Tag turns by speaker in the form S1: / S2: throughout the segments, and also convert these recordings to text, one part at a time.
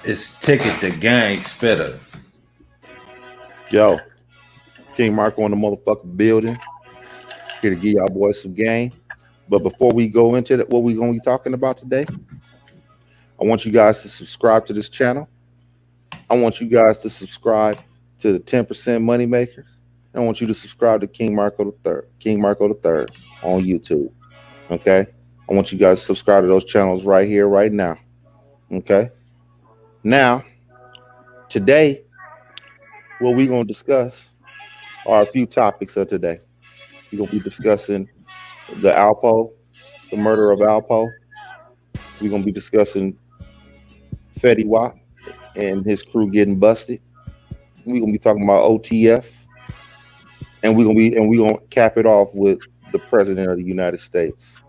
S1: It's Ticket the Gang Spitter.
S2: Yo, King Marco in the motherfucking building. Here to give y'all boys some game. But before we go into what we're going to be talking about today, I want you guys to subscribe to this channel. I want you guys to subscribe to the 10% Moneymakers. I want you to subscribe to King Marco the Third, King Marco the Third on YouTube. Okay? I want you guys to subscribe to those channels right here, right now. Okay? Now, today, what we're going to discuss are a few topics of today. We're going to be discussing the Alpo, the murder of Alpo. We're going to be discussing Fetty Wap and his crew getting busted. We're going to be talking about OTF. And we're going to cap it off with the president of the United States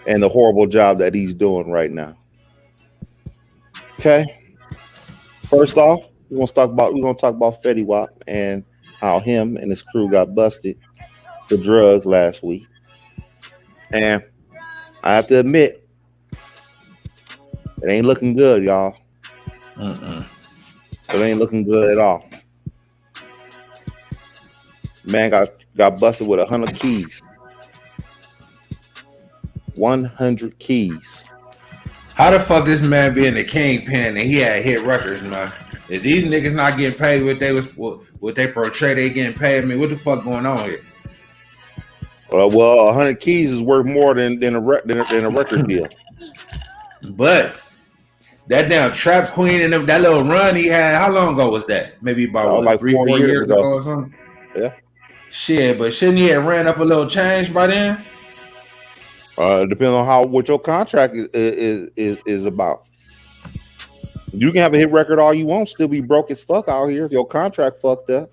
S2: and the horrible job that he's doing right now. Okay. First off, we're going to talk about Fetty Wap and how him and his crew got busted for drugs last week. And I have to admit, it ain't looking good, y'all. It ain't looking good at all. Man got busted with 100 keys. 100 keys.
S1: How the fuck this man being the kingpin and he had hit records, man? Is these niggas not getting paid what they portray they getting paid? I mean, what the fuck going on here?
S2: Well, 100 keys is worth more than a record deal.
S1: But that damn Trap Queen and that little run he had, how long ago was that? Maybe about
S2: like
S1: 3-4 years ago or something?
S2: Yeah.
S1: Shit, but shouldn't he have ran up a little change by then?
S2: It depends on what your contract is about. You can have a hit record all you want, still be broke as fuck out here if your contract fucked up.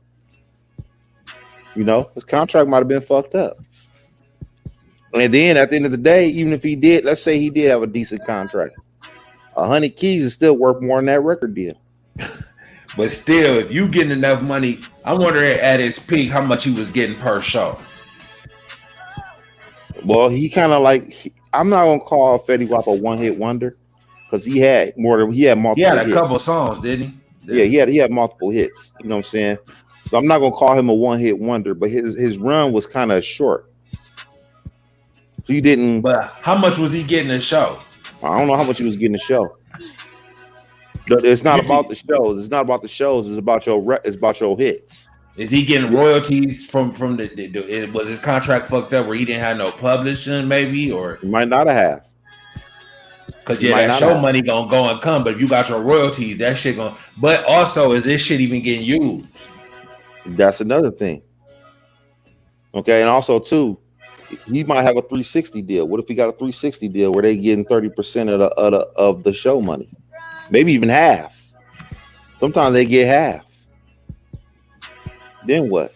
S2: You know, his contract might have been fucked up. And then at the end of the day, even if he did, let's say he did have a decent contract, 100 keys is still worth more than that record deal.
S1: But still, if you getting enough money, I wonder at his peak how much he was getting per show.
S2: Well, he kind of I'm not gonna call Fetty Wap a one-hit wonder because he had multiple. He had
S1: a couple songs, didn't he?
S2: Yeah, he had multiple hits. You know what I'm saying? So I'm not gonna call him a one-hit wonder, but his run was kind of short. So he didn't.
S1: But how much was he getting a show?
S2: I don't know how much he was getting a show. It's not about the shows. It's not about the shows. It's about your hits.
S1: Is he getting royalties from the was his contract fucked up where he didn't have no publishing maybe, or
S2: he might not have?
S1: Because that show money gonna go and come, but if you got your royalties, that shit gonna. But also, is this shit even getting used?
S2: That's another thing. Okay, and also too, he might have a 360 deal. What if he got a 360 deal where they getting 30% of the show money? Maybe even half. Sometimes they get half. Then what?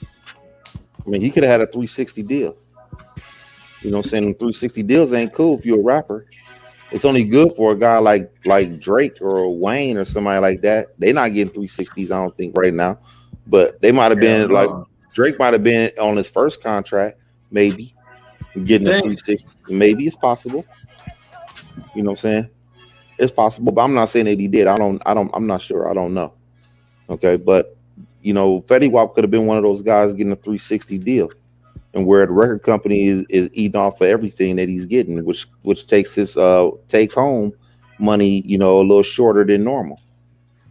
S2: I mean, he could have had a 360 deal. You know what I'm saying? 360 deals ain't cool if you're a rapper. It's only good for a guy like Drake or Wayne or somebody like that. They're not getting 360s, I don't think, right now. But they might have been Drake might have been on his first contract, maybe getting a 360. Maybe it's possible. You know what I'm saying? It's possible, but I'm not saying that he did. I'm not sure. I don't know. Okay, but you know, Fetty Wap could have been one of those guys getting a 360 deal, and where the record company is eating off of everything that he's getting, which takes his take home money, you know, a little shorter than normal.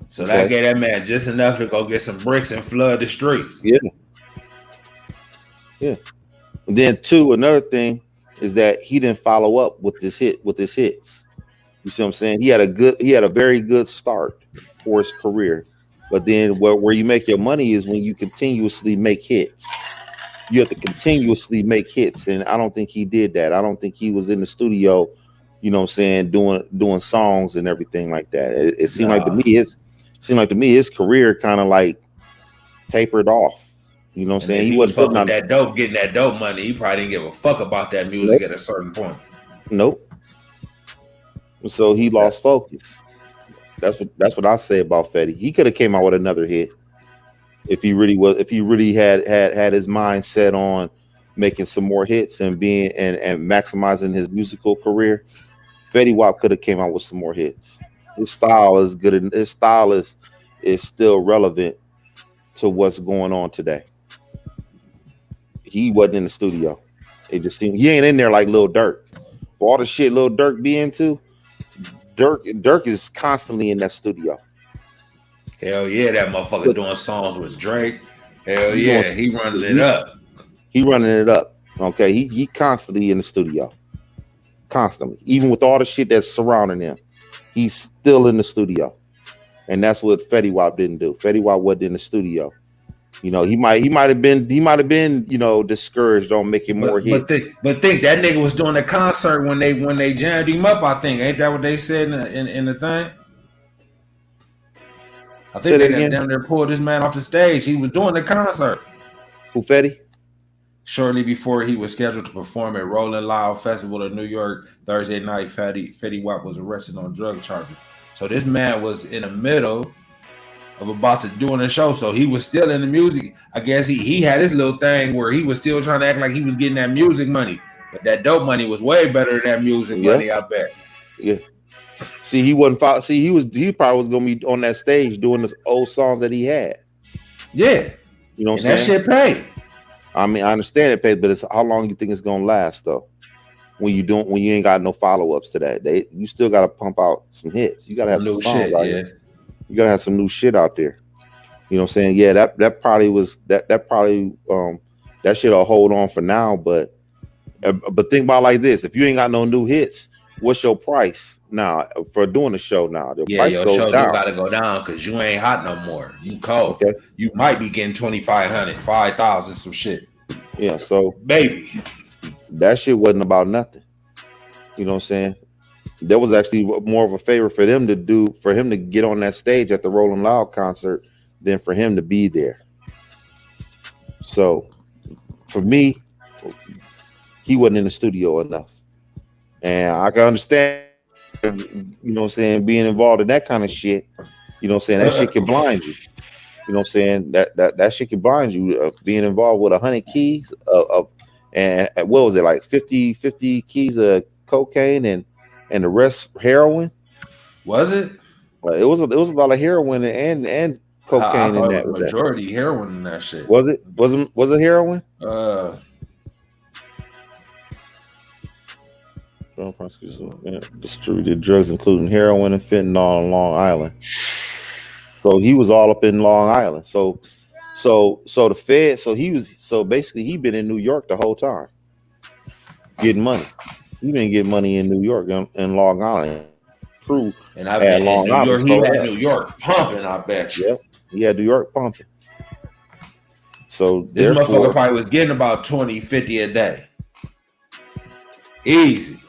S1: So that gave that man just enough to go get some bricks and flood the streets.
S2: Yeah. And then another thing is that he didn't follow up with his hits. You see what I'm saying? He had a very good start for his career. But then where you make your money is when you continuously make hits. You have to continuously make hits. And I don't think he did that. I don't think he was in the studio, you know what I'm saying, doing songs and everything like that. It seemed like to me his career kind of like tapered off. You know what I'm saying?
S1: He wasn't fucking that dope, getting that dope money. He probably didn't give a fuck about that music at a certain point.
S2: Nope. So he lost focus. That's what I say about Fetty. He could have came out with another hit if he really had his mind set on making some more hits and maximizing his musical career. Fetty Wap could have came out with some more hits. His style is good, and his style is still relevant to what's going on today. He wasn't in the studio. It just seemed he ain't in there like Lil Durk. For all the shit Lil Durk be into, Durk is constantly in that studio.
S1: Hell yeah, that motherfucker doing songs with Drake. Hell
S2: He
S1: yeah,
S2: doing-
S1: he running it up.
S2: He running it up. Okay, he constantly in the studio. Constantly. Even with all the shit that's surrounding him, he's still in the studio. And that's what Fetty Wap didn't do. Fetty Wap wasn't in the studio. You know, he might have been, you know, discouraged on making more hits.
S1: But think that nigga was doing a concert when they jammed him up. I think ain't that what they said in the thing? I think they down there pulled this man off the stage. He was doing the concert.
S2: Who, Fetty?
S1: Shortly before he was scheduled to perform at Rolling Loud Festival in New York Thursday night, Fetty Wap was arrested on drug charges. So this man was in the middle of about to doing a show, so he was still in the music. I guess he had this little thing where he was still trying to act like he was getting that music money, but that dope money was way better than that music money. I bet.
S2: Yeah. See, he wasn't. See, he probably was gonna be on that stage doing the old songs that he had.
S1: Yeah,
S2: you know what I'm
S1: saying? That shit paid.
S2: I mean, I understand it paid, but it's how long you think it's gonna last though? When you ain't got no follow-ups to that, you still gotta pump out some hits. You gotta have some songs
S1: shit,
S2: out here. You gotta have some new shit out there. You know what I'm saying? Yeah, that probably was that shit'll hold on for now, but think about it like this: if you ain't got no new hits, what's your price now for doing the show now? The price
S1: your
S2: goes
S1: show
S2: down.
S1: Gotta go down because you ain't hot no more. You cold. Okay. You might be getting 2,500, 5,000, some shit.
S2: Yeah, so
S1: baby,
S2: that shit wasn't about nothing. You know what I'm saying? That was actually more of a favor for him to get on that stage at the Rolling Loud concert than for him to be there. So for me, he wasn't in the studio enough. And I can understand, you know what I'm saying, being involved in that kind of shit. You know what I'm saying? That shit can blind you. You know what I'm saying? That shit can blind you. Being involved with 100 keys and what was it, like 50 keys of cocaine and the rest heroin?
S1: Was it?
S2: It was a lot of heroin and cocaine in that.
S1: Majority heroin in that shit.
S2: Was it? Was it heroin? Distributed drugs including heroin and fentanyl on Long Island. So he was all up in Long Island. So the Fed. So basically he been in New York the whole time, getting money. He been getting money in New York and Long Island. Crew
S1: and I've been in New York. He had New York pumping. I bet you.
S2: Yeah, he had New York pumping. So
S1: this motherfucker probably was getting about 20, 50 a day, easy.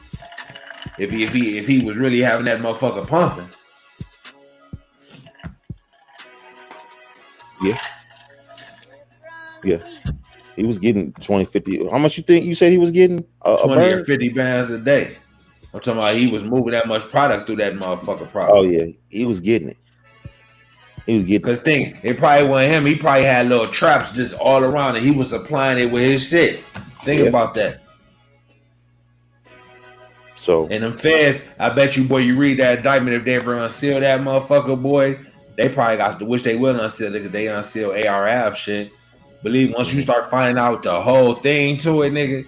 S1: If he was really having that motherfucker pumping.
S2: Yeah. He was getting 20, 50. How much you think you said he was getting?
S1: 20 or 50 bands a day. I'm talking about he was moving that much product through that motherfucker product.
S2: Oh yeah, he was getting it.
S1: Because think, it probably wasn't him. He probably had little traps just all around and he was supplying it with his shit. Think about that.
S2: So
S1: and them feds, I bet you, boy, you read that indictment, if they ever unseal that motherfucker, boy, they probably got to wish they would unseal it because they unseal ARAB shit. Believe once you start finding out the whole thing to it, nigga,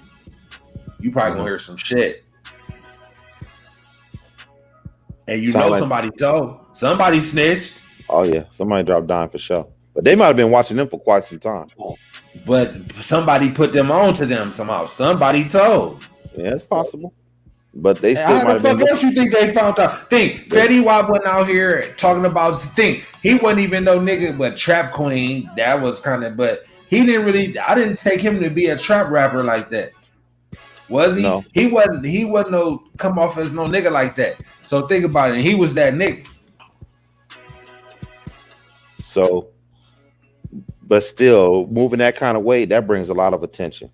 S1: you probably gonna hear some shit. And you know somebody told. Somebody snitched.
S2: Oh yeah, somebody dropped dime for sure. But they might have been watching them for quite some time.
S1: But somebody put them on to them somehow. Somebody told.
S2: Yeah, it's possible. But they still might have been.
S1: How the fuck else you think they found out? Think, Fetty Wap went out here talking about he wasn't even no nigga but trap queen. That was kind of, but he didn't really. I didn't take him to be a trap rapper like that. Was he?
S2: No.
S1: He wasn't no come off as no nigga like that. So think about it. He was that nigga.
S2: So, but still moving that kind of weight, that brings a lot of attention.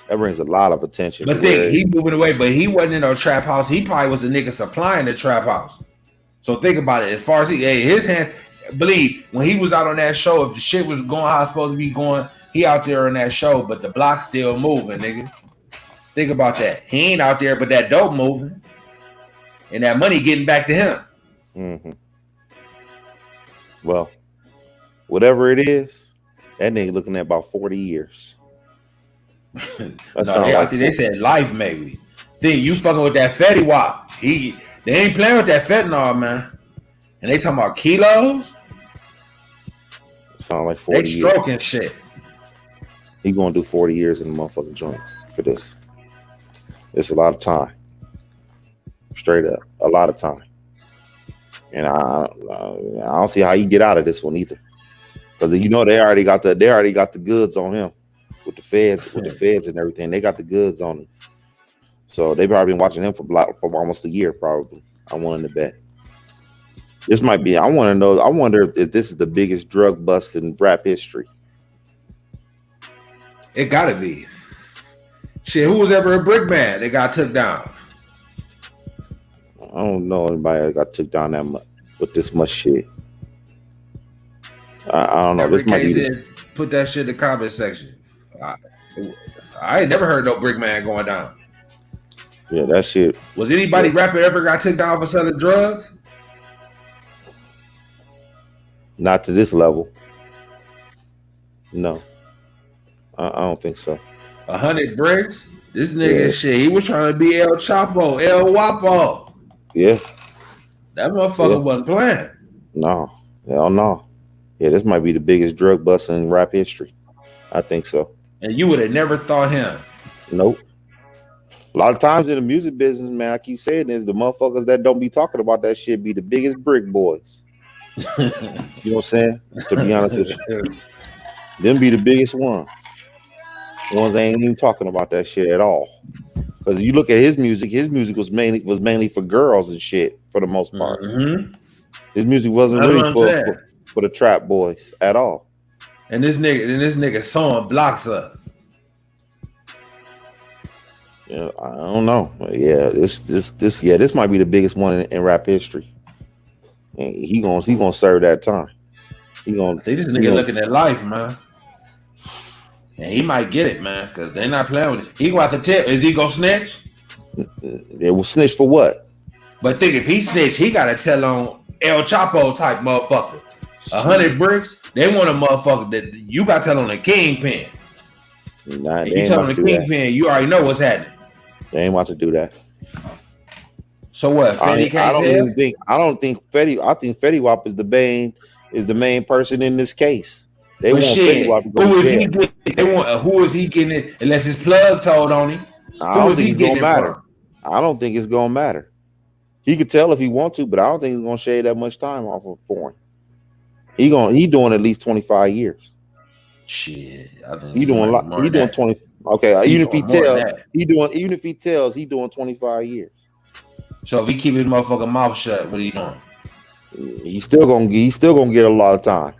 S2: That brings a lot of attention.
S1: But think, he moving away, but he wasn't in no trap house. He probably was a nigga supplying the trap house. So think about it. As far as his hands, believe when he was out on that show, if the shit was going how it's supposed to be going, he out there on that show, but the block's still moving, nigga. Think about that. He ain't out there, but that dope moving, and that money getting back to him.
S2: Mm-hmm. Well, whatever it is, that nigga looking at about 40 years.
S1: I think they said life maybe. Think you fucking with that fetty wop. They ain't playing with that fentanyl, man. And they talking about kilos.
S2: Sound like 40
S1: years. They stroking shit.
S2: He gonna do 40 years in the motherfucking joint for this. It's a lot of time. Straight up, a lot of time. And I don't see how you get out of this one either, because they already got the goods on him with the feds and everything. They got the goods on him, so they've probably been watching him for almost a year, probably. I'm willing to bet. This might be. I wonder if this is the biggest drug bust in rap history.
S1: It gotta be. Shit, who was ever a brick man that got took down?
S2: I don't know anybody that got took down that much with this much shit. I don't know. This might be.
S1: Put that shit in the comment section. I ain't never heard no brick man going down.
S2: Yeah, that shit.
S1: Was anybody rapper ever got took down for selling drugs?
S2: Not to this level. No. I don't think so.
S1: 100 bricks? This nigga shit, he was trying to be El Chapo, El Wapo.
S2: Yeah.
S1: That motherfucker wasn't playing.
S2: No. Hell no. Yeah, this might be the biggest drug bust in rap history. I think so.
S1: And you would have never thought him.
S2: Nope. A lot of times in the music business, man, I keep saying this, the motherfuckers that don't be talking about that shit be the biggest brick boys. You know what I'm saying? To be honest with you. Them be the biggest ones. Ones that ain't even talking about that shit at all. Because you look at his music was mainly for girls and shit for the most part. Mm-hmm. His music wasn't really for the trap boys at all.
S1: And this nigga sewing blocks up.
S2: Yeah, I don't know. Yeah, this might be the biggest one in rap history. And he gonna serve that time.
S1: They this nigga looking at life, man. And he might get it, man, because they're not playing with it. He gonna have to tip. Is he gonna snitch?
S2: It will snitch for what?
S1: But think if he snitch, he gotta tell on El Chapo type motherfucker. 100 bricks, they want a motherfucker that you gotta tell on the kingpin.
S2: Nah,
S1: you tell on the kingpin, you already know what's happening.
S2: They ain't about to do that.
S1: So what? Fetty can't
S2: I think Fetty Wap is the main person in this case. They want Fetty Wap to go to jail.
S1: Who is he getting it unless his plug told on him?
S2: I don't think it's gonna matter. I don't think it's gonna matter. He could tell if he wants to, but I don't think he's gonna shave that much time off of for him. He doing at least 25 years.
S1: Shit, I think
S2: he doing a lot. He doing 20. Okay, even if he tells, he doing 25 years.
S1: So if he keep his motherfucking mouth shut, what are you doing?
S2: He's still gonna get a lot of time.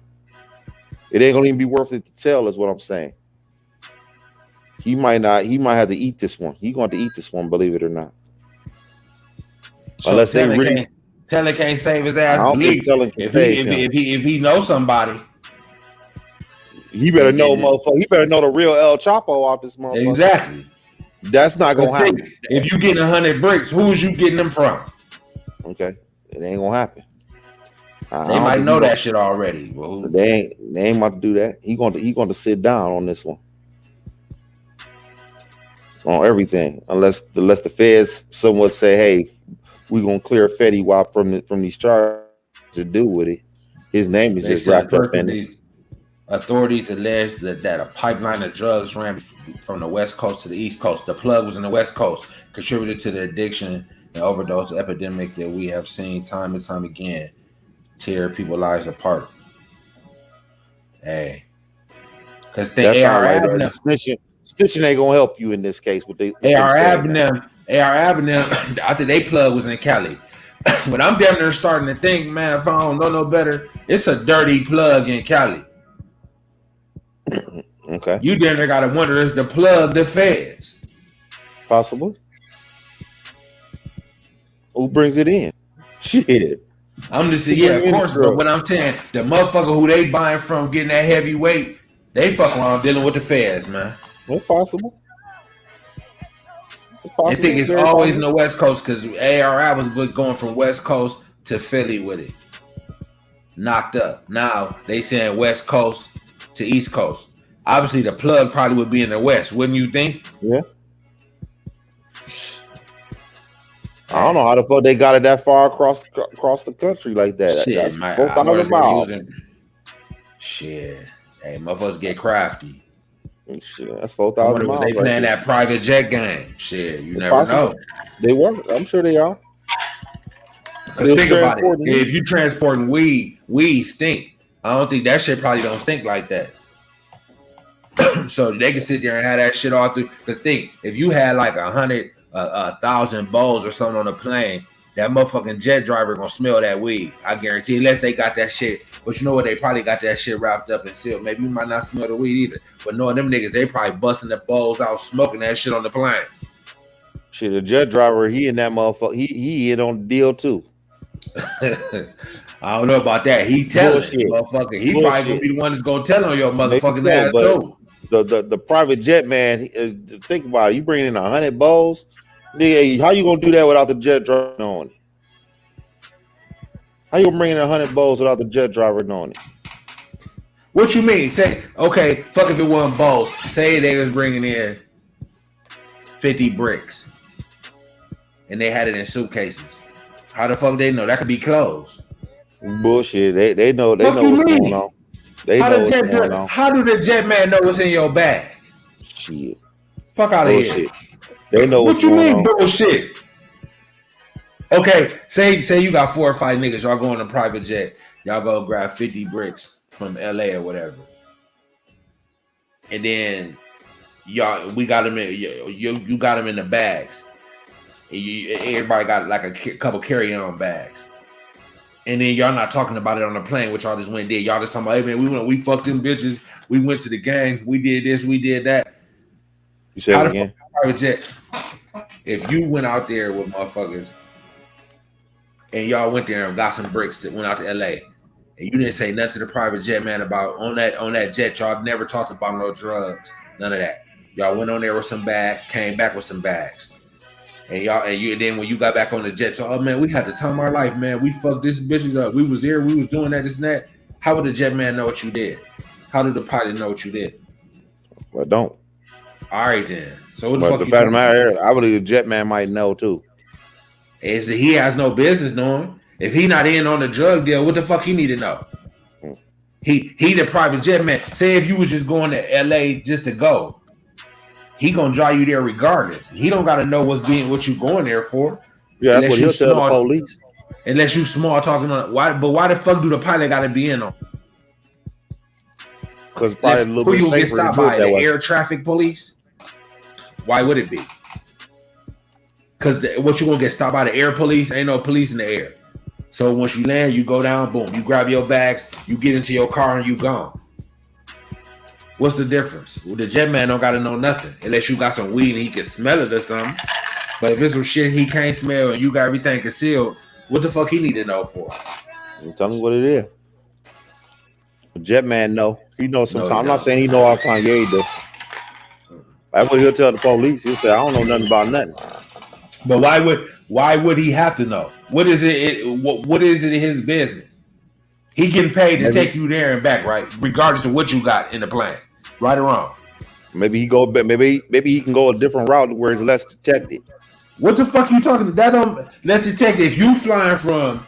S2: It ain't gonna even be worth it to tell, is what I'm saying. He might have to eat this one. He's going to eat this one, believe it or not.
S1: So unless they really Teller can't save his ass.
S2: I don't think Teller can save him.
S1: If he knows somebody,
S2: he better know, motherfucker. He better know the real El Chapo out this motherfucker.
S1: Exactly.
S2: That's not gonna happen.
S1: If you getting 100 bricks, who is you getting them from?
S2: Okay, it ain't gonna happen.
S1: They might know that shit already.
S2: Well, they ain't about to do that. He going to sit down on this one, on everything, unless the feds somewhat say, hey, we gonna clear Fetty Wap from these charges to do with it. His name is just wrapped up in it.
S1: Authorities alleged that a pipeline of drugs ran from the West Coast to the East Coast. The plug was in the West Coast, contributed to the addiction and overdose epidemic that we have seen time and time again tear people's lives apart. Hey, because they are
S2: snitching ain't gonna help you in this case. With them,
S1: I think they plug was in Cali. But I'm damn near starting to think, man, if I don't know no better, it's a dirty plug in Cali.
S2: Okay.
S1: You damn near gotta wonder, is the plug the feds?
S2: Possible. Who brings it in? Shit.
S1: I'm just saying, yeah, of course, but what I'm saying, the motherfucker who they buying from getting that heavyweight, they fuck around dealing with the feds, man.
S2: It's possible.
S1: I think it's always in the West Coast because ARI was going from West Coast to Philly with it. Knocked up. Now they saying West Coast to East Coast. Obviously, the plug probably would be in the West, wouldn't you think?
S2: Yeah. I don't know how the fuck they got it that far across the country like that.
S1: Shit,
S2: that's 4,000 miles.
S1: Shit. Hey, motherfuckers get crafty.
S2: Shit, that's 4,000 miles.
S1: They playing that private jet game. Shit, you never know.
S2: They were. I'm sure they are.
S1: Because think about it. If you transporting weed stink. I don't think that shit probably don't stink like that. So they can sit there and have that shit all through. Because think, if you had like 1,000 bowls or something on the plane, that motherfucking jet driver gonna smell that weed. I guarantee, unless they got that shit. But you know what? They probably got that shit wrapped up and sealed. Maybe you might not smell the weed either. But knowing them niggas, they probably busting the bowls out, smoking that shit on the plane.
S2: Shit, the jet driver, he and that motherfucker, he in on the deal too.
S1: I don't know about that. He telling motherfucker. He probably gonna be the one that's gonna tell on your motherfucking ass too.
S2: The private jet man, think about it. You bring in 100 bowls, nigga. How you gonna do that without the jet driver knowing it? How you gonna bring in 100 bowls without the jet driver knowing it?
S1: What you mean? Say, okay, fuck if it wasn't bowls. Say they was bringing in 50 bricks, and they had it in suitcases. How the fuck they know? That could be closed.
S2: Bullshit. They know what's going on.
S1: How do the jet man know what's in your bag?
S2: Shit.
S1: Fuck out of here.
S2: They know what's going on. What you mean
S1: bullshit? Okay, say you got 4 or 5 niggas. Y'all go on a private jet. Y'all go grab 50 bricks from LA or whatever. And then we got them in. You got them in the bags. Everybody got like a couple carry-on bags, and then y'all not talking about it on the plane, which y'all just went and did. Y'all just talking about, hey man, we fucked them bitches. We went to the gang. We did this. We did that.
S2: You said it again.
S1: Private jet. If you went out there with motherfuckers, and y'all went there and got some bricks that went out to LA, and you didn't say nothing to the private jet man about on that jet, y'all never talked about no drugs, none of that. Y'all went on there with some bags, came back with some bags. And then when you got back on the jet, so oh man, we had the time of our life, man. We fucked this bitches up. We was here, we was doing that, this and that. How would the jet man know what you did? How did the pilot know what you did?
S2: Well, don't.
S1: All right then. So what the fuck?
S2: The fact of the matter, I believe the jet man might know too.
S1: Is that he has no business knowing. If he not in on the drug deal, what the fuck he need to know? He the private jet man. Say if you was just going to LA just to go. He gonna drive you there regardless. He don't gotta know what you going there for.
S2: Yeah, that's what he'll tell the police.
S1: Unless you small talking on it. Why the fuck do the pilot gotta be in on?
S2: Because probably a little bit safer. Get stopped
S1: by the air traffic police? Why would it be? Because what you gonna get stopped by the air police? Ain't no police in the air. So once you land, you go down, boom, you grab your bags, you get into your car, and you gone. What's the difference? Well, the jet man don't gotta know nothing unless you got some weed and he can smell it or something. But if it's some shit he can't smell and you got everything concealed, what the fuck he need to know for?
S2: Tell me what it is. The jet man know. He knows sometimes. I'm not saying he know all the time. Yeah, he does. That's what he'll tell the police. He'll say, I don't know nothing about nothing.
S1: But why would he have to know? What is it? What is it in his business? He getting paid to take you there and back, right? Regardless of what you got in the plane. Right or wrong?
S2: Maybe he can go a different route where it's less detected.
S1: What the fuck you talking about? Less detected. If you flying from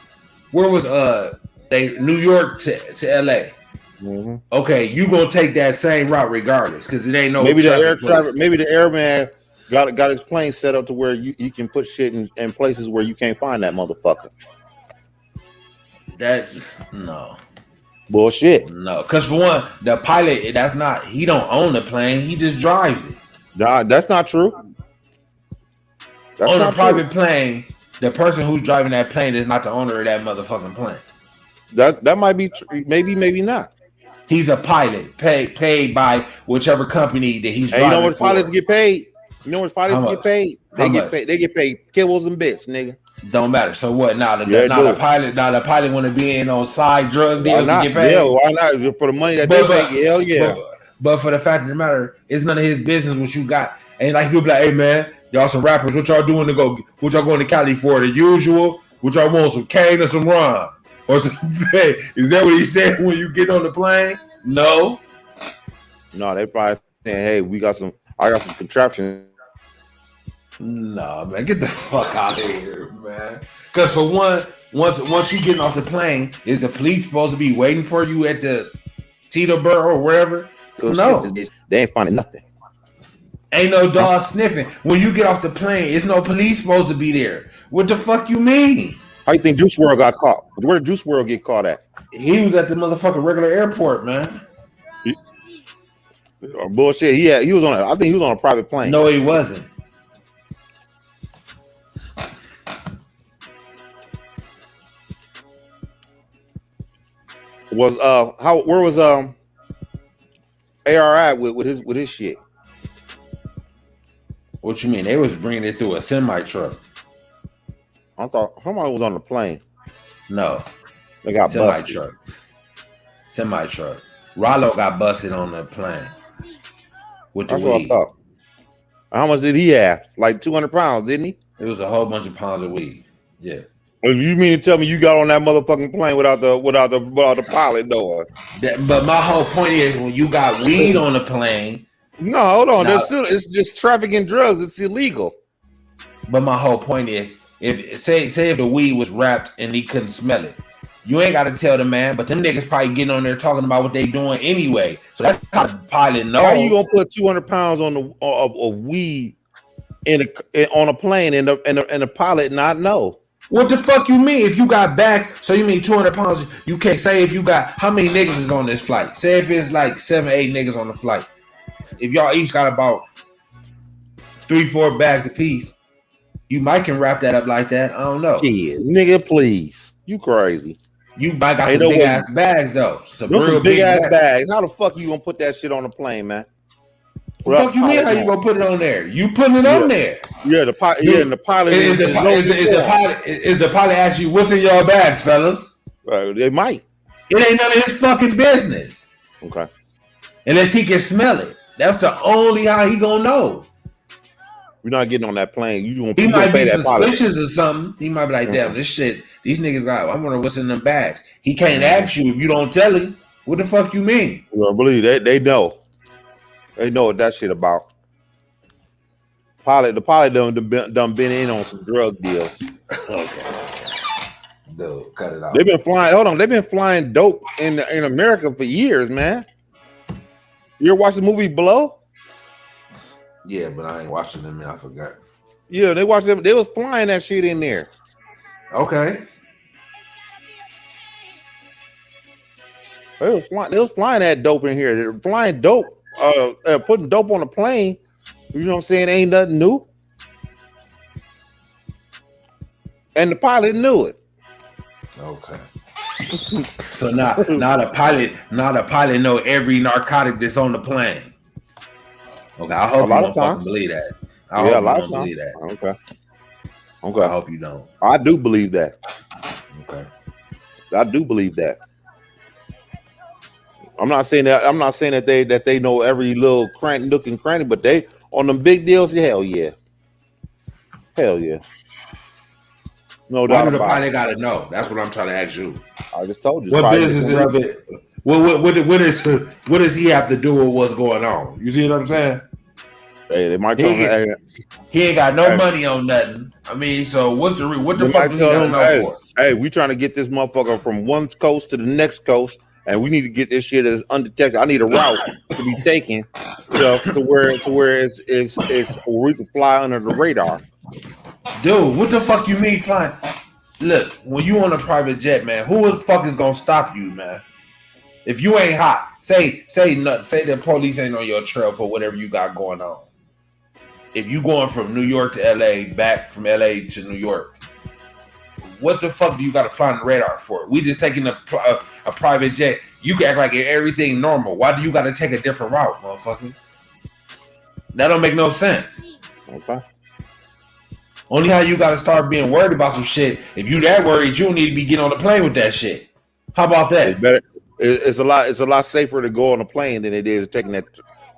S1: where was New York to LA. Mm-hmm. Okay, you gonna take that same route regardless because it ain't no.
S2: Maybe the airman got his plane set up to where you can put shit in places where you can't find that motherfucker.
S1: No.
S2: Bullshit.
S1: No, because for one, the pilot, he don't own the plane, he just drives it.
S2: Nah, that's not true.
S1: On a private plane, the person who's driving that plane is not the owner of that motherfucking plane.
S2: That might be true. Maybe not.
S1: He's a pilot, paid by whichever company that he's driving.
S2: You know what pilots get paid? You know what pilots get paid? They get paid kibbles and bits, nigga.
S1: Don't matter. So what? The pilot want to be in on side drug deals to get paid.
S2: Yeah, why not? For the money that they make, hell yeah.
S1: But for the fact of the matter, it's none of his business what you got. And like he'll be like, hey man, Y'all some rappers. What y'all doing to go? What y'all going to Cali for? The usual? What y'all want? Some cane or some rum? Or some is that what he said when you get on the plane? No.
S2: No, they probably saying, "Hey, I got some contraptions."
S1: No, man, get the fuck out of here, man. Because for one, once you getting off the plane, is the police supposed to be waiting for you at the Teterboro or wherever? No,
S2: they ain't finding nothing.
S1: Ain't no dog sniffing. When you get off the plane, it's no police supposed to be there. What the fuck you mean?
S2: How you think Juice WRLD got caught? Where did Juice WRLD get caught at?
S1: He was at the motherfucking regular airport, man.
S2: Bullshit. He was on. I think he was on a private plane.
S1: No, he wasn't.
S2: Where was ARI with his shit?
S1: What you mean? They was bringing it through a semi truck.
S2: I thought somebody was on the plane.
S1: No,
S2: they got
S1: semi truck. Semi truck. Rollo got busted on the plane with the
S2: That's
S1: weed.
S2: What I thought. How much did he have? Like 200 pounds, didn't he?
S1: It was a whole bunch of pounds of weed. Yeah.
S2: Well, you mean to tell me you got on that motherfucking plane without the pilot door?
S1: But my whole point is, when you got weed on the plane.
S2: No, hold on. It's just trafficking drugs. It's illegal.
S1: But my whole point is, if the weed was wrapped and he couldn't smell it, you ain't got to tell the man. But them niggas probably getting on there talking about what they doing anyway. So that's how the pilot knows.
S2: How you gonna put 200 pounds of weed on a plane and the pilot not know?
S1: What the fuck you mean? If you got bags, so you mean 200 pounds? You can't say if you got how many niggas is on this flight. Say if it's like 7, 8 niggas on the flight. If y'all each got about 3-4 bags apiece, you might can wrap that up like that. I don't know.
S2: Yeah, nigga, please. You crazy.
S1: You might got some big ass bags though.
S2: Some big ass bags. How the fuck you gonna put that shit on the plane, man?
S1: What the fuck you mean? How you gonna put it on there? You putting it on there?
S2: Yeah, the pilot. Yeah, and the pilot
S1: is the pilot ask you what's in your bags, fellas?
S2: They might.
S1: It ain't none of his fucking business.
S2: Okay.
S1: Unless he can smell it. That's the only how he gonna know.
S2: You're not getting on that plane.
S1: He might be suspicious or something. He might be like, damn, this shit. These niggas got. I wonder what's in them bags. He can't ask you if you don't tell him. What the fuck you mean?
S2: Well, I believe they know. They know what that shit about. The pilot done been in on some drug deals.
S1: Okay. Dude, cut it out.
S2: They've been flying. Hold on, they've been flying dope in America for years, man. You ever watch the movie Blow?
S1: Yeah, but I ain't watching them. I forgot.
S2: Yeah, they watched them. They was flying that shit in there.
S1: Okay.
S2: They was flying that dope in here. They're flying dope. Putting dope on a plane. You know what I'm saying? Ain't nothing new. And the pilot knew it.
S1: Okay. So now the pilot know every narcotic that's on the plane. Okay, I hope you don't fucking believe that. I hope you don't believe that.
S2: Okay.
S1: I hope you don't.
S2: I do believe that.
S1: Okay.
S2: I do believe that. I'm not saying that they know every little nook and cranny, but they on them big deals. Hell yeah. No doubt.
S1: Why do the pilot gotta know? That's what I'm trying to ask you.
S2: I just told you.
S1: What business is it? What does he have to do with what's going on? You see what I'm saying?
S2: Hey, they might tell him.
S1: He ain't got no money on nothing. I mean, so what the fuck?
S2: Hey, we trying to get this motherfucker from one coast to the next coast. And we need to get this shit as undetected. I need a route to be taken to where we can fly under the radar.
S1: Dude, what the fuck you mean flying? Look, when you on a private jet, man, who the fuck is gonna stop you, man? If you ain't hot, say the police ain't on your trail for whatever you got going on. If you going from New York to LA, back from LA to New York, what the fuck do you got to fly on the radar for? We just taking a private jet. You can act like everything normal. Why do you got to take a different route, motherfucker? That don't make no sense.
S2: Okay.
S1: Only how you got to start being worried about some shit. If you that worried, you don't need to be getting on the plane with that shit. How about that?
S2: It's a lot safer to go on a plane than it is taking that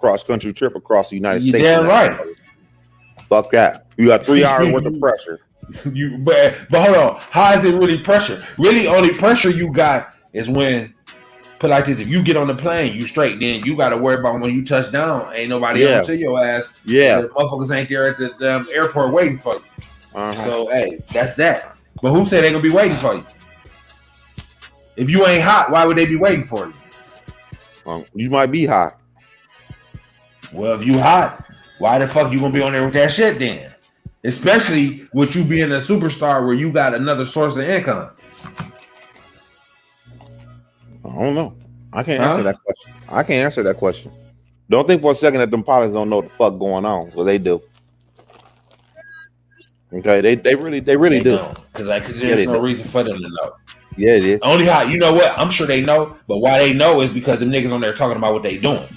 S2: cross country trip across the United States.
S1: Damn right.
S2: Fuck that. You got 3 hours worth of pressure.
S1: But hold on. How is it really pressure? Really, only pressure you got is when, put like this, if you get on the plane, you straight. Then you got to worry about when you touch down. Ain't nobody on to your ass.
S2: Yeah.
S1: The motherfuckers ain't there at the airport waiting for you. So, hey, that's that. But who said they gonna be waiting for you? If you ain't hot, why would they be waiting for you?
S2: You might be hot.
S1: Well, if you hot, why the fuck you gonna be on there with that shit then? Especially with you being a superstar where you got another source of income.
S2: I don't know. I can't answer that question. I can't answer that question. Don't think for a second that them pilots don't know what the fuck going on. Well, they do. Okay, they really do.
S1: Because there's no reason for them to know.
S2: Yeah, it is.
S1: Only how, you know what? I'm sure they know, but why they know is because them niggas on there talking about what they doing.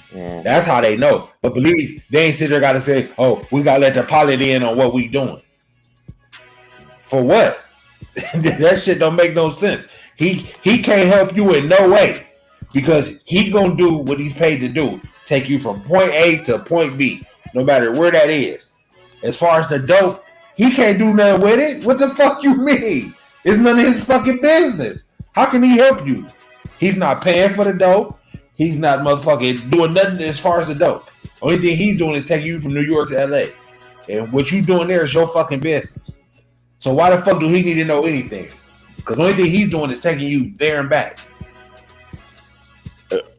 S1: That's how they know. But believe they ain't sit there gotta say, oh, we gotta let the pilot in on what we doing. For what? That shit don't make no sense. He can't help you in no way because he gonna do what he's paid to do. Take you from point A to point B, no matter where that is. As far as the dope, he can't do nothing with it. What the fuck you mean? It's none of his fucking business. How can he help you? He's not paying for the dope. He's not motherfucking doing nothing as far as the dope. Only thing he's doing is taking you from New York to LA. And what you doing there is your fucking business. So why the fuck do he need to know anything? Because the only thing he's doing is taking you there and back.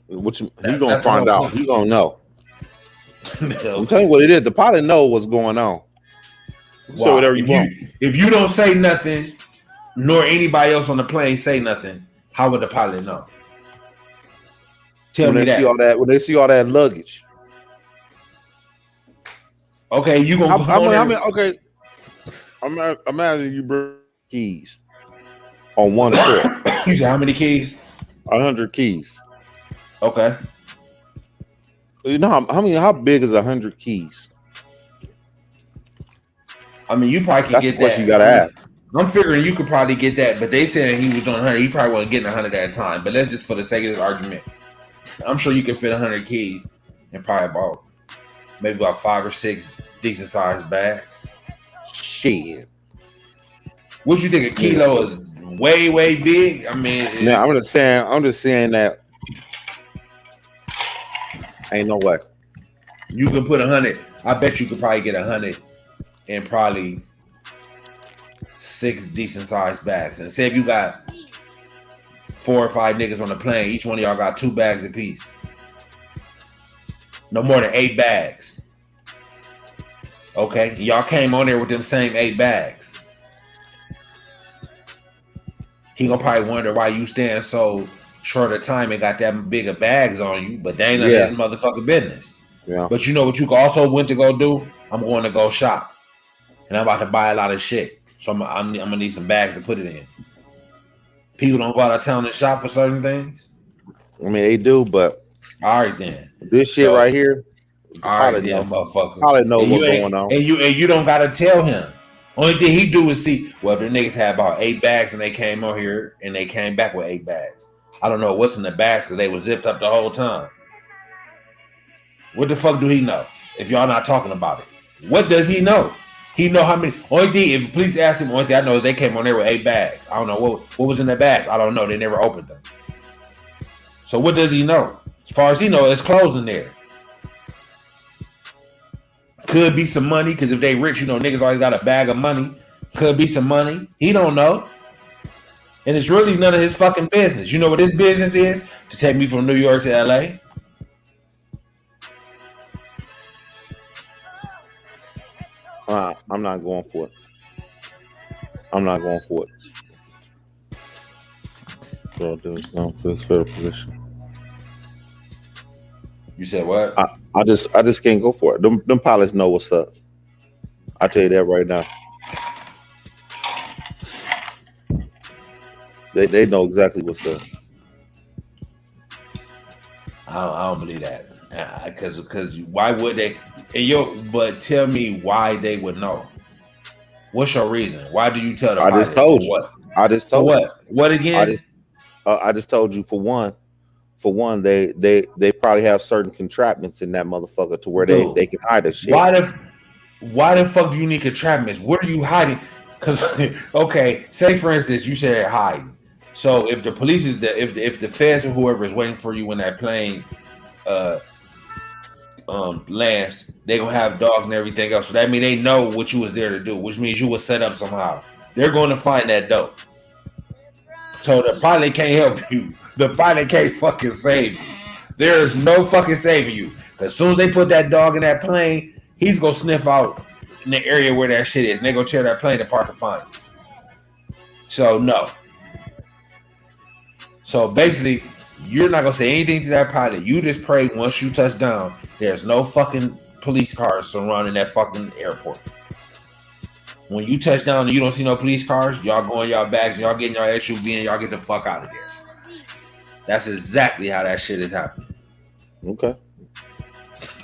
S2: He's gonna find out. He's gonna know. I'm telling you what it is. The pilot know what's going on. So whatever you want.
S1: If you don't say nothing, nor anybody else on the plane say nothing, how would the pilot know? Tell me that.
S2: When they see all that luggage.
S1: Okay, you gonna
S2: okay. Imagine you bring keys on one trip.
S1: You said how many keys?
S2: 100 keys.
S1: Okay.
S2: You know how big is 100 keys?
S1: I mean, you probably can get that.
S2: You gotta ask.
S1: I'm figuring you could probably get that, but they said he was doing 100. He probably wasn't getting 100 at a time. But let's just for the sake of this argument, I'm sure you can fit 100 keys in probably about 5 or 6 decent sized bags.
S2: Shit.
S1: What you think a kilo is? Way big. I mean,
S2: yeah, I'm just saying that ain't no way.
S1: You can put 100. I bet you could probably get 100 in probably 6 decent sized bags. And say if you got 4 or 5 niggas on the plane, each one of y'all got 2 bags apiece. No more than 8 bags. Okay, y'all came on there with them same 8 bags. He gonna probably wonder why you stand so short of time and got that big of bags on you, but they ain't none of his motherfucking business. Yeah. But you know what you also went to go do? I'm going to go shop, and I'm about to buy a lot of shit. So I'm gonna need some bags to put it in. People don't go out of town and shop for certain things.
S2: I mean, they do, but
S1: all right then.
S2: This shit right here.
S1: All right then, motherfucker.
S2: Probably know what's going on,
S1: and you don't gotta tell him. Only thing he do is see, well, the niggas had about 8 bags and they came on here and they came back with 8 bags. I don't know what's in the bags because they were zipped up the whole time. What the fuck do he know if y'all not talking about it? What does he know? He know how many. Only thing, if police ask him, only thing I know is they came on there with 8 bags. I don't know what was in the bags. I don't know. They never opened them. So what does he know? As far as he know, it's clothes in there. Could be some money, because if they rich, you know, niggas always got a bag of money. Could be some money. He don't know. And it's really none of his fucking business. You know what his business is? To take me from New York to LA.
S2: I'm not going for it. I'm not going for it. So there's no fair position.
S1: You said what?
S2: I just can't go for it. Them pilots know what's up. I tell you that right now. They know exactly what's up.
S1: I don't believe that. Because why would they? But tell me why they would know. What's your reason? Why do you tell them?
S2: I just told you. What? I just told you.
S1: What again?
S2: I just told you for one. For one, they probably have certain contraptions in that motherfucker to where they can hide the shit.
S1: Why the fuck do you need entrapments? What are you hiding? Because okay, say for instance, you said hiding. So if the police is if the feds or whoever is waiting for you when that plane uh lands, they gonna have dogs and everything else. So that means they know what you was there to do, which means you was set up somehow. They're going to find that dope. So the pilot can't help you. The pilot can't fucking save you. There is no fucking saving you. As soon as they put that dog in that plane, he's gonna sniff out in the area where that shit is, and they gonna tear that plane apart to find it. So no. So basically, you're not gonna say anything to that pilot. You just pray once you touch down, there's no fucking police cars surrounding that fucking airport. When you touch down and you don't see no police cars, y'all go in y'all bags and y'all get in y'all SUV and y'all get the fuck out of there. That's exactly how that shit is happening.
S2: Okay.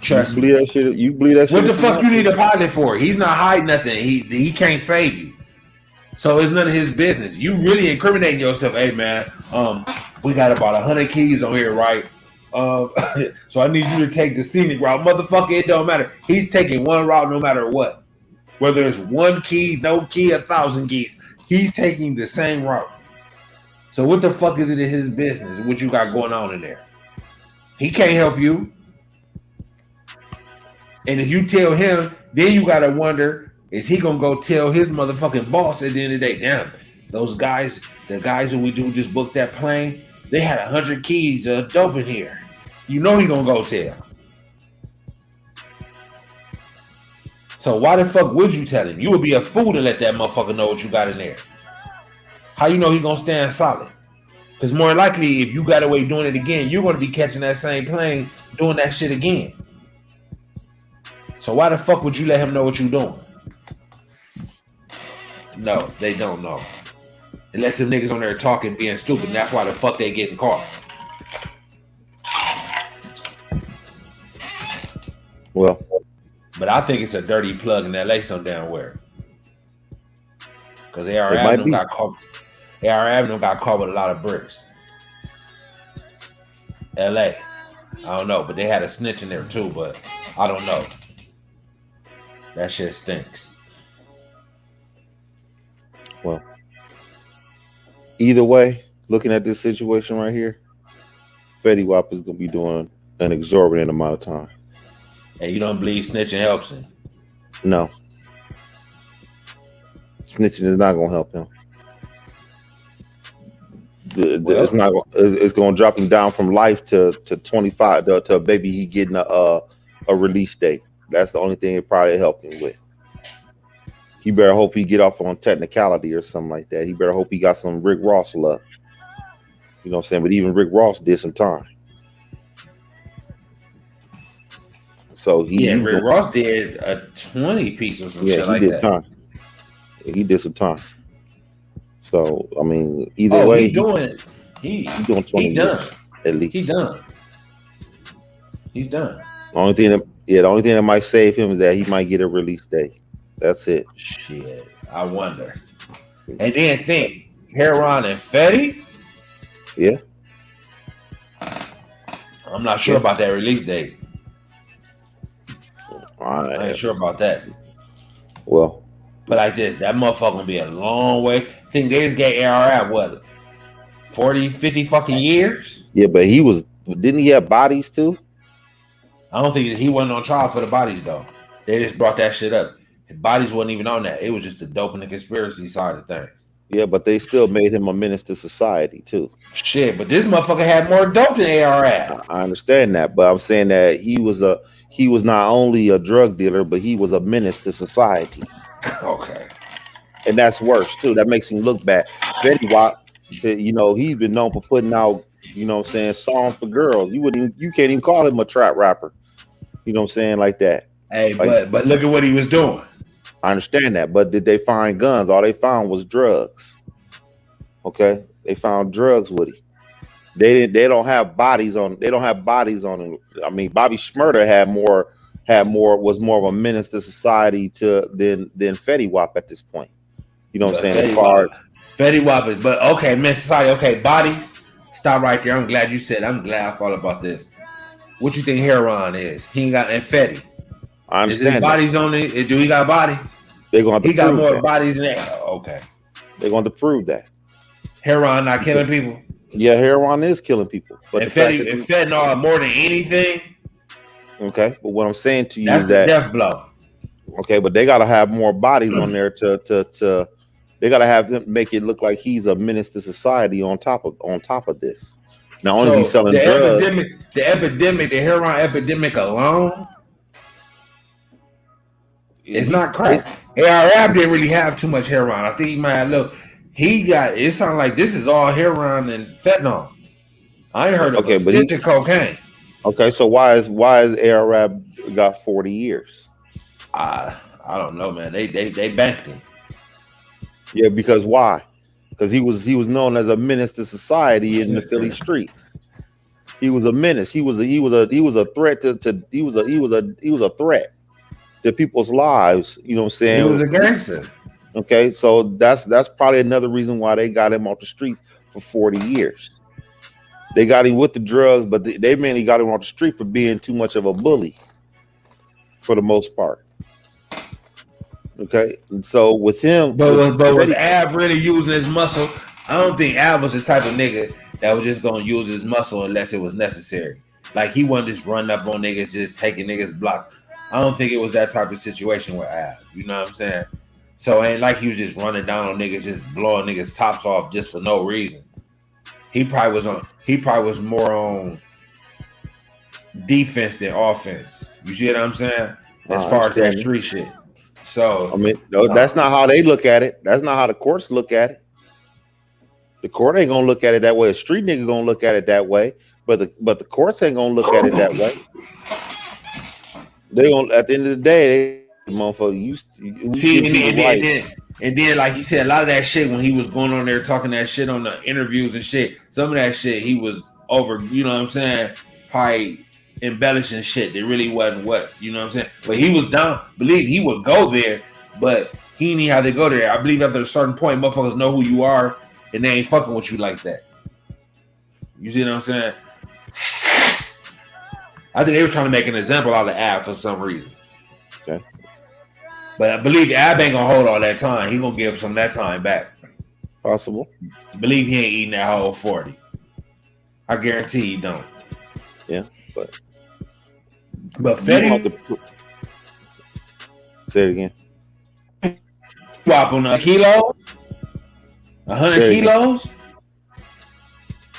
S1: Trust
S2: me. That shit. You believe that shit?
S1: What the fuck you need a pilot for? He's not hiding nothing. He can't save you. So it's none of his business. You really incriminating yourself. Hey man, we got about 100 keys on here, right? So I need you to take the scenic route. Motherfucker, it don't matter. He's taking one route no matter what. Whether it's one key, no key, 1,000 keys, he's taking the same route. So what the fuck is it in his business? What you got going on in there? He can't help you. And if you tell him, then you gotta wonder, is he gonna go tell his motherfucking boss at the end of the day? Damn, those guys, the guys who we do just booked that plane, they had 100 keys of dope in here. You know he gonna go tell. So why the fuck would you tell him? You would be a fool to let that motherfucker know what you got in there. How you know he gonna stand solid? Because more likely, if you got away doing it again, you're gonna be catching that same plane doing that shit again. So why the fuck would you let him know what you're doing? No, they don't know. Unless them niggas on there talking, being stupid, and that's why the fuck they getting caught.
S2: Well,
S1: but I think it's a dirty plug in LA some damn where. Because AR Avenue got caught. AR Avenue got caught with a lot of bricks. LA. I don't know, but they had a snitch in there too, but I don't know. That shit stinks.
S2: Well, either way, looking at this situation right here, Fetty Wap is going to be doing an exorbitant amount of time.
S1: And you don't believe snitching helps him?
S2: No. Snitching is not going to help him. It's not. It's going to drop him down from life to 25 to maybe he getting a release date. That's the only thing it probably helped him with. He better hope he get off on technicality or something like that. He better hope he got some Rick Ross luck. You know what I'm saying? But even Rick Ross did some time. So
S1: Rick Ross did a 20 piece or some shit like that.
S2: Yeah, he did time. He did some time. So I mean, either way,
S1: he's doing 20 years
S2: at least.
S1: He's done. He's done.
S2: The only thing that might save him is that he might get a release date. That's it.
S1: Shit, I wonder. And then think, Heron and Fetty.
S2: Yeah.
S1: I'm not sure about that release date.
S2: I
S1: ain't sure about that.
S2: Well,
S1: but like this, that motherfucker gonna be a long way. I think they just gave AR what 40, 50 fucking years.
S2: Yeah, but didn't he have bodies too?
S1: I don't think he wasn't on trial for the bodies though. They just brought that shit up. His bodies wasn't even on that. It was just the dope and the conspiracy side of things.
S2: Yeah, but they still made him a menace to society too.
S1: Shit, but this motherfucker had more dope than AR had.
S2: I understand that, but I'm saying that he was not only a drug dealer, but he was a menace to society.
S1: Okay.
S2: And that's worse too. That makes him look bad. Fetty Wap, he's been known for putting out, songs for girls. You can't even call him a trap rapper. You know what I'm saying? Like that.
S1: Hey, but look at what he was doing.
S2: I understand that, but did they find guns? All they found was drugs. Okay, they found drugs with him. They don't have bodies on. They don't have bodies on him. I mean, Bobby Shmurda was more of a menace to society than Fetty Wap at this point. You know what I'm saying? As far as
S1: Fetty Wap is, but okay, menace to society. Okay, bodies. Stop right there. I'm glad I thought about this. What you think Heron is? He ain't got and Fetty.
S2: I
S1: Is his
S2: understand that.
S1: bodies on it? Do he got a body?
S2: They're going to
S1: He got
S2: prove
S1: more
S2: that.
S1: bodies than that. Oh, okay.
S2: They're going to prove that.
S1: Heroin not killing people.
S2: Yeah, heroin is killing people. But
S1: And
S2: the fact that
S1: fentanyl more than anything.
S2: Okay, but what I'm saying to you
S1: That's
S2: is
S1: the
S2: that
S1: death blow.
S2: okay, but they got to have more bodies on there to they got to have him make it look like he's a menace to society on top of this. Not only is he selling drugs,
S1: the heroin epidemic alone, it's not crack. ARAB didn't really have too much heroin. I think he might have look. He got it sounded like this is all heroin and fentanyl. I ain't heard of a stitch of cocaine.
S2: Okay, so why is ARAB got 40 years?
S1: I don't know, man. They banked him.
S2: Yeah, because why? Because he was known as a menace to society in the Philly streets. He was a menace. He was a threat he was a threat to people's lives. You know what I'm saying?
S1: He was a gangster.
S2: Okay, so that's probably another reason why they got him off the streets for 40 years. They got him with the drugs, but they mainly got him off the street for being too much of a bully, for the most part. Okay, and so with him,
S1: but was Ab really using his muscle? I don't think Ab was the type of nigga that was just gonna use his muscle unless it was necessary. Like he wasn't just running up on niggas, just taking niggas blocks. I don't think it was that type of situation with Ab. You know what I'm saying? So it ain't like he was just running down on niggas, just blowing niggas tops off just for no reason. He probably was more on defense than offense. You see what I'm saying? As far as that street shit. So
S2: I mean, no, that's not how they look at it. That's not how the courts look at it. The court ain't gonna look at it that way. A street nigga gonna look at it that way, but the courts ain't gonna look at it that way. They gonna at the end of the day, motherfucker, you
S1: see, and then like he said, a lot of that shit when he was going on there talking that shit on the interviews and shit. Some of that shit he was over. You know what I'm saying? Probably embellishing shit that really wasn't what, you know what I'm saying? But he was down, believe he would go there, but he didn't know how to go there. I believe after a certain point, motherfuckers know who you are and they ain't fucking with you like that. You see what I'm saying? I think they were trying to make an example out of Ab for some reason.
S2: Okay.
S1: But I believe Ab ain't gonna hold all that time. He gonna give some of that time back.
S2: Possible.
S1: Believe he ain't eating that whole 40. I guarantee he don't.
S2: Yeah,
S1: but Fetty,
S2: say it again.
S1: Swap on a kilo, 100 kilos,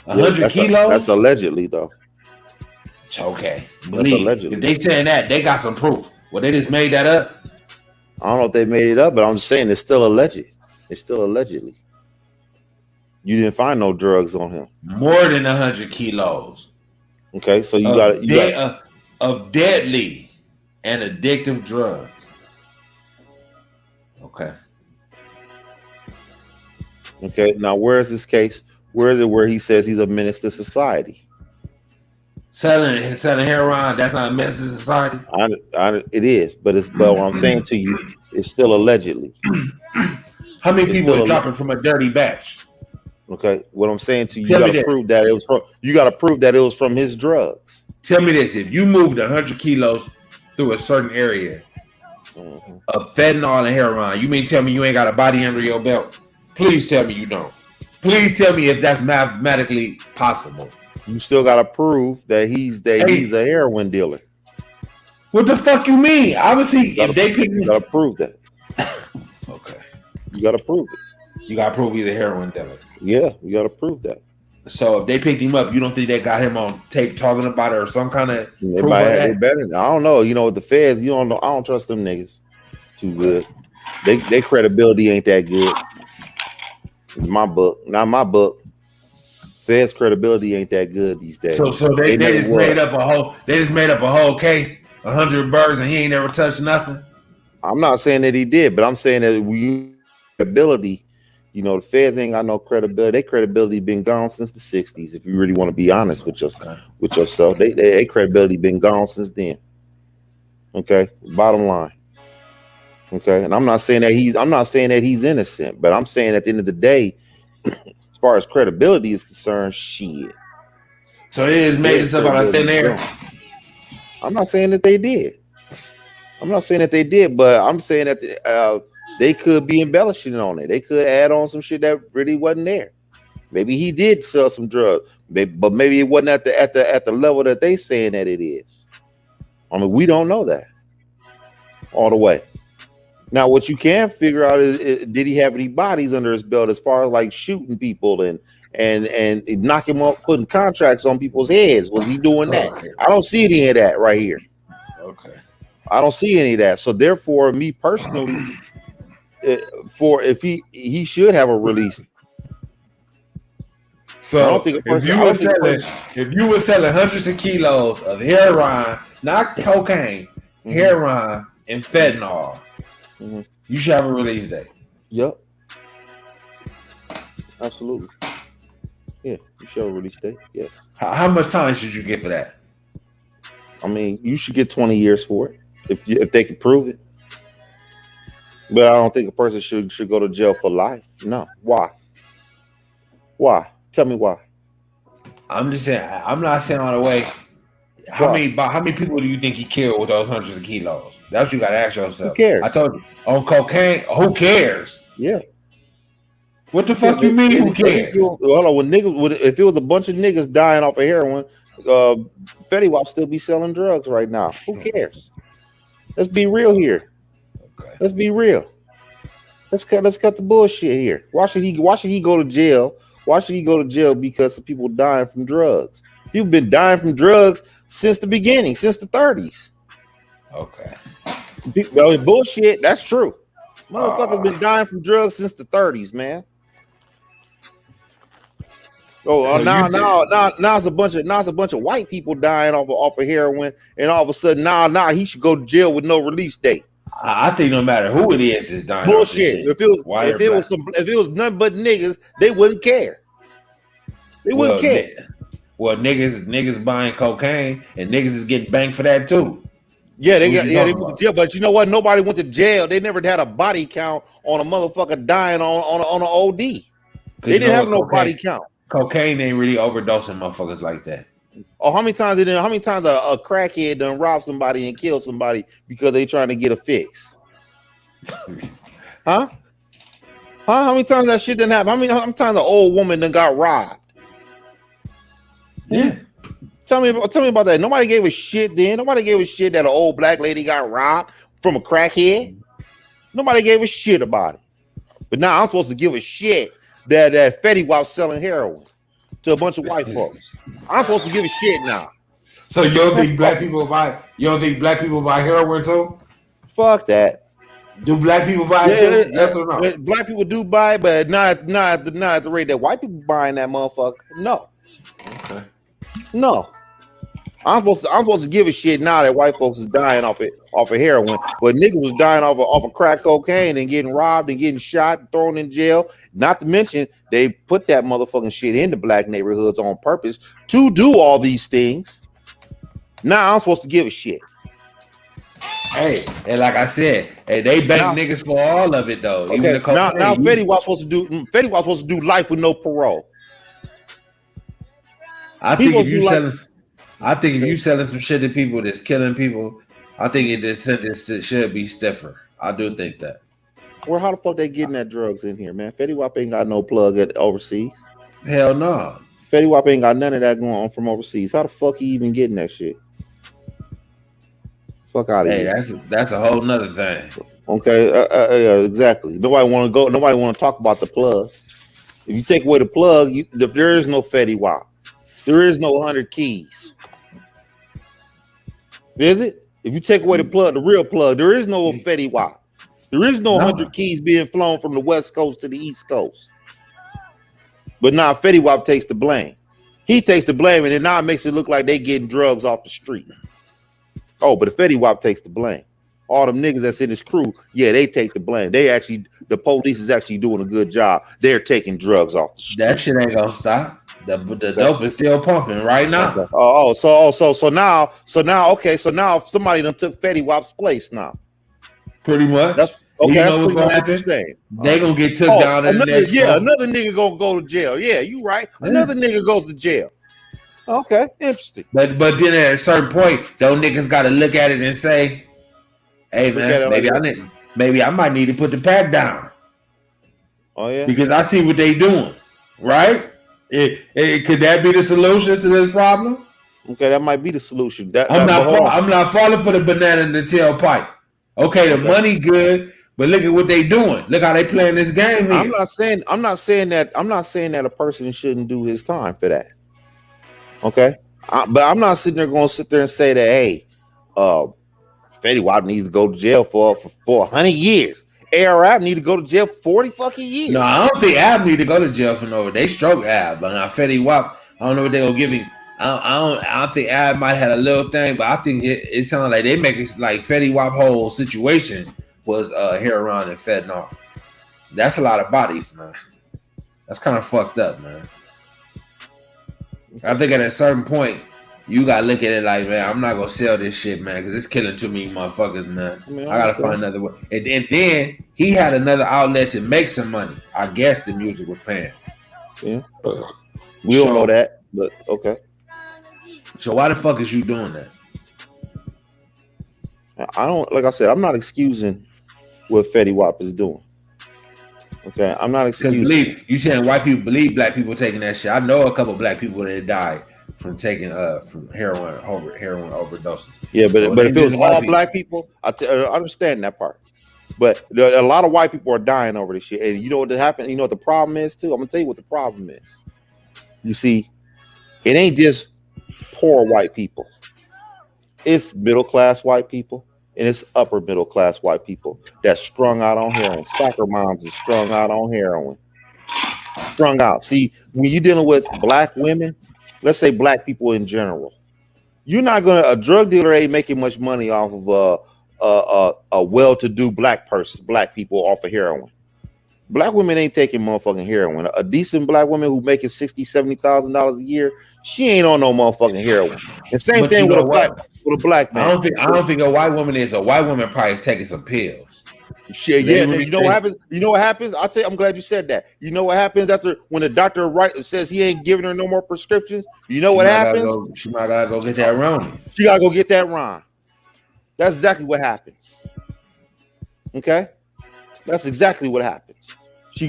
S1: 100 kilos.
S2: That's allegedly though.
S1: It's okay. Believe if they saying that, they got some proof. Well, they just made that up.
S2: I don't know if they made it up, but I'm just saying it's still alleged. It's still allegedly. You didn't find no drugs on him.
S1: More than 100 kilos.
S2: Okay, so you got
S1: of deadly and addictive drugs. Okay.
S2: Okay. Now, where is this case? Where is it where he says he's a menace to society?
S1: Selling heroin, that's not a menace to society.
S2: It is, but what I'm saying to you is still allegedly.
S1: How many people are dropping from a dirty batch?
S2: Okay, what I'm saying to you, you got to prove that it was from. You got to prove that it was from his drugs.
S1: Tell me this: if you moved 100 kilos through a certain area of fentanyl and heroin, you mean tell me you ain't got a body under your belt? Please tell me you don't. Please tell me if that's mathematically possible.
S2: You still got to prove that he's a heroin dealer.
S1: What the fuck you mean? Obviously, if they pick me,
S2: you got to prove that.
S1: Okay,
S2: you got to prove it.
S1: You got to prove he's a heroin dealer.
S2: Yeah, you got to prove that.
S1: So if they picked him up, you don't think they got him on tape talking about it or some kind of
S2: they proof might have better. I don't know. You know, with the feds, you don't know. I don't trust them niggas too good. Their credibility ain't that good. In my book, not my book. Feds' credibility ain't that good these days.
S1: So they just made up a whole case, 100 birds, and he ain't never touched nothing.
S2: I'm not saying that he did, but I'm saying that credibility. You know, the feds ain't got no credibility. Their credibility been gone since the 60s. If you really want to be honest with yourself, their credibility been gone since then. Okay, bottom line. Okay, and I'm not saying that he's innocent, but I'm saying at the end of the day, as far as credibility is concerned, shit.
S1: So they just made this up out of thin air.
S2: I'm not saying that they did. I'm not saying that they did, but I'm saying that they could be embellishing on it. They could add on some shit that really wasn't there. Maybe he did sell some drugs, but maybe it wasn't at the level that they saying that it is. I mean, we don't know that all the way. Now, what you can figure out is did he have any bodies under his belt as far as like shooting people and knocking them up, putting contracts on people's heads? Was he doing that?
S1: Okay.
S2: I don't see any of that right here.
S1: Okay.
S2: I don't see any of that. So therefore, me personally, if he should have a release.
S1: So
S2: I don't think
S1: if you were selling hundreds of kilos of heroin, not cocaine, heroin and fentanyl, you should have a release date.
S2: Yep. Absolutely. Yeah, you should have a release date. Yeah.
S1: How much time should you get for that?
S2: I mean, you should get 20 years for it if they can prove it. But I don't think a person should go to jail for life. No. Why? Why? Tell me why.
S1: I'm just saying. I'm not saying all the way. How many people do you think he killed with those hundreds of kilos? That's what you got to ask yourself.
S2: Who cares?
S1: I told you on cocaine. Who cares?
S2: Yeah.
S1: What the fuck you mean? Who cares?
S2: Hold on. If it was a bunch of niggas dying off of heroin, Fetty Wap still be selling drugs right now. Who cares? Let's be real here. Okay. Let's be real. Let's cut the bullshit here. Why should he go to jail? Why should he go to jail because of people dying from drugs? People been dying from drugs since the beginning, since the 30s.
S1: Okay.
S2: Bullshit. That's true. Motherfuckers been dying from drugs since the 30s, man. Oh, so now it's a bunch of white people dying off of heroin, and all of a sudden now he should go to jail with no release date.
S1: I think no matter who it is dying.
S2: Bullshit. If it was nothing but niggas, they wouldn't care. They wouldn't care.
S1: Well, niggas buying cocaine and niggas is getting banged for that too.
S2: Yeah, they went to jail, but you know what? Nobody went to jail. They never had a body count on a motherfucker dying on an OD. They didn't have no body count.
S1: Cocaine ain't really overdosing motherfuckers like that.
S2: Oh, how many times a crackhead done rob somebody and kill somebody because they trying to get a fix? Huh? How many times that shit didn't happen? How many times an old woman done got robbed?
S1: Yeah.
S2: Tell me about that. Nobody gave a shit then. Nobody gave a shit that an old black lady got robbed from a crackhead. Nobody gave a shit about it. But now I'm supposed to give a shit that Fetty Wap selling heroin to a bunch of white folks. I'm supposed to give a shit now.
S1: So you don't think black people buy heroin too?
S2: Fuck that.
S1: Do black people buy it too? Yes or no?
S2: Black people do buy it, but not at the rate that white people buying that motherfucker. No.
S1: Okay.
S2: No. I'm supposed to give a shit now that white folks is dying off of heroin, but niggas was dying off of crack cocaine and getting robbed and getting shot and thrown in jail. Not to mention they put that motherfucking shit into black neighborhoods on purpose to do all these things. Now I'm supposed to give a shit.
S1: Hey, and like I said, hey, they bank niggas for all of it though.
S2: Okay. Now Fetty Wap's supposed to do life with no parole.
S1: I think if you selling some shit to people that's killing people, I think this sentence should be stiffer. I do think that.
S2: Well, how the fuck they getting that drugs in here, man? Fetty Wap ain't got no plug at overseas.
S1: Hell no.
S2: Fetty Wap ain't got none of that going on from overseas. How the fuck he even getting that shit? Fuck out of here.
S1: Hey, that's a whole nother thing.
S2: Okay, yeah, exactly. Nobody want to talk about the plug. If you take away the plug, there is no Fetty Wap. There is no 100 keys. Is it? If you take away the plug, the real plug, there is no Fetty Wap. There is no 100 keys being flown from the West Coast to the East Coast. But now Fetty Wap takes the blame. He takes the blame, and then now it makes it look like they getting drugs off the street. Oh, but the Fetty Wap takes the blame. All them niggas that's in his crew, yeah, they take the blame. The police is actually doing a good job. They're taking drugs off the street.
S1: That shit ain't gonna stop. The dope is still pumping right now.
S2: So now somebody done took Fetty Wap's place now.
S1: Pretty much.
S2: That's
S1: what's
S2: gonna
S1: happen? They gonna get took down in the next.
S2: Yeah, another nigga gonna go to jail. Yeah, you right. Another nigga goes to jail. Okay, interesting.
S1: But then at a certain point, those niggas gotta look at it and say, Hey man, maybe I might need to put the pack down.
S2: Oh yeah,
S1: because I see what they doing, right? Could that be the solution to this problem?
S2: Okay, that might be the solution.
S1: I'm not falling for the banana in the tailpipe. Okay, the money good, but look at what they doing. Look how they playing this game here.
S2: I'm not saying that a person shouldn't do his time for that. Okay, but I'm not going to sit there and say that, hey, Fetty Wap needs to go to jail for 100 years. ARAP need to go to jail for 40 fucking years.
S1: No, I don't think Ab need to go to jail for no. They stroke Ab, but now Fetty Wap, I don't know what they gonna give him. I don't think Ab might have had a little thing, but I think it sounds like they make it like Fetty Wap whole situation was heroin and fentanyl. That's a lot of bodies, man. That's kind of fucked up, man. I think at a certain point, you gotta look at it like, man, I'm not gonna sell this shit, man, because it's killing too many motherfuckers, man. I gotta find another way. And then he had another outlet to make some money. I guess the music was paying.
S2: Yeah. We don't know that, but okay.
S1: So why the fuck is you doing that?
S2: I don't, like I said, I'm not excusing what Fetty Wap is doing. Okay, I'm not excusing.
S1: You saying white people believe black people taking that shit? I know a couple of black people that died from taking from heroin overdoses.
S2: Yeah, but if it was all black people, I understand that part. But a lot of white people are dying over this shit. And you know what happened? You know what the problem is too? I'm gonna tell you what the problem is. You see, it ain't just poor white people. It's middle class white people and it's upper middle class white people that's strung out on heroin. Soccer moms is strung out on heroin. Strung out. See, when you're dealing with black women, let's say black people in general, you're not gonna. A drug dealer ain't making much money off of a well-to-do black people off of heroin. Black women ain't taking motherfucking heroin. A decent black woman who making $60,000-$70,000 a year, she ain't on no motherfucking heroin. And same thing with a black man.
S1: I don't think a white woman is. A white woman probably is taking some pills.
S2: Shit, yeah. You know what happens? You know what happens? I'll tell you, I'm glad you said that. You know what happens after when the doctor says he ain't giving her no more prescriptions? You know what happens?
S1: She might gotta go get that Ron.
S2: She gotta go get that Ron. That's exactly what happens. Okay? That's exactly what happens. She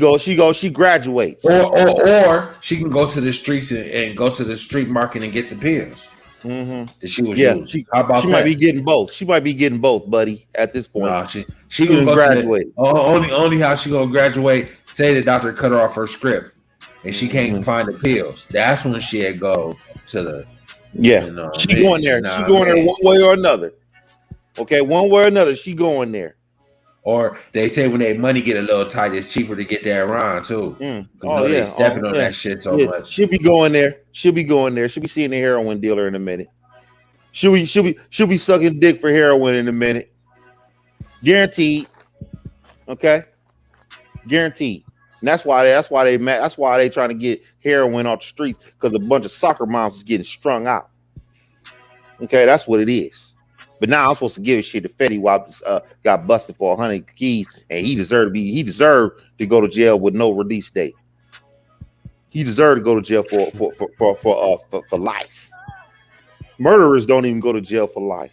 S2: graduates.
S1: Or she can go to the streets and go to the street market and get the pills.
S2: Mm-hmm.
S1: That she was using.
S2: She might be getting both. She might be getting both, buddy, at this point.
S1: No, she gonna graduate. Only how she gonna graduate, say the doctor cut her off her script and she can't find the pills. That's when she'd go to the
S2: she going there. She going there one way or another. Okay, one way or another, she going there.
S1: Or they say when their money get a little tight, it's cheaper to get that Ron too. They stepping on that shit so much.
S2: She'll be going there. She'll be seeing the heroin dealer in a minute. She'll be sucking dick for heroin in a minute. Guaranteed. Okay. Guaranteed. And that's why they trying to get heroin off the streets, because a bunch of soccer moms is getting strung out. Okay, that's what it is. But now I'm supposed to give a shit. The Fetty Wap got busted for 100 keys, and he deserved to go to jail with no release date. He deserved to go to jail for life. Murderers don't even go to jail for life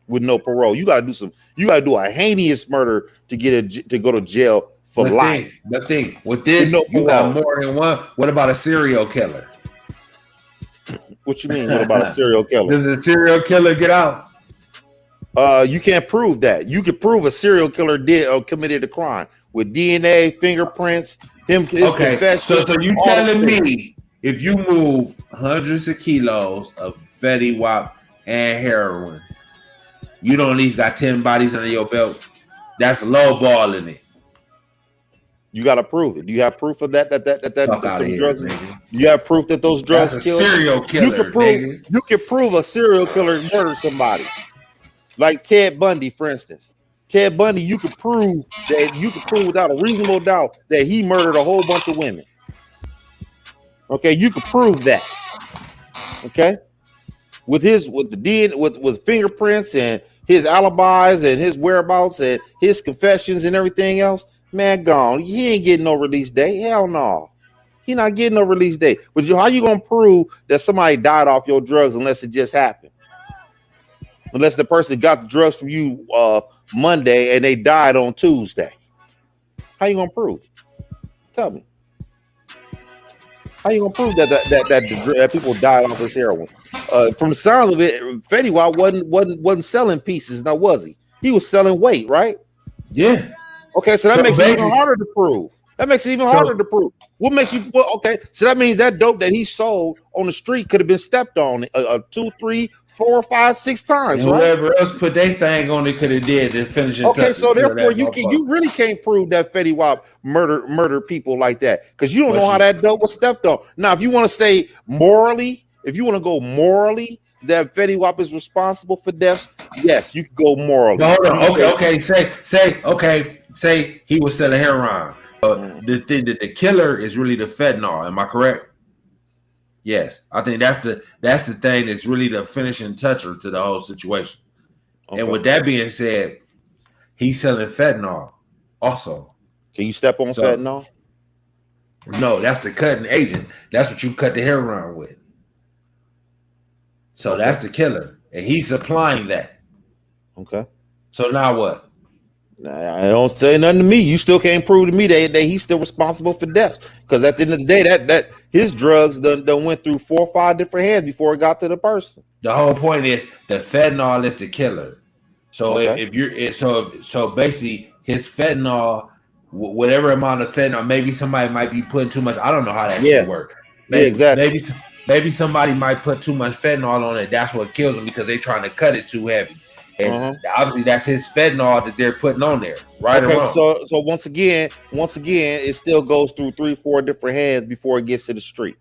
S2: with no parole. You gotta do a heinous murder to go to jail for life.
S1: The thing with this, you got more than one. What about a serial killer?
S2: What you mean? What about a serial killer?
S1: Does a serial killer get out?
S2: You can't prove that. You can prove a serial killer did or committed a crime with DNA, fingerprints, his confession.
S1: So you telling me if you move hundreds of kilos of Fetty Wap and heroin, you don't at least got 10 bodies under your belt? That's lowballing it.
S2: You got to prove it. Do you have proof of that drugs? You have proof that those drugs kill?
S1: Serial killer.
S2: You can prove a serial killer murdered somebody, like Ted Bundy, for instance. Ted Bundy, you can prove without a reasonable doubt that he murdered a whole bunch of women. Okay, you can prove that. Okay, with fingerprints and his alibis and his whereabouts and his confessions and everything else. Man, gone. He ain't getting no release date. Hell no. He not getting no release date. But how you gonna prove that somebody died off your drugs unless it just happened? unless the person got the drugs from you Monday and they died on Tuesday. How you gonna prove? Tell me. How you gonna prove that people died off this heroin? From the sounds of it, Fetty Wap wasn't selling pieces, now was he? He was selling weight, right?
S1: Yeah.
S2: Okay, so that makes it even harder to prove. That makes it even harder to prove. What makes you okay? So that means that dope that he sold on the street could have been stepped on 2, 3, 4, 5, 6 times,
S1: and
S2: right?
S1: whoever else put their thing on it could have did the finishing.
S2: Okay, so therefore you really can't prove that Fetty Wap murder people like that because you don't know how that dope was stepped on. Now, if you want to say morally, if you want to go morally, that Fetty Wap is responsible for deaths, yes, you can go morally.
S1: Hold on. Okay. Say he was selling heroin. The killer is really the fentanyl. Am I correct? Yes, I think that's the thing that's really the finishing toucher to the whole situation. Okay. And with that being said, he's selling fentanyl also.
S2: Can you step on fentanyl?
S1: No, that's the cutting agent. That's what you cut the heroin with. So that's the killer, and he's supplying that.
S2: Okay.
S1: So now what?
S2: I don't say nothing to me. You still can't prove to me that he's still responsible for deaths. Because at the end of the day, that his drugs done went through 4 or 5 different hands before it got to the person.
S1: The whole point is the fentanyl is the killer. So if you're so basically his fentanyl, whatever amount of fentanyl, maybe somebody might be putting too much. I don't know how that should work.
S2: Maybe, exactly.
S1: Maybe somebody might put too much fentanyl on it. That's what kills them because they're trying to cut it too heavy. And obviously that's his fentanyl that they're putting on there, right?
S2: Okay, so once again, it still goes through 3, 4 different hands before it gets to the street.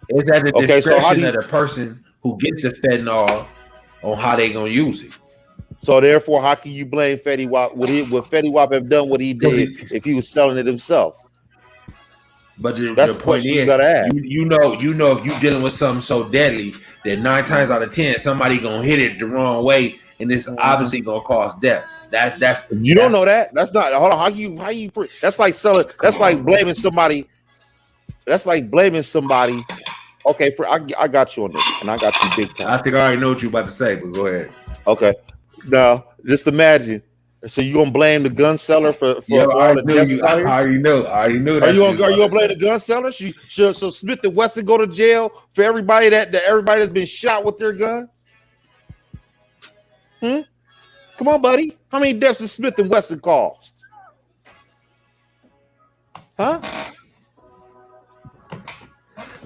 S1: It's at the discretion of the person who gets the fentanyl on how they gonna use it.
S2: So therefore, how can you blame Fetty Wap? Would Fetty Wap have done what he did if he was selling it himself?
S1: But the point is, you know, if you're dealing with something so deadly that 9 times out of 10, somebody gonna hit it the wrong way. And it's obviously gonna cause deaths. That's you
S2: don't know that. That's not. Hold on. How you? That's like selling. That's like blaming somebody. That's like blaming somebody. Okay, I got you on this, and I got you big time.
S1: I think I already know what you're about to say, but go ahead.
S2: Okay. Now, just imagine. So you gonna blame the gun seller for all the deaths out here?
S1: I already knew. Are you
S2: gonna blame the gun seller? So Smith and Wesson go to jail for everybody everybody that's been shot with their guns? Come on, buddy. How many deaths does Smith and Wesson cost? Huh?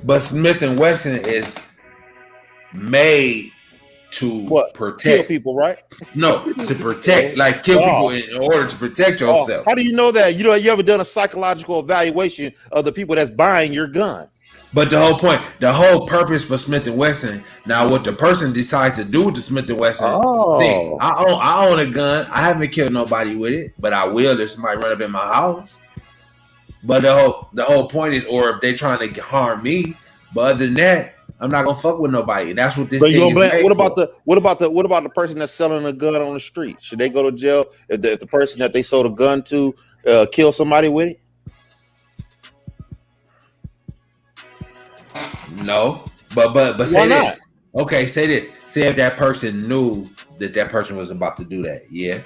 S1: But Smith and Wesson is made to protect
S2: kill people, right?
S1: No, to protect, like kill people in order to protect yourself.
S2: How do you know that? You ever done a psychological evaluation of the people that's buying your gun?
S1: But the whole point, the whole purpose for Smith and Wesson. Now, what the person decides to do with the Smith and Wesson? Thing, I own a gun. I haven't killed nobody with it, but I will if somebody run up in my house. But the whole point is, or if they're trying to harm me. But other than that, I'm not gonna fuck with nobody. And that's what this. So thing is
S2: what about the person that's selling a gun on the street? Should they go to jail if the person that they sold a gun to kill somebody with it?
S1: No, but say this. Okay, say this. Say if that person knew that person was about to do that. Yeah.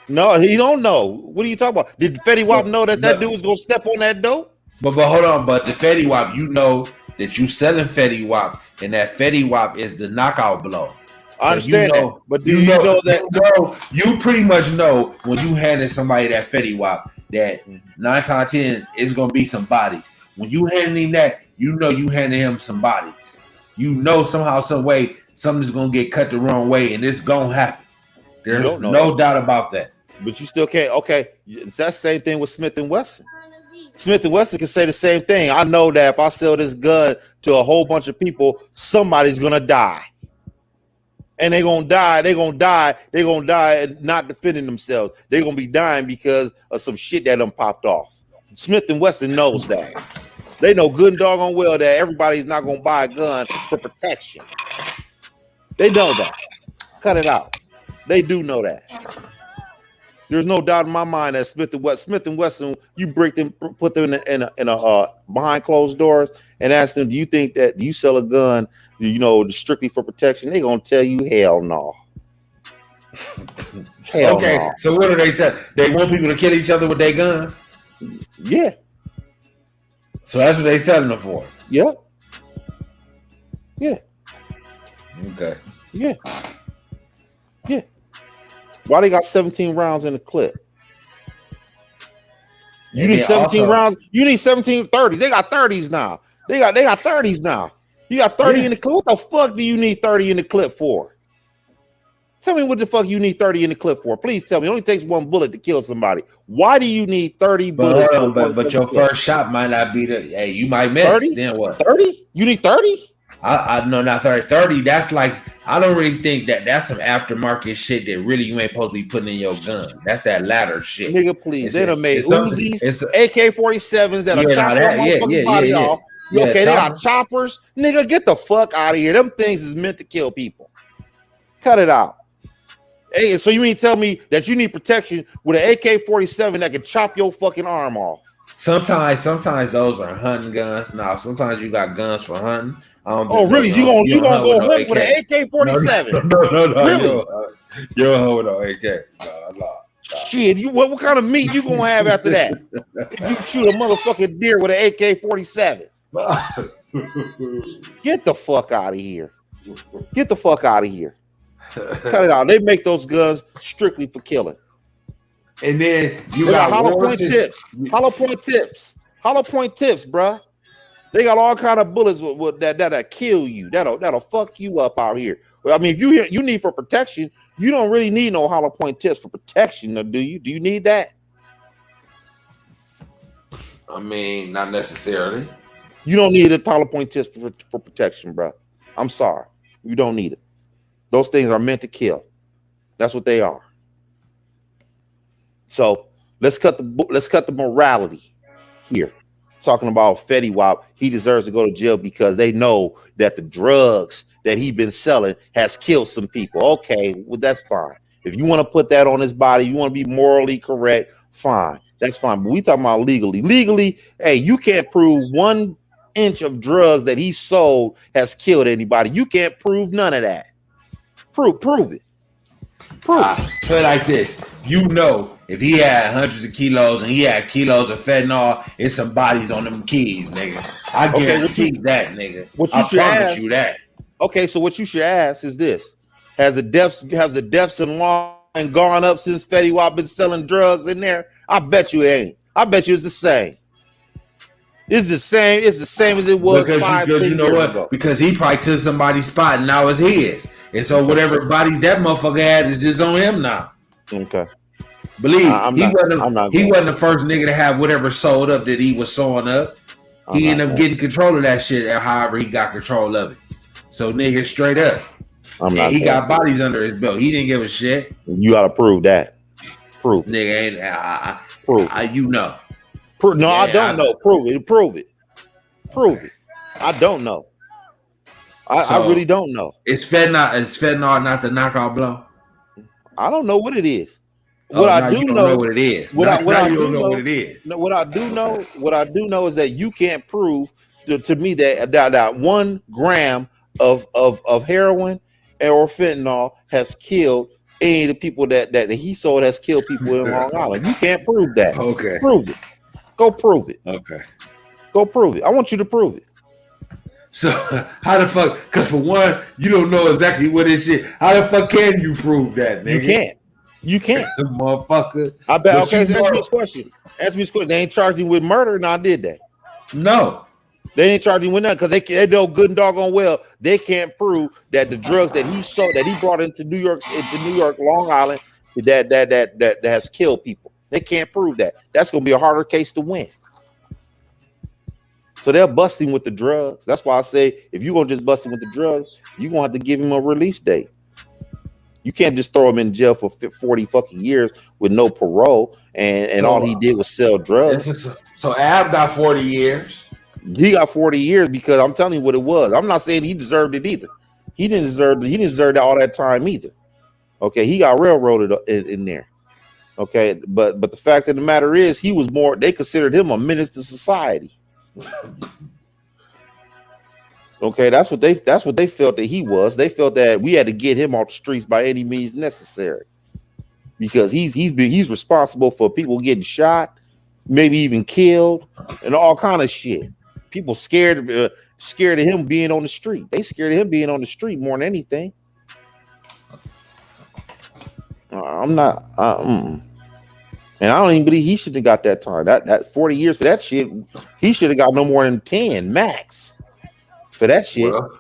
S2: No, he don't know. What are you talking about? Did Fetty Wap know that dude was gonna step on that dope?
S1: But hold on. But the Fetty Wap, you know that you selling Fetty Wap, and that Fetty Wap is the knockout blow.
S2: I understand that, but do you know that?
S1: You pretty much know when you handing somebody that Fetty Wap that 9 times out of 10 is gonna be some bodies. When you handing him that, you know you handing him some bodies. You know somehow, some way, something's gonna get cut the wrong way, and it's gonna happen. There's no doubt about that.
S2: But you still can't. Okay, it's that same thing with Smith and Wesson. Smith and Wesson can say the same thing. I know that if I sell this gun to a whole bunch of people, somebody's gonna die, and they're gonna die. They're gonna die not defending themselves. They're gonna be dying because of some shit that done popped off. Smith and Wesson knows that. They know good and doggone well that everybody's not gonna buy a gun for protection. They know that. Cut it out. They do know that. There's no doubt in my mind that Smith and Wesson, you break them, put them in a behind closed doors, and ask them, do you think that you sell a gun, strictly for protection? They're gonna tell you, hell no. Hell
S1: Okay,
S2: no.
S1: so what do they say? They want people to kill each other with their guns.
S2: Yeah.
S1: So that's what they selling them for.
S2: Yeah. Yeah.
S1: Okay.
S2: Yeah. Yeah. Why they got 17 rounds in the clip? You
S1: And
S2: need
S1: then
S2: 17
S1: also,
S2: rounds. You need 17 30s. They got 30s now. They got 30s now. You got 30 in the clip. What the fuck do you need 30 in the clip for? Tell me what the fuck you need 30 in the clip for. Please tell me. It only takes one bullet to kill somebody. Why do you need 30 bullets for one
S1: but your
S2: clip?
S1: first shot might not be the. Hey, you might miss.
S2: 30?
S1: Then what?
S2: 30? You need 30?
S1: I no, not 30. 30, that's like, I don't really think that's some aftermarket shit that really you ain't supposed to be putting in your gun. That's that ladder shit.
S2: Nigga, please. They done made Uzis,
S1: it's
S2: AK-47s that'll chop your motherfucking body off.
S1: Yeah,
S2: okay, they got choppers. Nigga, get the fuck out of here. Them things is meant to kill people. Cut it out. Hey, so you mean tell me that you need protection with an AK-47 that can chop your fucking arm off?
S1: Sometimes those are hunting guns. Now, sometimes you got guns for hunting.
S2: Oh, really? You gonna go hunt with an AK-47?
S1: No.
S2: Really?
S1: You're a hoe with no AK. No.
S2: Shit, what kind of meat you gonna have after that? If you shoot a motherfucking deer with an AK-47. Get the fuck out of here. Get the fuck out of here. Cut it out. They make those guns strictly for killing.
S1: And then you
S2: got hollow point tips. Hollow point tips, bruh. They got all kind of bullets with that'll kill you. That'll fuck you up out here. Well, I mean, if you need for protection, you don't really need no hollow point tips for protection, do you? Do you need that?
S1: I mean, not necessarily.
S2: You don't need a hollow point tips for protection, bruh. I'm sorry. You don't need it. Those things are meant to kill. That's what they are. So let's cut the morality here. Talking about Fetty Wap, he deserves to go to jail because they know that the drugs that he's been selling has killed some people. Okay, well, that's fine. If you want to put that on his body, you want to be morally correct, fine. That's fine. But we talking about legally. Legally, hey, you can't prove 1 inch of drugs that he sold has killed anybody. You can't prove none of that. Prove it.
S1: Put it like this. You know, if he had hundreds of kilos and he had kilos of fentanyl, it's some bodies on them keys, nigga. I guarantee that, nigga. I promise you that.
S2: Okay, so what you should ask is this: Has the deaths in line gone up since Fetty Wap been selling drugs in there? I bet you it ain't. I bet you it's the same. It's the same as it was because you know what?
S1: Ago. Because he probably took somebody's spot and now it's his. And so whatever bodies that motherfucker had is just on him now.
S2: Okay.
S1: Believe he wasn't the first nigga to have whatever sold up that he was sewing up. He ended up getting control of that shit, however he got control of it. So nigga, straight up. He got bodies under his belt. He didn't give a shit.
S2: You gotta prove that. Prove it.
S1: Nigga,
S2: prove
S1: you know.
S2: No, I don't know. Prove it. I don't know. I really don't know.
S1: Is fentanyl not the knockout blow?
S2: I don't know what it is.
S1: What I do know what it is. What I do
S2: know is that you can't prove to me that 1 gram of heroin or fentanyl has killed any of the people that he sold has killed people in Long Island. You can't prove that.
S1: Okay.
S2: Prove it. Go prove it.
S1: Okay.
S2: Go prove it. I want you to prove it.
S1: So how the fuck? Because for one, you don't know exactly what this shit. How the fuck can you prove that, nigga?
S2: You can't.
S1: Motherfucker.
S2: I bet. Okay, answer me this question. They ain't charging with murder, now did they?
S1: No.
S2: They ain't charging with nothing because they know good and doggone well they can't prove that the drugs that he sold, that he brought into New York, Long Island, that has killed people. They can't prove that. That's gonna be a harder case to win. So they're busting with the drugs. That's why I say if you're gonna just bust him with the drugs, you're gonna have to give him a release date. You can't just throw him in jail for 40 fucking years with no parole and all he did was sell drugs.
S1: So Ab got 40 years.
S2: He got 40 years because I'm telling you what it was. I'm not saying he deserved it either. He didn't deserve all that time either. Okay, he got railroaded in there. Okay, but the fact of the matter is they considered him a menace to society. Okay, that's what they felt that he was. They felt that we had to get him off the streets by any means necessary because he's responsible for people getting shot, maybe even killed, and all kind of shit. People scared of him being on the street. They scared of him being on the street more than anything. I'm not. And I don't even believe he should have got that time. That 40 years for that shit, he should have got no more than 10 max for that shit.
S1: Well,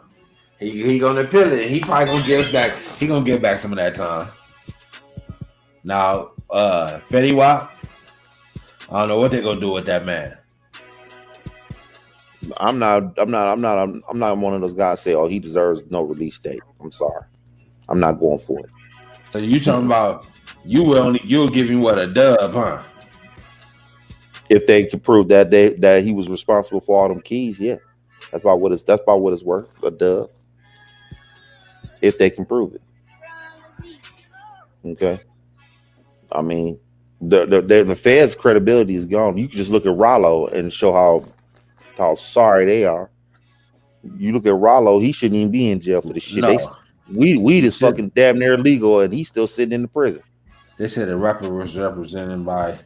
S1: he gonna appeal it. He probably gonna get back. He gonna get back some of that time. Now, Fetty Wap, I don't know what they're gonna do with that man.
S2: I'm not one of those guys say, oh, he deserves no release date. I'm sorry. I'm not going for it.
S1: So you talking about you'll give him what, a dub, huh?
S2: If they could prove that he was responsible for all them keys, yeah. That's about what it's worth, a dub. If they can prove it. Okay. I mean, the Fed's credibility is gone. You can just look at Rollo and show how sorry they are. You look at Rollo, he shouldn't even be in jail for this shit.
S1: No.
S2: Weed is fucking damn near illegal, and he's still sitting in the prison.
S1: They said the rapper was represented by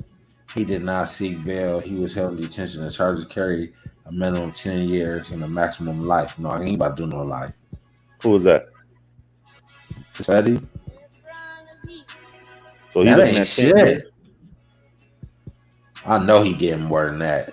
S1: he did not seek bail. He was held in detention. The charges carry a minimum 10 years and a maximum life. No, I ain't about to do no life.
S2: Who was that?
S1: Fetty.
S2: So he looking at
S1: shit. I know he getting more than that.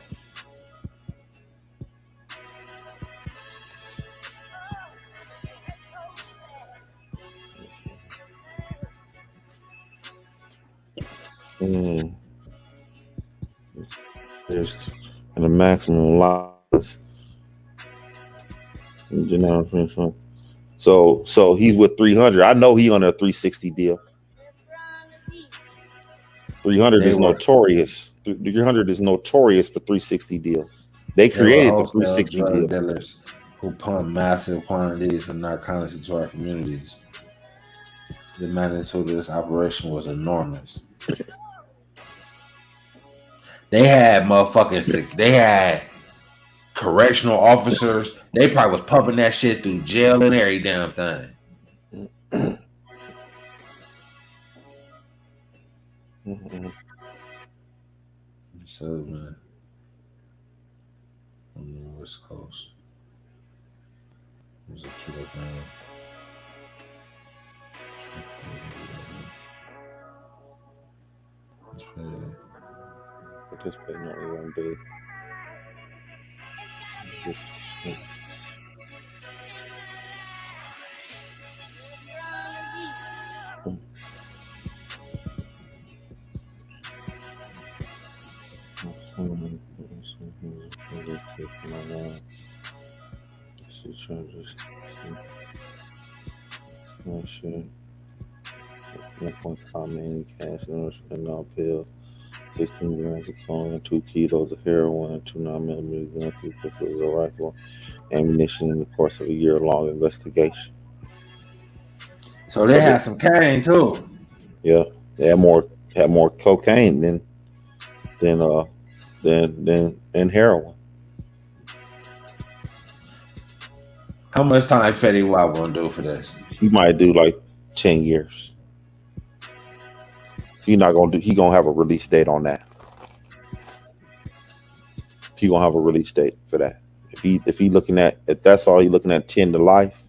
S2: There's and the maximum loss. You know, so he's with 300. I know he on a 360 deal. 300 is notorious. 300 is notorious for 360 deals. They created the 360 deal.
S1: Dealers who pump massive quantities of narcotics into our communities. The magnitude of this operation was enormous. They had motherfucking they had correctional officers. They probably was pumping that shit through jail and every damn thing. So, man, on the West Coast, it was a kilogram.
S2: Participating on one day. $1.5 cash and spend all pills, 16 grams of cocaine, 2 kilos of heroin, and 2 9mm guns, 3 pistols, a rifle, ammunition in the course of a year-long investigation.
S1: So they had some cane too.
S2: Yeah, they had more cocaine than heroin.
S1: How much time Fetty Wap gonna do for this?
S2: He might do like 10 years. He gonna have a release date on that. He gonna have a release date for that. If that's all he looking at 10 to life,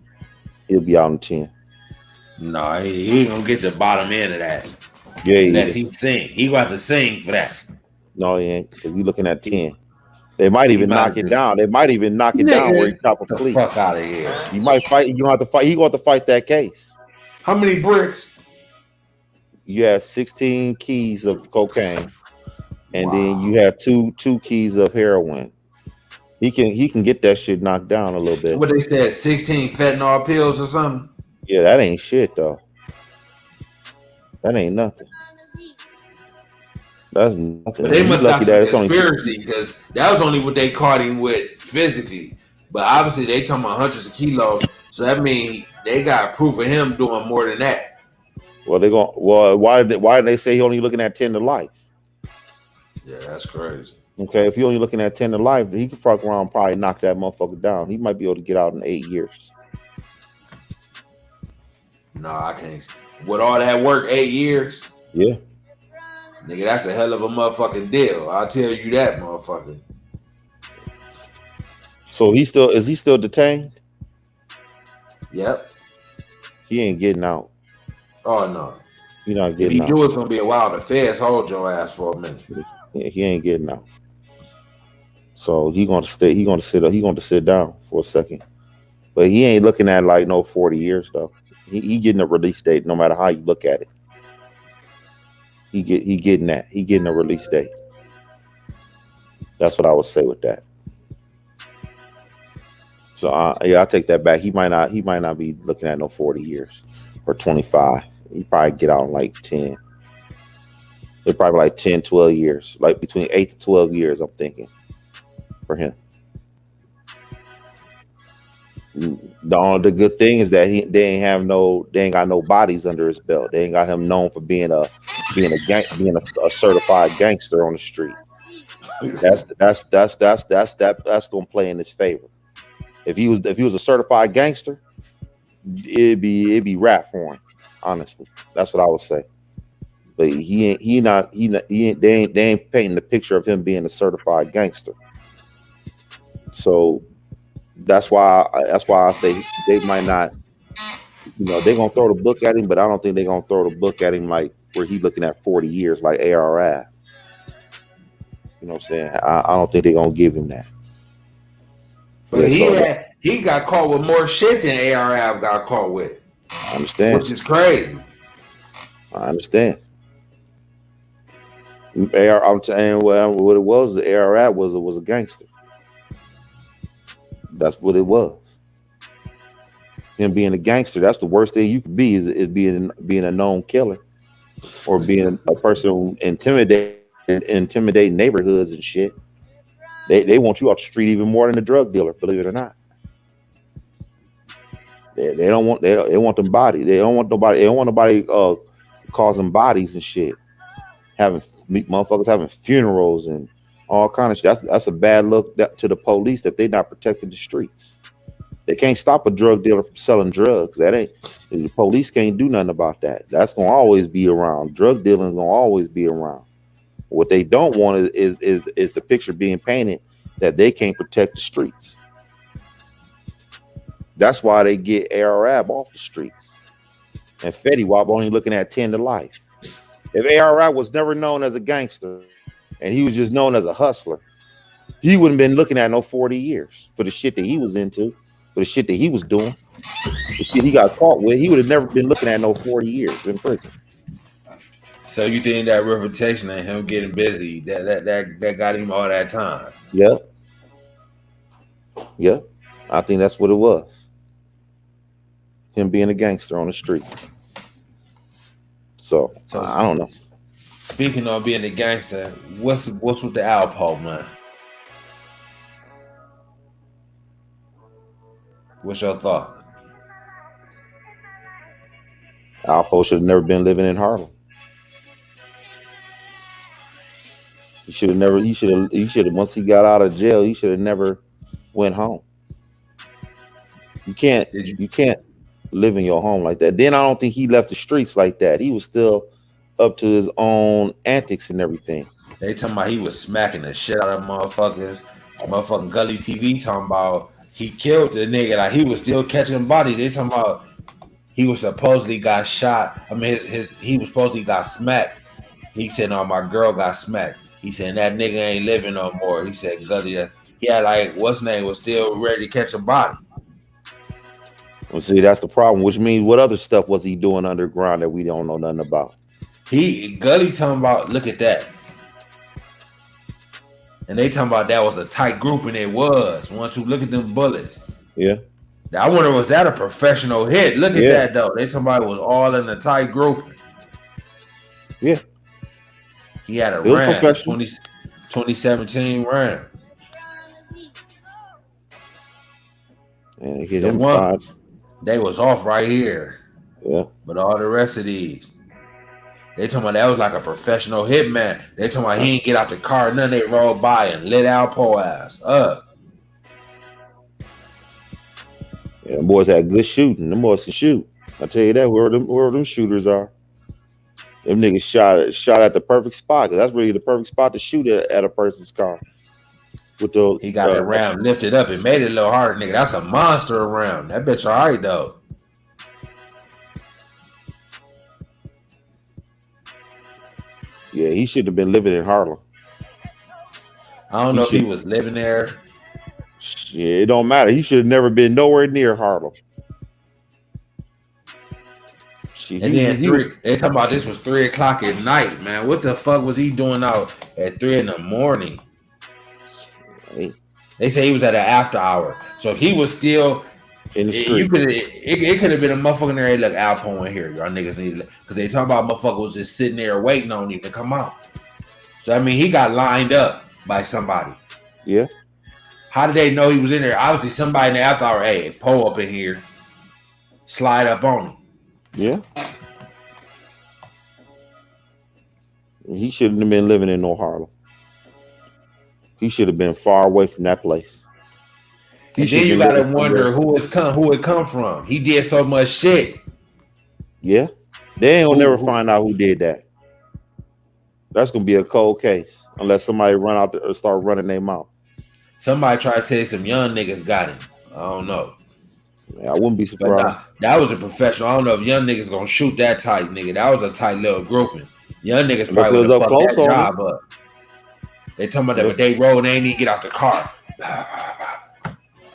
S2: he'll be out in 10.
S1: No, he ain't gonna get the bottom end of that.
S2: Yeah,
S1: unless he sing. He gonna have to sing for that.
S2: No, he ain't, because he's looking at 10. They might even knock it down. They might even knock it down where he top a plea.
S1: Fuck out of here.
S2: You might fight. You gonna have to fight. He gonna have to fight that case.
S1: How many bricks?
S2: You have 16 keys of cocaine, and then you have two keys of heroin. He can get that shit knocked down a little bit.
S1: What they said, 16 fentanyl pills or something?
S2: Yeah, that ain't shit though. That ain't nothing. That's nothing.
S1: But they must have some conspiracy because that was only what they caught him with physically. But obviously they talking about hundreds of kilos, so that means they got proof of him doing more than that.
S2: Well, why did they say he only looking at 10 to life?
S1: Yeah, that's crazy.
S2: Okay, if you're only looking at 10 to life, he could fuck around, and probably knock that motherfucker down. He might be able to get out in 8 years.
S1: No, I can't. With all that work, 8 years,
S2: Yeah.
S1: nigga, that's a hell of a motherfucking deal. I'll tell you that, motherfucker.
S2: So is he still detained?
S1: Yep.
S2: He ain't getting out.
S1: Oh no.
S2: He not
S1: If
S2: getting
S1: he
S2: out.
S1: do, it's gonna be a while. The feds hold your ass for a minute.
S2: He ain't getting out. So he gonna stay. He gonna sit. He gonna sit down for a second. But he ain't looking at like no 40 years though. He getting a release date no matter how you look at it. He getting that. He getting a release date. That's what I would say with that. So yeah, I take that back. He might not be looking at no 40 years or 25. He probably get out in like 10. It's probably like 10, 12 years. Like between 8 to 12 years, I'm thinking, for him. The good thing is that they ain't got no bodies under his belt. They ain't got him known for being a certified gangster on the street. That's gonna play in his favor. If he was a certified gangster, it'd be rap for him. Honestly, that's what I would say. But they ain't painting the picture of him being a certified gangster. So that's why I say they might not. They're gonna throw the book at him, but I don't think they're gonna throw the book at him like where he's looking at 40 years like ARF. You know what I'm saying? I don't think they're gonna give him that.
S1: But he got caught with more shit than ARF got caught with.
S2: I understand.
S1: Which is crazy.
S2: I understand. I'm saying what it was. The ARF was a gangster. That's what it was. Him being a gangster, that's the worst thing you could be is being a known killer or being a person who intimidate neighborhoods and shit. They want you off the street even more than a drug dealer, believe it or not. They want them bodies. They don't want nobody causing bodies and shit. Having motherfuckers having funerals and all kind of shit. That's a bad look to the police that they not protecting the streets. They can't stop a drug dealer from selling drugs. The police can't do nothing about that. That's gonna always be around. Drug dealing is gonna always be around. What they don't want is the picture being painted that they can't protect the streets. That's why they get ARAB off the streets. And Fetty Wap only looking at 10 to life. If ARAB was never known as a gangster and he was just known as a hustler, he wouldn't been looking at no 40 years for the shit that he was into, for the shit that he was doing, the shit he got caught with. He would have never been looking at no 40 years in prison.
S1: So you think that reputation and him getting busy that got him all that time?
S2: Yeah. I think that's what it was. Him being a gangster on the street. So I don't know.
S1: Speaking of being a gangster, what's with the Alpo, man? What's your thought?
S2: Alpo should have never been living in Harlem. He should have once he got out of jail, he should have never went home. You can't live in your home like that. Then I don't think he left the streets like that. He was still up to his own antics and everything.
S1: They talking about he was smacking the shit out of motherfuckers. Motherfucking Gully TV talking about he killed the nigga. Like he was still catching bodies. They talking about he was supposedly got shot. I mean he was supposedly got smacked. He said, "No, my girl got smacked." He said that nigga ain't living no more. He said Gully. He had like what's his name was still ready to catch a body.
S2: Well, see, that's the problem. Which means, what other stuff was he doing underground that we don't know nothing about?
S1: Gully talking about, look at that, and they talking about that was a tight group, and it was. Once you look at them bullets,
S2: yeah.
S1: I wonder, was that a professional hit? Look at that though. They somebody was all in a tight group.
S2: Yeah,
S1: he had a Ram 2017 Ram,
S2: and hit him five.
S1: They was off right here.
S2: Yeah.
S1: But all the rest of these. They talking about that was like a professional hitman. They talking about he didn't get out the car, none. They rolled by and lit Alpo ass up.
S2: Yeah, them boys had good shooting. Them boys can shoot. I tell you that. Where them shooters are. Them niggas shot at the perfect spot. Cause that's really the perfect spot to shoot at a person's car. With the
S1: He got that round lifted up and made it a little harder, nigga. That's a monster round. That bitch all right though.
S2: Yeah, he should have been living in Harlem.
S1: I don't know if he was living there.
S2: Yeah, it don't matter. He should have never been nowhere near Harlem.
S1: And then they talking about this was 3 o'clock at night, man. What the fuck was he doing out at 3 in the morning? They say he was at an after hour, so he was still
S2: in the street.
S1: It could have been a motherfucker there. Hey, look, Alpo in here, y'all niggas need because they talking about motherfucker was just sitting there waiting on him to come out. So I mean, he got lined up by somebody.
S2: Yeah.
S1: How did they know he was in there? Obviously, somebody in the after hour. Hey, Poe up in here, slide up on him.
S2: Yeah. He shouldn't have been living in no Harlem. He should have been far away from that place.
S1: And then you gotta wonder who it come from. He did so much shit.
S2: Yeah. They ain't gonna never find out who did that. That's gonna be a cold case unless somebody run out there or start running their mouth.
S1: Somebody try to say some young niggas got him. I don't know.
S2: Yeah, I wouldn't be surprised.
S1: Nah, that was a professional. I don't know if young niggas gonna shoot that tight, nigga. That was a tight little grouping. Young niggas probably would have fucked that job up. They talking about that, but they rolled and they ain't even get out the car.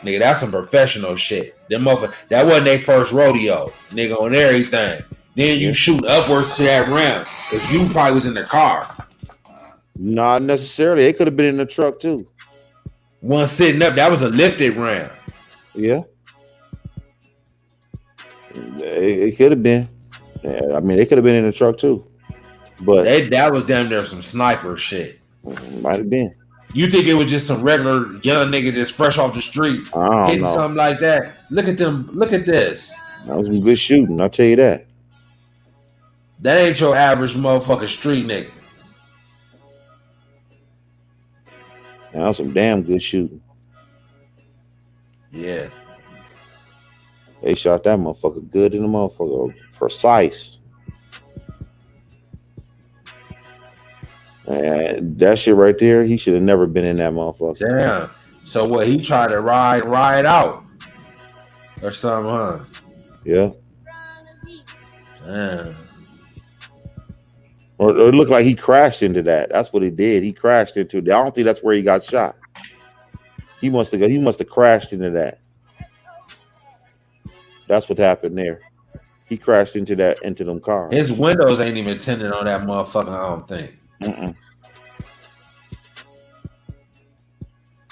S1: Nigga, that's some professional shit. Them motherfuckers, that wasn't their first rodeo, nigga, on everything. Then you shoot upwards to that round because you probably was in the car.
S2: Not necessarily. They could have been in the truck too.
S1: One sitting up, that was a lifted round.
S2: Yeah. It could have been. Yeah, I mean, they could have been in the truck too. But
S1: that was damn near some sniper shit.
S2: Might have been.
S1: You think it was just some regular young nigga just fresh off the street hitting something like that? Look at them. Look at this.
S2: That was some good shooting. I'll tell you that.
S1: That ain't your average motherfucking street nigga.
S2: That was some damn good shooting.
S1: Yeah.
S2: They shot that motherfucker good in the motherfucker. Precise. And that shit right there, he should have never been in that motherfucker.
S1: Damn. So what, he tried to ride out or something, huh?
S2: Yeah.
S1: Damn.
S2: Or it looked like he crashed into that. That's what he did. He crashed into it. I don't think that's where he got shot. He must have crashed into that. That's what happened there. He crashed into them cars.
S1: His windows ain't even tinted on that motherfucker, I don't think.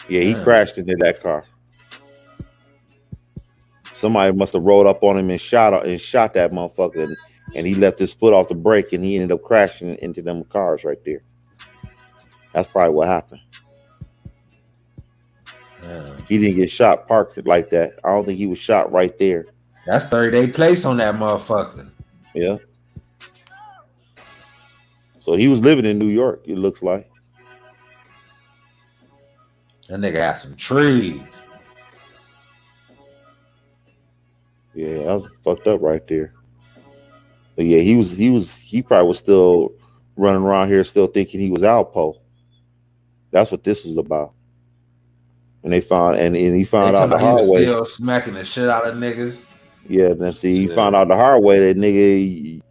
S2: Yeah, he crashed into that car. Somebody must have rolled up on him and shot that motherfucker, and he left his foot off the brake, and he ended up crashing into them cars right there. That's probably what happened. He didn't get shot parked like that. I don't think he was shot right there.
S1: That's 30-day place on that motherfucker.
S2: Yeah. So he was living in New York, it looks like.
S1: That nigga had some trees.
S2: Yeah, that was fucked up right there. But yeah, he probably was still running around here still thinking he was Alpo. That's what this was about. And he found out the hard way.
S1: Still smacking the shit out of niggas.
S2: Yeah, then see, he found out the hard way that nigga,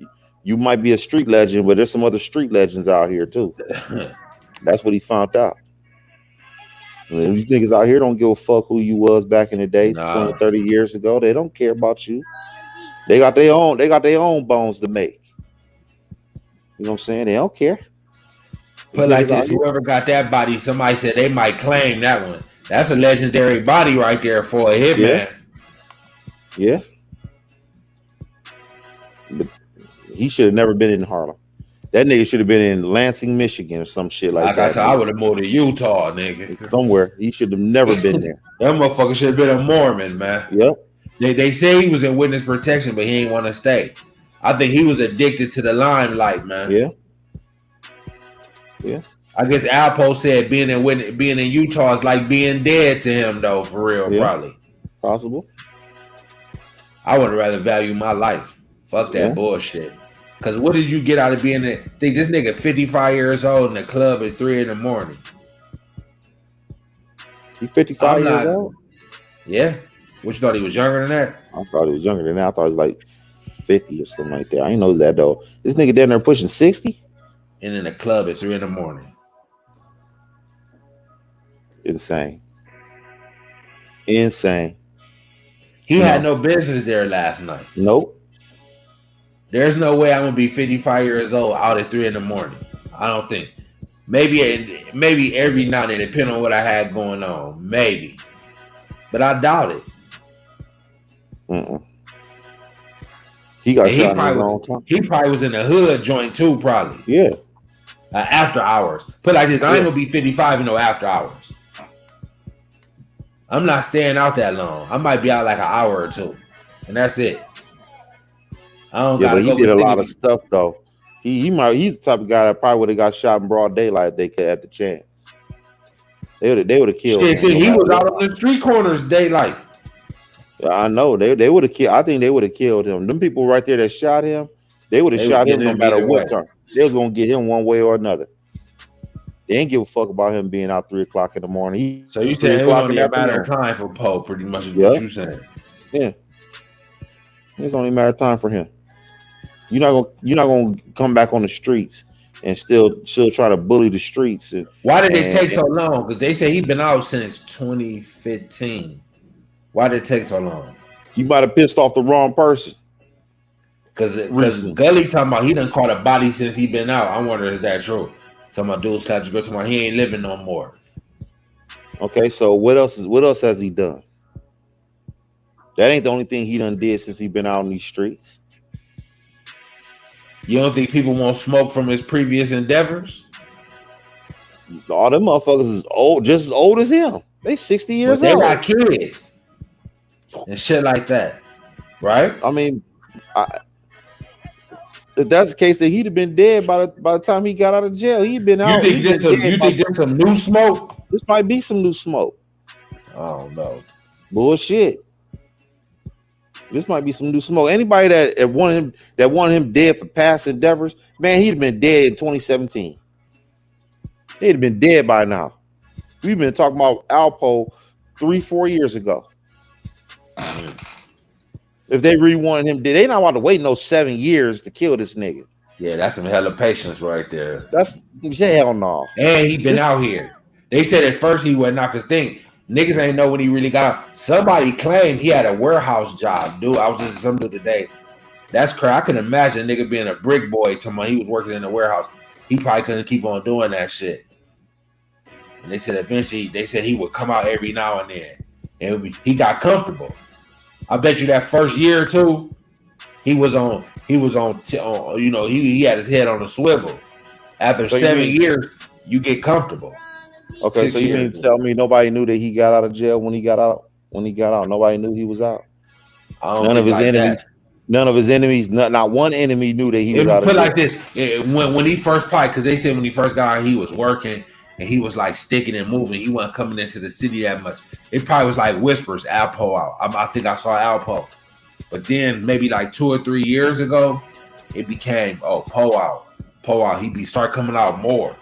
S2: you might be a street legend, but there's some other street legends out here too. That's what he found out. And these niggas out here don't give a fuck who you was back in the day, 20, 30 years ago. They don't care about you. They got their own bones to make. You know what I'm saying? They don't care.
S1: Put like this, whoever got that body, somebody said they might claim that one. That's a legendary body right there for a hitman.
S2: Yeah. But he should have never been in Harlem. That nigga should have been in Lansing, Michigan or some shit like that.
S1: I would have moved to Utah, nigga.
S2: Somewhere. He should have never been there.
S1: That motherfucker should have been a Mormon, man.
S2: Yep.
S1: They say he was in witness protection, but he ain't want to stay. I think he was addicted to the limelight, man.
S2: Yeah. Yeah.
S1: I guess Alpo said being in Utah is like being dead to him, though. For real, probably.
S2: Possible.
S1: I would rather value my life. Fuck that bullshit. Because what did you get out of being there? Think this nigga 55 years old in the club at 3 in the morning.
S2: He 55 years old?
S1: Yeah. What you thought he was younger than that?
S2: I thought he was younger than that. I thought he was like 50 or something like that. I didn't know that though. This nigga down there pushing 60?
S1: And in the club at 3 in the morning.
S2: Insane. Insane.
S1: He had no business there last night.
S2: Nope.
S1: There's no way I'm gonna be 55 years old out at 3 in the morning. I don't think. Maybe every now and then, depending on what I had going on. Maybe. But I doubt it.
S2: He got shot in a long time.
S1: He probably was in the hood joint too, probably.
S2: Yeah.
S1: After hours. Put like this, I ain't gonna be 55, after hours. I'm not staying out that long. I might be out like an hour or two. And that's it. I don't
S2: but he did a lot of stuff though. He's the type of guy that probably would have got shot in broad daylight if they could have the chance. They would have killed him.
S1: He was out on the street corners daylight.
S2: I know. They would have killed. I think they would have killed him. Them people right there that shot him, they would have shot him no matter what time. They was gonna get him one way or another. They ain't give a fuck about him being out 3 o'clock in the morning.
S1: So you saying it was only a matter of time for Poe, pretty much is what you saying.
S2: Yeah. It's only a matter of time for him. You're not gonna come back on the streets and still try to bully the streets.
S1: Why did it take so long? Because they say he's been out since 2015. Why did it take so long?
S2: You might have pissed off the wrong person.
S1: Because Gully talking about he done caught a body since he been out. I wonder is that true? Talking about dude slapped his girl, talking about he ain't living no more.
S2: Okay, so what else has he done? That ain't the only thing he done did since he been out in these streets.
S1: You don't think people won't smoke from his previous endeavors?
S2: All them motherfuckers is old, just as old as him. They 60 years old.
S1: They got kids and shit like that, right?
S2: I mean, if that's the case, then he'd have been dead by the time he got out of jail. He'd been out.
S1: You think there's some new smoke?
S2: This might be some new smoke.
S1: I don't know.
S2: Bullshit. This might be some new smoke. Anybody that wanted him dead for past endeavors, man, he'd have been dead in 2017. He'd have been dead by now. We've been talking about Alpo 3-4 years ago. If they really wanted him dead, they not about to wait no 7 years to kill this nigga.
S1: Yeah, that's some hella patience right there.
S2: That's hell no.
S1: And he been out here. They said at first he wasn't out because niggas ain't know when he really got. Somebody claimed he had a warehouse job, dude. I was listening to some dude today. That's crazy. I can imagine a nigga being a brick boy talking about he was working in the warehouse. He probably couldn't keep on doing that shit. And they said eventually he would come out every now and then. And he got comfortable. I bet you that first year or two, he had his head on a swivel. After 7 years, you get comfortable.
S2: Okay, so you mean to tell me nobody knew that he got out of jail when he got out? Nobody knew he was out. None of his enemies, not one enemy knew that he was out of jail. Put like
S1: this: when he first applied, because they said when he first got out, he was working and he was like sticking and moving. He wasn't coming into the city that much. It probably was like whispers, Alpo out. I think I saw Alpo, but then maybe like 2 or 3 years ago, it became Poe out. He start coming out more.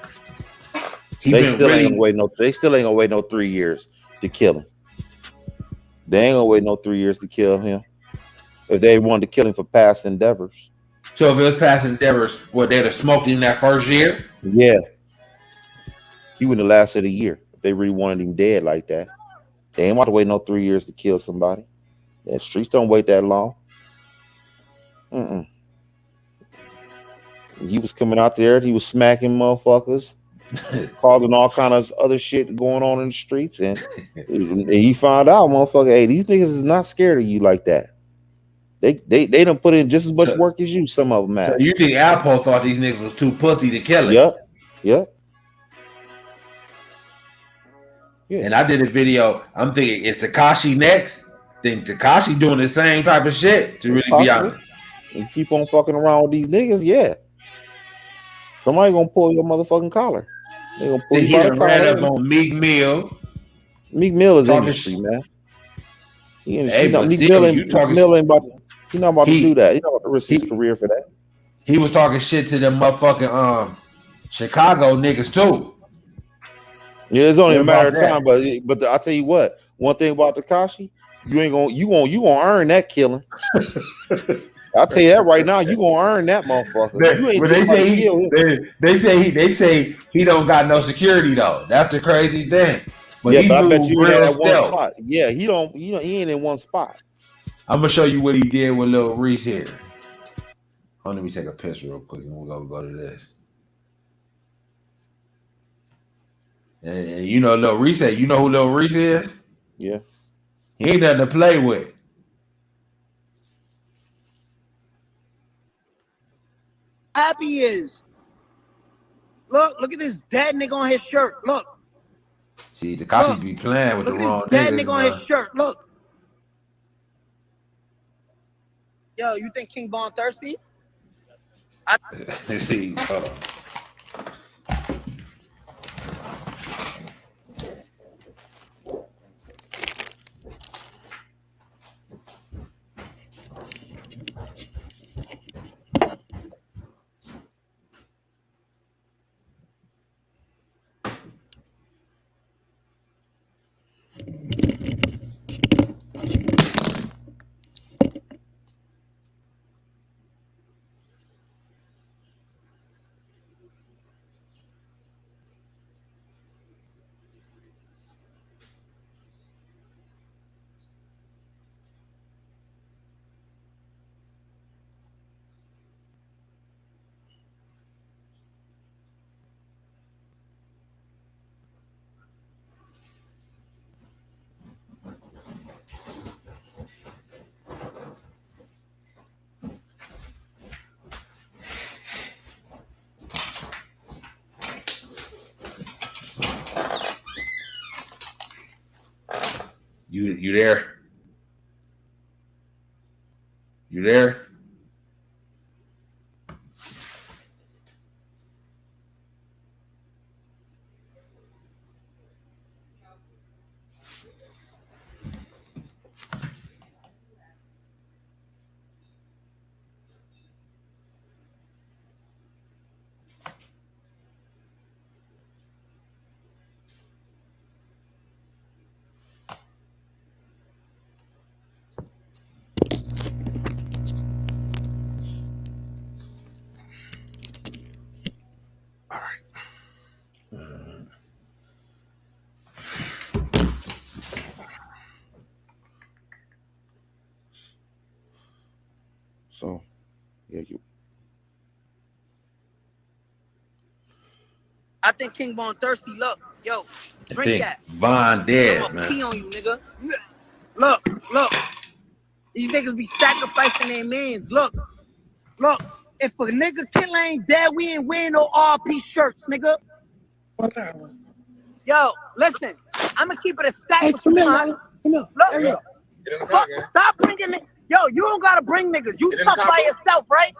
S2: They still ain't gonna wait no 3 years to kill him. They ain't gonna wait no 3 years to kill him. If they wanted to kill him for past endeavors.
S1: So if it was past endeavors, they'd have smoked him that first year?
S2: Yeah. He wouldn't have lasted a year if they really wanted him dead like that. They ain't want to wait no 3 years to kill somebody. The streets don't wait that long. He was coming out there, he was smacking motherfuckers. Causing all kind of other shit going on in the streets, and he found out, motherfucker, hey, these niggas is not scared of you like that. They done put in just as much work as you. Some of them, man.
S1: So you think Alpo thought these niggas was too pussy to kill him?
S2: Yep. Yeah.
S1: And I did a video. I'm thinking, is Tekashi next? Think Tekashi doing the same type of shit? To really be honest,
S2: and keep on fucking around with these niggas, yeah, somebody gonna pull your motherfucking collar. They gonna pull
S1: Then
S2: you
S1: he
S2: by the
S1: done ran
S2: collar.
S1: up on Meek Mill.
S2: Meek Mill is
S1: Talking
S2: industry, man. He
S1: Hey,
S2: industry.
S1: but
S2: Meek
S1: still,
S2: Mill
S1: you talking
S2: ain't about. He not about to do that. He not about to risk his
S1: he
S2: career for that.
S1: he was talking shit to them motherfucking Chicago niggas too.
S2: Yeah, it's only
S1: What
S2: a matter
S1: about
S2: of time. But I tell you what, one thing about Tekashi, you gonna earn that killing. I'll tell you that right now. You gonna earn that motherfucker. You ain't
S1: When
S2: just
S1: they
S2: about to
S1: say
S2: kill him.
S1: they say he don't got no security though. That's the crazy thing. But
S2: Yeah,
S1: he
S2: but I bet
S1: moved
S2: you ain't at
S1: real
S2: that one
S1: stealth.
S2: spot. Yeah, he ain't in one spot.
S1: I'm gonna show you what he did with Lil Reese here. Hold on, let me take a piss real quick and we'll go to this. And you know Lil Reese, you know who Lil Reese is?
S2: Yeah.
S1: He ain't nothing to play with.
S3: Happy is. Look at this dead nigga on his shirt. Look.
S1: See, Tekashi be playing with the wrong
S3: Look at this dead
S1: niggas,
S3: nigga on
S1: man.
S3: his shirt. Look. Yo, you think King Von thirsty?
S1: See, hold on. You there? You there?
S2: All right. So, yeah,
S3: I think King Von thirsty. Look, yo, drink that.
S1: Von dead,
S3: I'm
S1: man.
S3: pee on you, nigga. Look. These niggas be sacrificing their mans. Look. If a nigga killer ain't dead, we ain't wearing no RP shirts, nigga. Yo, listen, I'ma keep it a stack with you, man. Look, stop bringing niggas. Yo, you don't gotta bring niggas. You tough by yourself, right?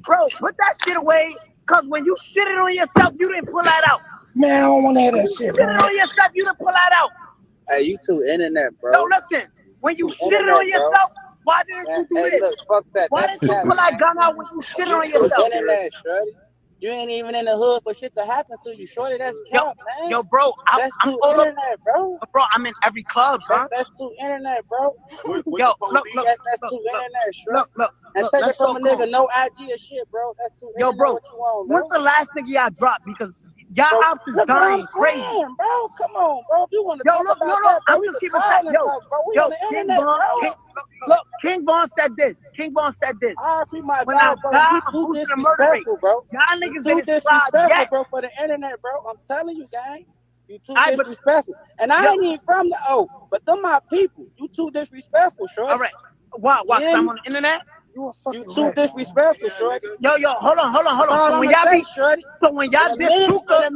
S3: Bro, put that shit away, cause when you shitted on yourself, you didn't pull that out.
S4: Man, I don't want to hear that shit, bro.
S3: Shitted on yourself, you didn't pull that out.
S5: Hey, you too internet, bro.
S3: Yo, listen, when you shitted on yourself, why didn't you do this?
S5: Look, fuck that.
S3: Why didn't you pull that gun out when you shitted on yourself?
S5: Internet, shorty. You ain't even in the hood for shit to happen to you, shorty. That's cap, man.
S3: Yo, bro, I'm all
S5: internet, bro.
S3: Bro, I'm in every club, son.
S5: That's too internet, bro.
S3: Yo, look.
S5: That's too internet, shorty.
S3: Look.
S5: And take it from a nigga, no IG or shit, bro. That's too internet.
S3: Yo, bro,
S5: what you want,
S3: when's the last nigga y'all dropped? Because y'all ops is dying crazy.
S5: Bro, come on, bro. If you want to
S3: Yo, look, I'm just keeping that. Yo, King Von said this.
S5: I agree, my
S3: when
S5: God,
S3: I
S5: bro.
S3: die,
S5: You
S3: I'm
S5: too
S3: boosting the murder rate.
S5: disrespectful, bro.
S3: Y'all niggas
S5: too
S3: ain't slide
S5: disrespectful,
S3: yet.
S5: bro, for the internet, bro. I'm telling you, gang. You too disrespectful. And I ain't even from the but them my people. You too disrespectful, shorty.
S3: All right. Why? Cause I'm on the internet?
S5: You too disrespectful, shorty.
S3: Yo, hold on. So when y'all be
S5: shorty.
S3: So when y'all did Tuka,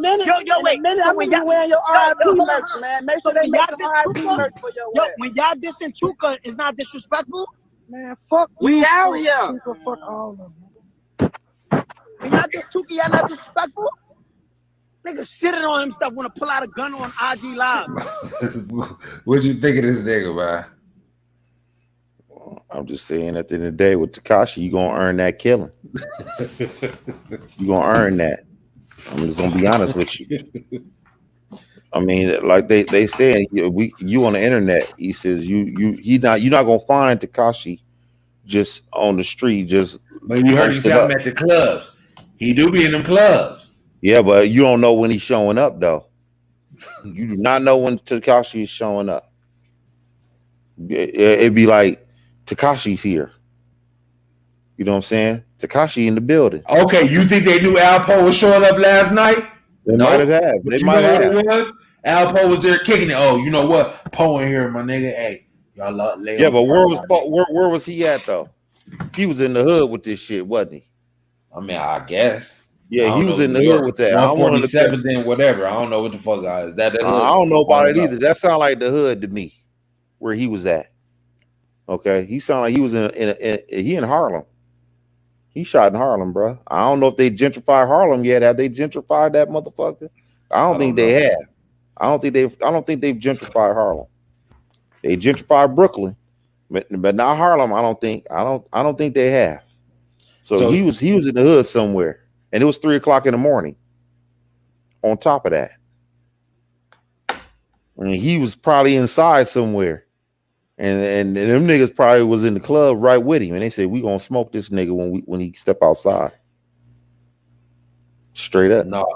S3: wait.
S5: So when y'all wearing your RIP merch, man, make sure they make some RIP merch for your ass.
S3: When y'all dissing Tuka is not disrespectful? Man, fuck
S5: We
S3: you,
S5: out
S3: fuck
S5: here.
S3: Tuka, fuck all of them. And y'all just Tuka, y'all not disrespectful? Nigga shitting on himself when to pull out a gun on IG Live.
S1: What you think of this nigga, man?
S2: I'm just saying, at the end of the day, with Tekashi, you gonna earn that killing. You gonna earn that. I'm just gonna be honest with you. I mean, like they said, you on the internet. He says you're not gonna find Tekashi just on the street. Just
S1: But you heard him say I'm at the clubs. He do be in them clubs.
S2: Yeah, but you don't know when he's showing up though. You do not know when Tekashi is showing up. It'd be like Tekashi's here. You know what I'm saying? Tekashi in the building.
S1: Okay, you think they knew Alpo was showing up last night?
S2: They might have had.
S1: They might have. What it was? Alpo was there kicking it. Oh, you know what? Poe in here, my nigga. Hey, y'all lay.
S2: Yeah, but where was he at though? He was in the hood with this shit, wasn't he?
S1: I mean, I guess.
S2: Yeah, he was in the hood with that.
S1: 147, then whatever. I don't know what the fuck is that. The hood?
S2: I don't know about it either. That sounds like the hood to me, where he was at. Okay, he sounded like he was in Harlem. He shot in Harlem, bro. I don't know if they gentrified Harlem yet. Have they gentrified that motherfucker? I don't think they have. I don't think they've gentrified Harlem. They gentrified Brooklyn, but not Harlem. I don't think they have. So he was in the hood somewhere, and it was 3 o'clock in the morning. On top of that, I mean, he was probably inside somewhere. And them niggas probably was in the club right with him, and they said we gonna smoke this nigga when he step outside. Straight up.
S1: No,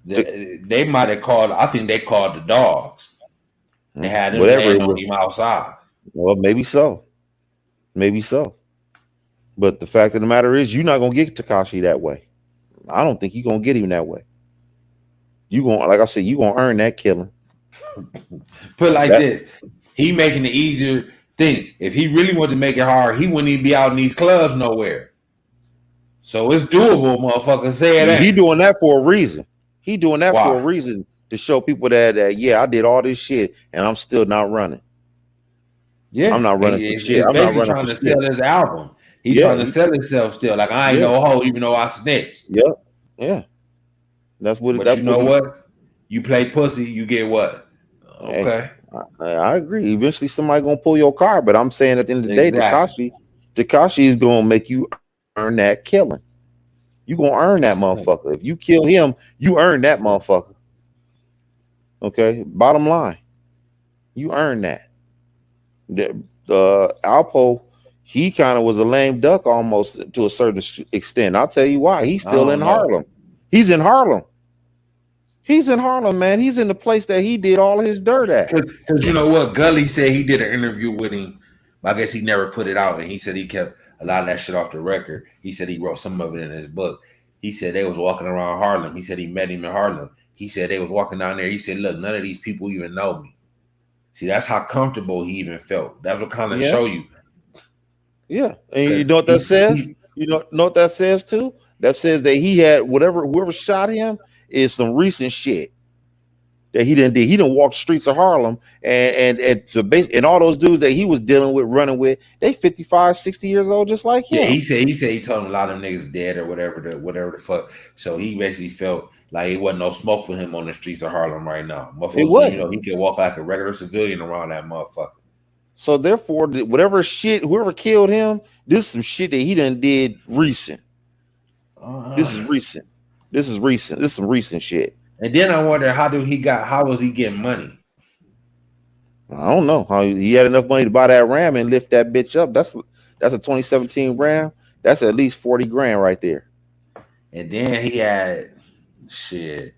S1: they might have called. I think they called the dogs. They had them on him outside.
S2: Well, maybe so, But the fact of the matter is, you're not gonna get Tekashi that way. I don't think you're gonna get him that way. You gonna, like I said, you gonna earn that killing.
S1: Put it like this. He making the easier thing. If he really wanted to make it hard, he wouldn't even be out in these clubs nowhere. So it's doable, motherfucker. Say it.
S2: He doing that for a reason. He doing that for a reason to show people that yeah, I did all this shit and I'm still not running.
S1: Yeah,
S2: I'm not running for shit. I'm
S1: not running trying to sell his album. He's trying to sell himself still. Like I ain't no hoe, even though I snitch.
S2: Yep. Yeah. That's what.
S1: But you know what? You play pussy, you get what? Okay.
S2: Hey, I agree. Eventually, somebody gonna pull your car. But I'm saying at the end of the day, Tekashi is gonna make you earn that killing. You gonna earn that motherfucker. If you kill him, you earn that motherfucker. Okay. Bottom line, you earn that. Alpo, he kind of was a lame duck almost to a certain extent. I'll tell you why. He's still in Harlem. He's in Harlem. He's in Harlem, man. He's in the place that he did all his dirt at.
S1: Because you know what? Gully said he did an interview with him. I guess he never put it out. And he said he kept a lot of that shit off the record. He said he wrote some of it in his book. He said they was walking around Harlem. He said he met him in Harlem. He said they was walking down there. He said, look, none of these people even know me. See, that's how comfortable he even felt. That's what kind of show you.
S2: Yeah. And you know what that says? You know what that says too? That says that he had whoever shot him is some recent shit that he didn't do. He didn't walk the streets of Harlem and all those dudes that he was dealing with, running with, they 55, 60 years old, just like him.
S1: Yeah, he said he told him a lot of them niggas dead or whatever the fuck. So he basically felt like it wasn't no smoke for him on the streets of Harlem right now.
S2: It was,
S1: you know, he could walk like a regular civilian around that motherfucker.
S2: So therefore, whatever shit, whoever killed him, this is some shit that he done did recent. This is recent. This is some recent shit. And
S1: then I wonder how was he getting money?
S2: I don't know how he had enough money to buy that Ram and lift that bitch up. That's a 2017 Ram. That's at least 40 grand right there.
S1: And then he had shit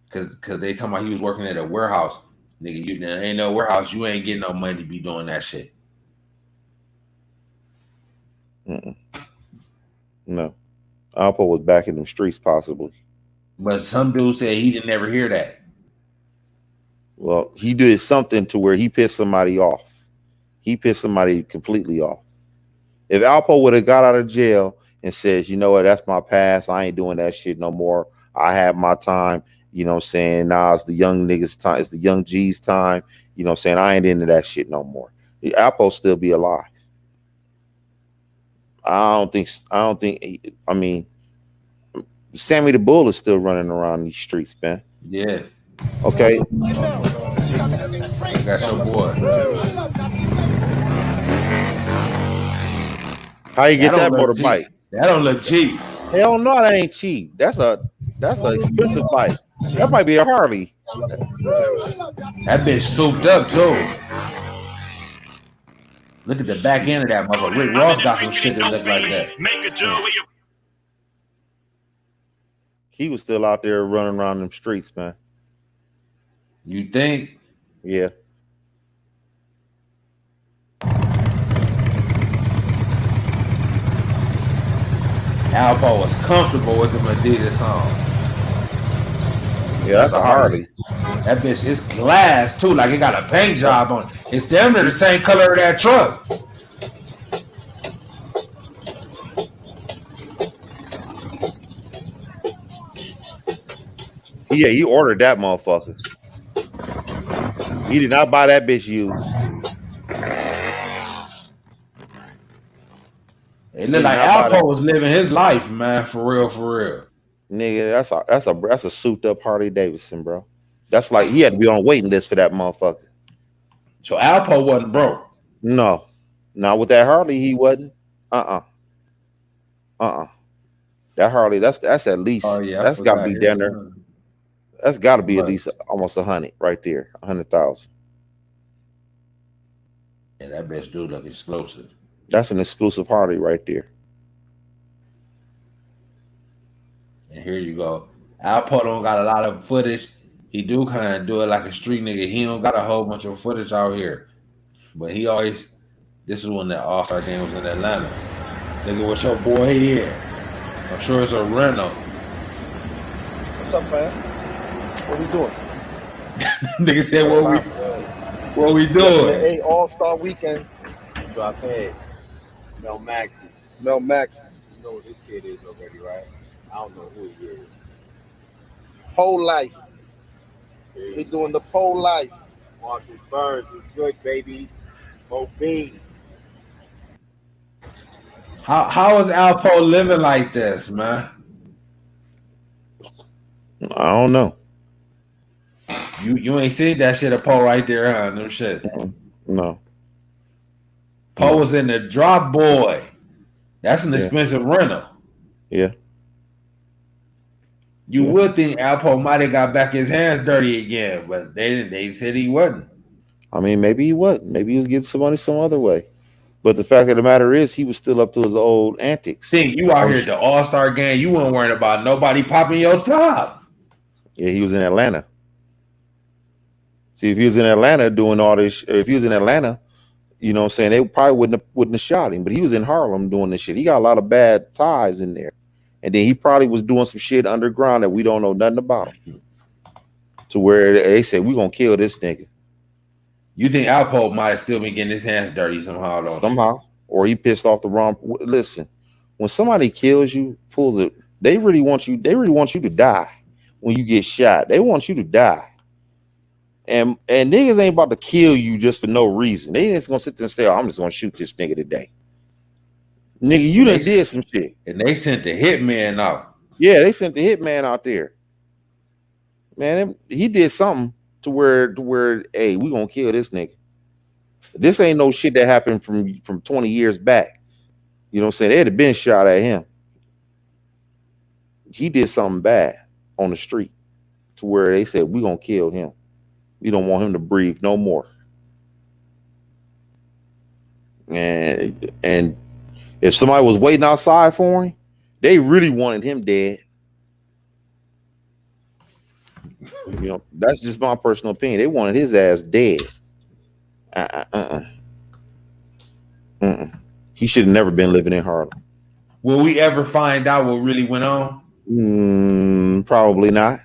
S1: because they talking about he was working at a warehouse. Nigga, you ain't no warehouse. You ain't getting no money to be doing that shit.
S2: No. Alpo was back in the streets, possibly.
S1: But some dude said he didn't ever hear that.
S2: Well, he did something to where he pissed somebody off. He pissed somebody completely off. If Alpo would have got out of jail and says, you know what, that's my past. I ain't doing that shit no more. I have my time. You know what I'm saying? Nah, it's the young niggas' time. It's the young G's time. You know what I'm saying? I ain't into that shit no more. Alpo still be alive. I don't think. I mean, Sammy the Bull is still running around these streets, man.
S1: Yeah.
S2: Okay.
S1: I got your boy.
S2: How you get that motorbike?
S1: That don't look cheap.
S2: Hell no, that ain't cheap. That's an expensive bike. That might be a Harley.
S1: That bitch souped up too. Look at the back end of that motherfucker. Rick Ross got some shit that look like that.
S2: He was still out there running around them streets, man.
S1: You think?
S2: Yeah.
S1: Alpo was comfortable with them Adidas on.
S2: Yeah, that's a Harley.
S1: That bitch is glass too, like it got a paint job on it. It's damn near the same color of that truck.
S2: Yeah, he ordered that motherfucker. He did not buy that bitch used.
S1: It looked like Alpo was living his life, man, for real.
S2: Nigga, that's a souped up Harley Davidson, bro. That's like he had to be on a waiting list for that motherfucker.
S1: So Alpo wasn't broke.
S2: No, not with that Harley, he wasn't. That Harley, that's at least that's got to be down there. That's got to be at least almost 100 right there, 100,000.
S1: Yeah, that bitch do look exclusive.
S2: That's an exclusive Harley right there.
S1: And here you go. Alpo don't got a lot of footage. He do kind of do it like a street nigga. He don't got a whole bunch of footage out here. But he always, this is when the All-Star game was in Atlanta. Nigga, what's your boy here? I'm sure it's a rental.
S6: What's up, fam? What we doing?
S1: Nigga said, what we doing?
S6: Hey, All-Star weekend.
S7: Drop head. Mel Maxey.
S6: Mel Maxey.
S7: You know what this kid is already, right? I don't know who he is.
S6: Pole life. He doing the pole life.
S7: Marcus Burns is good, baby. Mo B.
S1: How is Alpo living like this, man?
S2: I don't know.
S1: You ain't seen that shit of Poe right there, huh? No shit.
S2: No.
S1: Poe was in the Drop Boy. That's an expensive rental.
S2: Yeah.
S1: You would think Alpo might have got back his hands dirty again, but they didn't. They said he wasn't.
S2: I mean, maybe he wasn't. Maybe he was getting some money some other way. But the fact of the matter is, he was still up to his old antics.
S1: Think you out here at the All-Star game, you weren't worrying about nobody popping your top.
S2: Yeah, he was in Atlanta. See, if he was in Atlanta doing all this, if he was in Atlanta, you know what I'm saying, they probably wouldn't have shot him. But he was in Harlem doing this shit. He got a lot of bad ties in there. And then he probably was doing some shit underground that we don't know nothing about him. To where they said, we're going to kill this nigga.
S1: You think Alpo might have still been getting his hands dirty somehow, though?
S2: Somehow. Or he pissed off the wrong. Listen, when somebody kills you, pulls it, they really want you to die when you get shot. They want you to die. And niggas ain't about to kill you just for no reason. They ain't just gonna sit there and say, oh, I'm just gonna shoot this nigga today. Nigga, you done did some shit.
S1: And they sent the hitman out.
S2: Yeah, they sent the hitman out there. Man, he did something to where, hey, we gonna kill this nigga. This ain't no shit that happened from 20 years back. You know what I'm saying? They'd have been shot at him. He did something bad on the street to where they said, we gonna kill him. We don't want him to breathe no more. And if somebody was waiting outside for him, they really wanted him dead. You know, that's just my personal opinion. They wanted his ass dead. He should have never been living in Harlem.
S1: Will we ever find out what really went on?
S2: Probably not.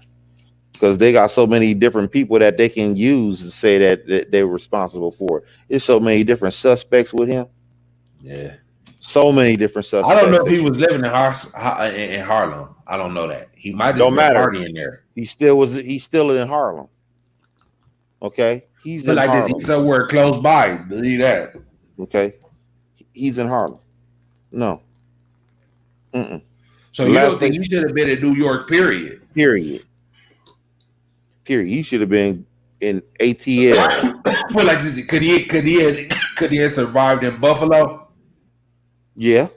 S2: Because they got so many different people that they can use to say that they were responsible for it. There's so many different suspects with him.
S1: Yeah.
S2: So many different suspects.
S1: I don't know if he was living in Harlem. I don't know that. He might have been partying there.
S2: He's still in Harlem. Okay. He's in Harlem.
S1: He's somewhere close by. Believe that.
S2: Okay. He's in Harlem. No. Mm-mm.
S1: So you don't think he should have been in New York? Period.
S2: He should have been in ATL.
S1: But like, could he have survived in Buffalo?
S2: Yeah,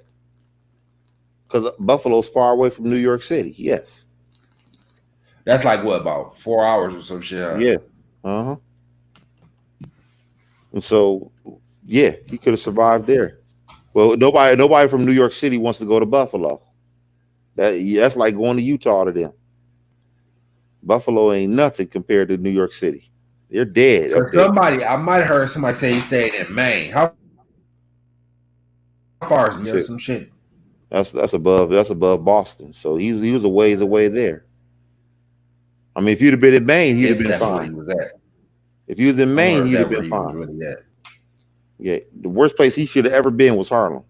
S2: because Buffalo's far away from New York City. Yes.
S1: That's like what, about 4 hours or some shit? Huh?
S2: Yeah. Uh-huh. And so, yeah, he could have survived there. Well, nobody from New York City wants to go to Buffalo. That's like going to Utah to them. Buffalo ain't nothing compared to New York City. They're dead.
S1: I might have heard somebody say he stayed in Maine. How far is Maine? Some shit.
S2: That's above Boston. So he was a ways away there. I mean, if you'd have been in Maine, he'd have been fine. If he was in Maine, he'd have been fine. Really yeah, the worst place he should have ever been was Harlem.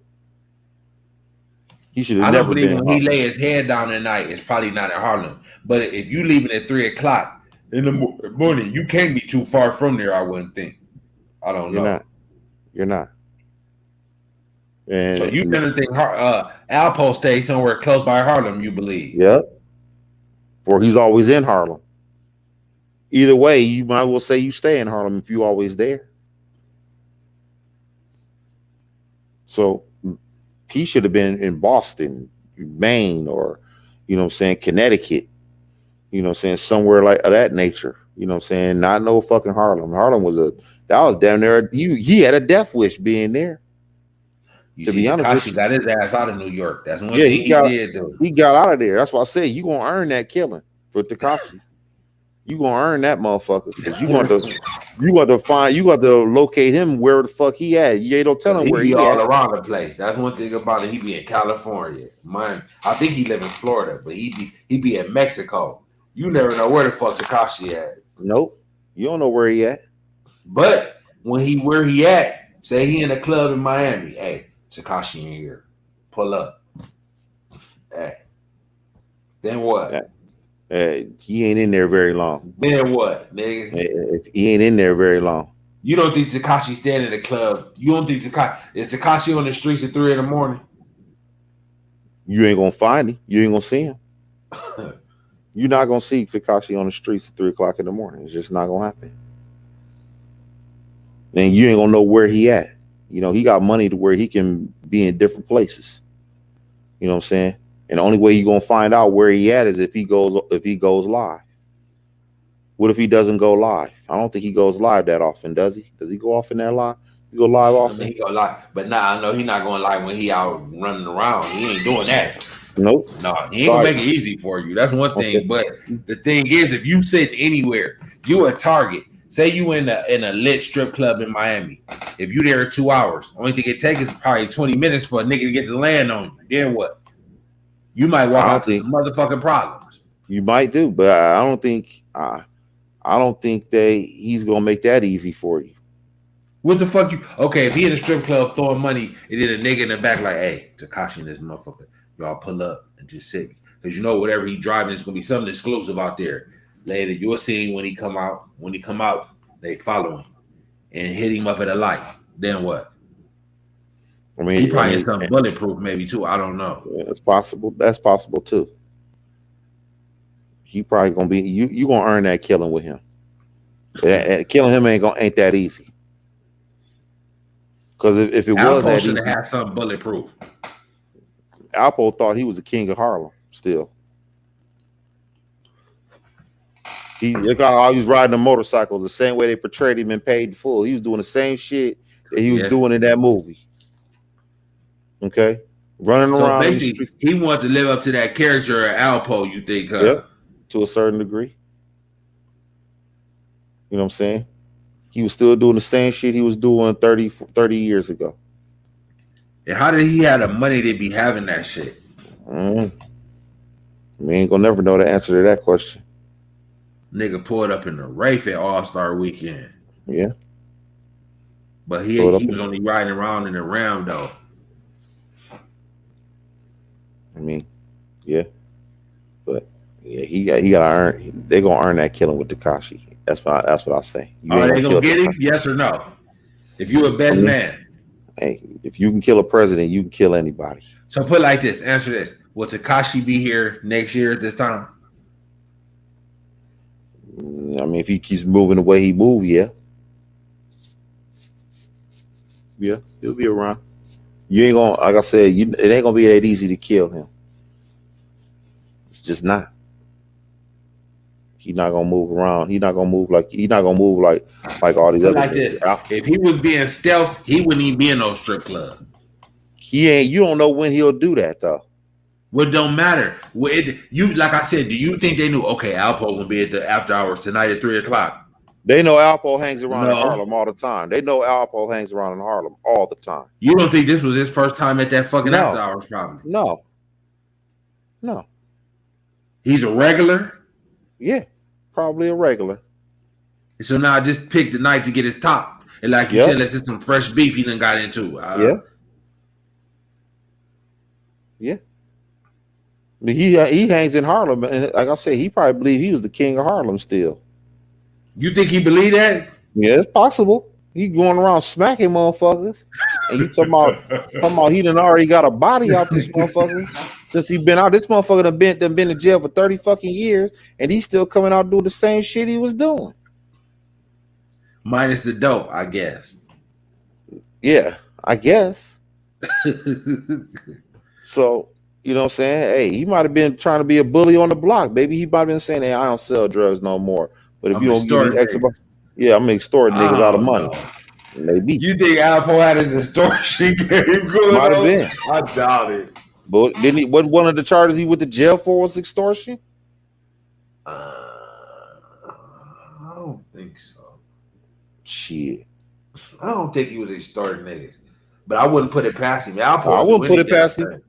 S2: He should have never been. I don't believe
S1: when he lay his head down at night, it's probably not in Harlem. But if you leaving at 3 o'clock in the morning, you can't be too far from there, I wouldn't think. I don't know.
S2: You're not. And
S1: so you didn't think Alpo stayed somewhere close by Harlem, you believe?
S2: Yep. Or he's always in Harlem. Either way, you might as well say you stay in Harlem if you always there. So he should have been in Boston, Maine, or, you know what I'm saying, Connecticut, you know what I'm saying, somewhere like that nature, you know what I'm saying, not no fucking Harlem. Harlem that was down there. He had a death wish being there.
S1: To be honest, he got his ass out of New York. That's one thing he did do.
S2: He got out of there. That's why I said you gonna earn that killing for Tekashi. You gonna earn that motherfucker. You got to locate him where the fuck he at. You don't tell him where he
S1: all
S2: at.
S1: around the place. That's one thing about it. He be in California. I think he live in Florida, but he be in Mexico. You never know where the fuck Tekashi at.
S2: Nope. You don't know where he at.
S1: But where he at, say he in a club in Miami. Hey, Tekashi in here. Pull up. Hey. Then what?
S2: He ain't in there very long.
S1: Then what, nigga?
S2: He ain't in there very long.
S1: You don't think Tekashi stand in the club? You don't think is Tekashi on the streets at 3 a.m?
S2: You ain't gonna find him. You ain't gonna see him. You're not gonna see Tekashi on the streets at 3 o'clock in the morning. It's just not gonna happen. And you ain't gonna know where he at. You know, he got money to where he can be in different places. You know what I'm saying? And the only way you're gonna find out where he at is if he goes live. What if he doesn't go live? I don't think he goes live that often, does he? Does he go off in that live? He go live often?
S1: He go live, but I know he's not going live when he out running around. He ain't doing that.
S2: Nope.
S1: No, he ain't gonna make it easy for you. That's one thing. Okay. But the thing is, if you sit anywhere, you a target. Say you in a lit strip club in Miami. If you there 2 hours, only thing it takes is probably 20 minutes for a nigga to get to land on you. Then what? You might walk out to some motherfucking problems.
S2: You might do, but I don't think he's gonna make that easy for you.
S1: What the fuck you? Okay, if he in a strip club throwing money, and then a nigga in the back like, "Hey, Tekashi and this motherfucker, y'all pull up and just sit," because you know whatever he driving is gonna be something exclusive out there. Later, you'll see when he come out. When he come out, they follow him and hit him up at a light. Then what? I mean, he probably has something bulletproof, maybe too. I don't know.
S2: It's possible. That's possible too. He probably gonna be you gonna earn that killing with him. Killing him ain't that easy. Because if it was that easy,
S1: should have something bulletproof.
S2: Alpo thought he was the king of Harlem. Still, look how he was riding a motorcycle the same way they portrayed him in Paid in Full. He was doing the same shit that he was doing in that movie. Okay, running around.
S1: Basically, he wanted to live up to that character of Alpo. You think?
S2: Yep, to a certain degree. You know what I'm saying? He was still doing the same shit he was doing 30 years ago.
S1: And how did he have the money to be having that shit?
S2: We ain't gonna never know the answer to that question.
S1: Nigga pulled up in the Rafe at All-Star Weekend.
S2: Yeah.
S1: But he was only riding around in the Ram though.
S2: I mean, yeah. But yeah, he gotta earn. They gonna earn that killing with Tekashi. That's what I say.
S1: Are they gonna get him? Yes or no? If you a bad man,
S2: Hey, if you can kill a president, you can kill anybody.
S1: So put it like this. Answer this. Will Tekashi be here next year at this time?
S2: I mean, if he keeps moving the way he move, yeah, he'll be around. You ain't gonna, like I said, it ain't gonna be that easy to kill him. It's just not. He's not gonna move around. He's not gonna move like all these
S1: Put it
S2: other
S1: like
S2: niggas.
S1: this. If he was being stealth, he wouldn't even be in no strip club.
S2: He ain't. You don't know when he'll do that though.
S1: Well, it don't matter. You like I said. Do you think they knew? Okay, Alpo will be at the after hours tonight at 3:00.
S2: They know Alpo hangs around in
S1: No.
S2: Harlem all the time. They know Alpo hangs around in Harlem all the time.
S1: You don't think this was his first time at that fucking after hours? Probably.
S2: No.
S1: He's a regular.
S2: Yeah, probably a regular.
S1: So now I just picked the night to get his top, and like you said, let's get some fresh beef he done got into.
S2: Yeah. But he hangs in Harlem, and like I said, he probably believed he was the king of Harlem still.
S1: You think he believed that?
S2: Yeah, it's possible. He going around smacking motherfuckers, and you talking about he done already got a body out this motherfucker since he been out. This motherfucker done been in jail for 30 fucking years, and he's still coming out doing the same shit he was doing.
S1: Minus the dope, I guess.
S2: Yeah, I guess. So, you know what I'm saying? Hey, he might have been trying to be a bully on the block, baby. He might have been saying, hey, I don't sell drugs no more. But if you don't give me extra, I'm gonna extort niggas out of money. Maybe.
S1: You think Alpo had his extortion game going
S2: Might have
S1: on?
S2: been.
S1: I doubt it.
S2: But didn't he? What one of the charges he went to jail for was extortion?
S1: I don't think so.
S2: Shit.
S1: I don't think he was extorting niggas. But I wouldn't put it past him. Alpo
S2: I wouldn't put it past him.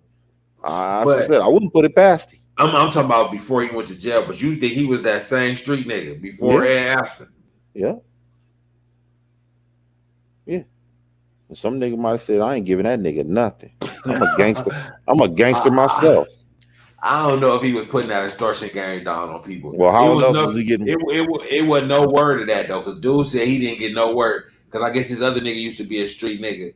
S2: I said I wouldn't put it past him.
S1: I'm talking about before he went to jail, but you think he was that same street nigga before and after?
S2: Yeah. Some nigga might have said, I ain't giving that nigga nothing. I'm a gangster. I'm a gangster myself.
S1: I don't know if he was putting that extortion game down on people.
S2: Well, how else was he getting?
S1: It wasn't no word of that though, because dude said he didn't get no word. Because I guess his other nigga used to be a street nigga,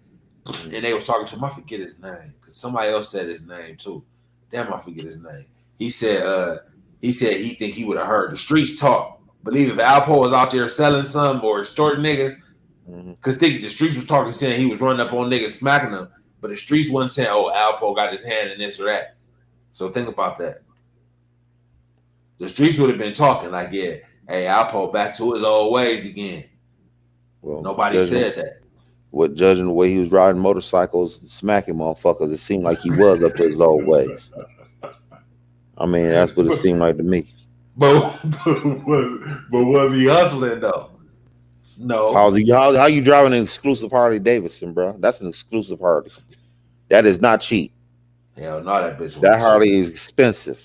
S1: and they was talking to him. I forget his name because somebody else said his name too. Damn, I forget his name. He said he think he would have heard the streets talk. Believe if Alpo was out there selling some or extorting niggas, because the streets was talking, saying he was running up on niggas, smacking them, but the streets wasn't saying, oh, Alpo got his hand in this or that. So think about that. The streets would have been talking like, yeah, hey, Alpo back to his old ways again. Well, nobody said that.
S2: What, judging the way he was riding motorcycles, smacking motherfuckers, it seemed like he was up to his old ways. I mean, that's what it seemed like to me.
S1: But was he hustling though? No.
S2: How you driving an exclusive Harley Davidson, bro? That's an exclusive Harley. That is not cheap.
S1: Hell no, that bitch.
S2: That Harley is expensive.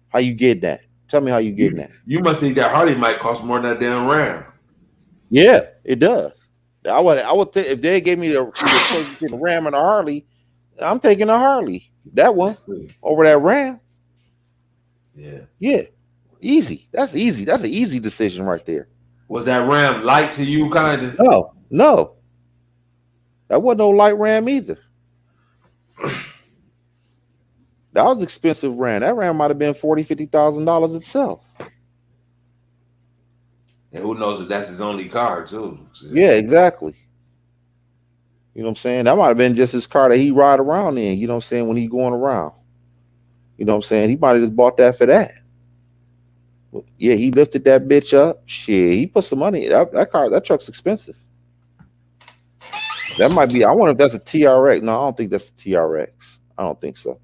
S2: How you get that? Tell me how you getting that.
S1: You must think that Harley might cost more than that damn Ram.
S2: Yeah, it does. I would think if they gave me the Ram and a Harley, I'm taking a Harley. That one over that Ram. Yeah. Easy. That's easy. That's an easy decision right there.
S1: Was that Ram light to you, kind of?
S2: No. That wasn't no light Ram either. That was expensive Ram. That Ram might have been $40,000-$50,000 itself.
S1: And who knows if that's his only car too?
S2: Yeah, exactly. You know what I'm saying? That might have been just his car that he ride around in. You know what I'm saying? When he going around. You know what I'm saying? He might have just bought that for that. Yeah, he lifted that bitch up. Shit, he put some money. That truck's expensive. That might be. I wonder if that's a TRX. No, I don't think that's a TRX. I don't think so.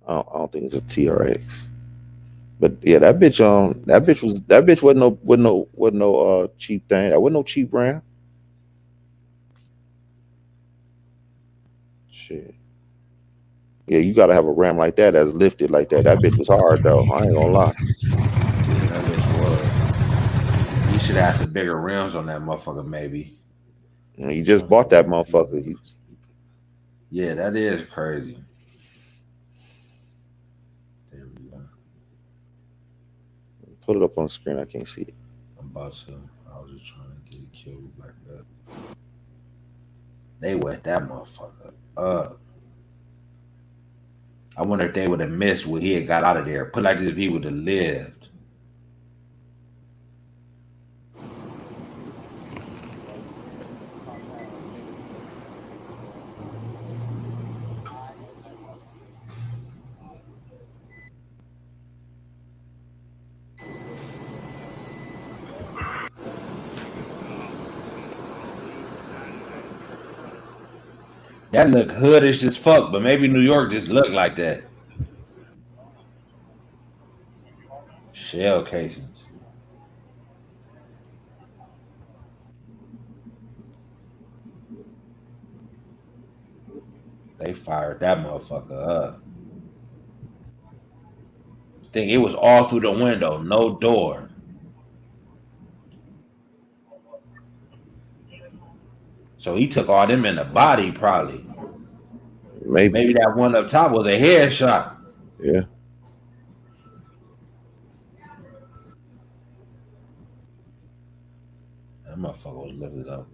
S2: I don't think it's a TRX. But yeah, that bitch wasn't no cheap thing. That wasn't no cheap Ram. Shit. Yeah, you gotta have a Ram like that that's lifted like that. That bitch was hard though. I ain't gonna lie.
S1: Yeah, that bitch was. He should have some bigger rims on that motherfucker, maybe.
S2: He just bought that motherfucker.
S1: Yeah, that is crazy. There we go.
S2: Put it up on the screen. I can't see it.
S1: I'm about to. I was just trying to get it killed like that. They wet that motherfucker up. I wonder if they would have missed what he had got out of there. Put like this, if he would have lived. That look hoodish as fuck, but maybe New York just look like that. Shell casings. They fired that motherfucker up. Think it was all through the window, no door. So he took all them in the body, probably. Maybe that one up top was a headshot.
S2: Yeah.
S1: That motherfucker was lifted up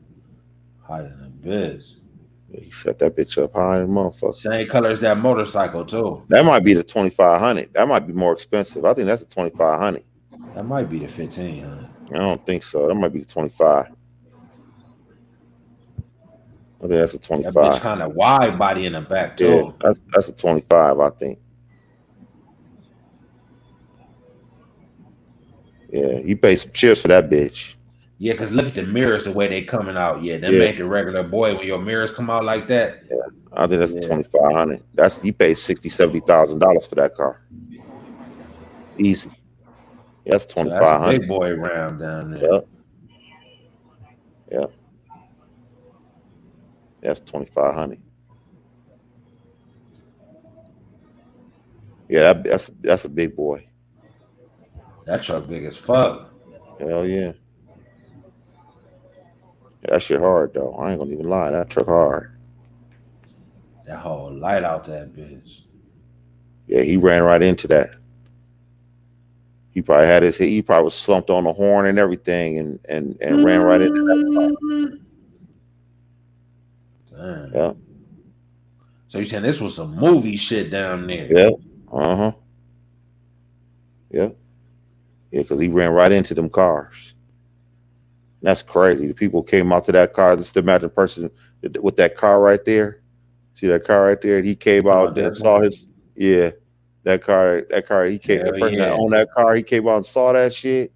S1: higher than a biz.
S2: Yeah, he set that bitch up high than motherfucker.
S1: Same color as that motorcycle too.
S2: That might be the 2500. That might be more expensive. I think that's the 2500.
S1: That might be the 1500.
S2: I don't think so. That might be the 25. I think that's a 25.
S1: That bitch kind of wide body in the back too.
S2: Yeah, that's a 25, I think. Yeah, you pay some chips for that bitch.
S1: Yeah, because look at the mirrors, the way they coming out. Yeah, they make the regular boy when your mirrors come out like that.
S2: Yeah, I think that's a 2500. That's you pay $60,000-$70,000 for that car. Easy. That's 2500.
S1: So that's a big boy round down there.
S2: Yep. Yeah. That's 2500. Yeah, that's a big boy.
S1: That truck big as fuck.
S2: Hell yeah. That shit hard though. I ain't gonna even lie. That truck hard.
S1: That whole light out that bitch.
S2: Yeah, he ran right into that. He probably had his. He probably was slumped on the horn and everything, and ran right into that.
S1: Damn.
S2: Yeah.
S1: So you saying this was some movie shit down there?
S2: Yeah. Yeah. Yeah, because he ran right into them cars. That's crazy. The people came out to that car. Just imagine a person with that car right there. See that car right there? He came out and saw his. Yeah, that car. He came. The person that owned that car. He came out and saw that shit.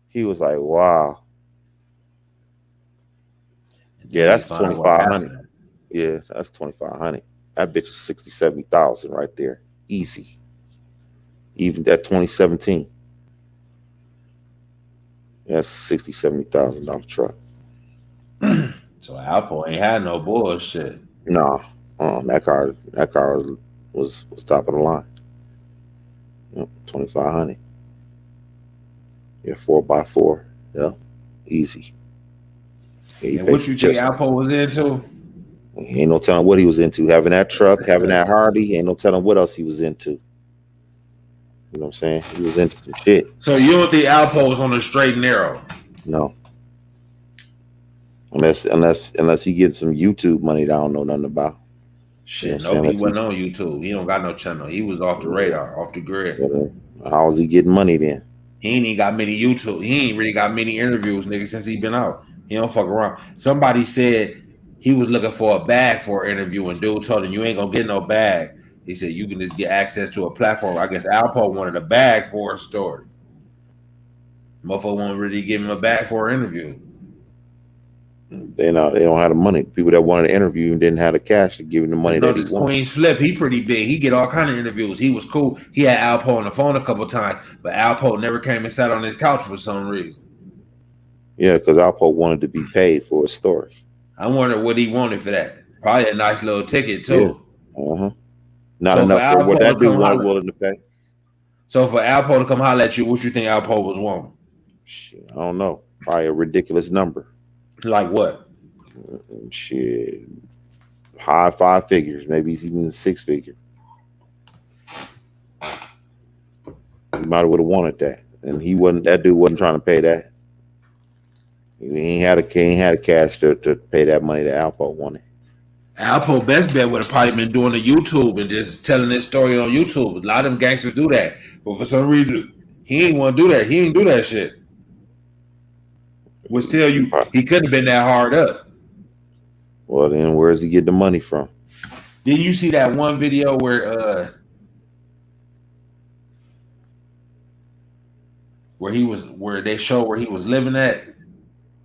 S2: He was like, "Wow." Yeah, that's 2500. Yeah, that's 2500. That bitch is 60,000-70,000 right there, easy. Even that 2017. That's $60,000-$70,000 truck.
S1: So Alpo ain't had no bullshit.
S2: Nah, that car was top of the line. Yep, 2500. Yeah, 4x4. Yeah, easy. Yeah,
S1: and what you think Alpo was into?
S2: Ain't no telling what he was into. Having that truck, having that Harley, ain't no telling what else he was into. You know what I'm saying? He was into some shit.
S1: So you don't think Alpo was on the straight and narrow?
S2: No. Unless he gets some YouTube money that I don't know nothing about.
S1: Shit, no, he wasn't on YouTube. He don't got no channel. He was off the radar, off the grid.
S2: How was he getting money then?
S1: He ain't even got many YouTube. He ain't really got many interviews, nigga, since he been out. He don't fuck around. Somebody said he was looking for a bag for an interview, and dude told him, "You ain't gonna get no bag." He said, "You can just get access to a platform." I guess Alpo wanted a bag for a story. Motherfucker won't really give him a bag for an interview.
S2: They don't have the money. People that wanted to interview him didn't have the cash to give him the money that he wanted.
S1: Queen's Flip, he pretty big. He get all kind of interviews. He was cool. He had Alpo on the phone a couple times, but Alpo never came and sat on his couch for some reason.
S2: Yeah, because Alpo wanted to be paid for a story.
S1: I wonder what he wanted for that. Probably a nice little ticket too.
S2: Yeah. Not enough for what that dude was willing to pay.
S1: So for Alpo to come holler at you, what you think Alpo was wanting?
S2: Shit, I don't know. Probably a ridiculous number.
S1: Like what?
S2: Shit. High 5 figures, maybe even 6 figure. He might have would have wanted that. And that dude wasn't trying to pay that. He ain't had a cash to pay that money that Alpo wanted.
S1: Alpo best bet would have probably been doing the YouTube and just telling this story on YouTube. A lot of them gangsters do that, but for some reason he ain't want to do that. He ain't do that shit. Which tell you he couldn't have been that hard up.
S2: Well, then where's he get the money from?
S1: Did you see that one video where they show where he was living at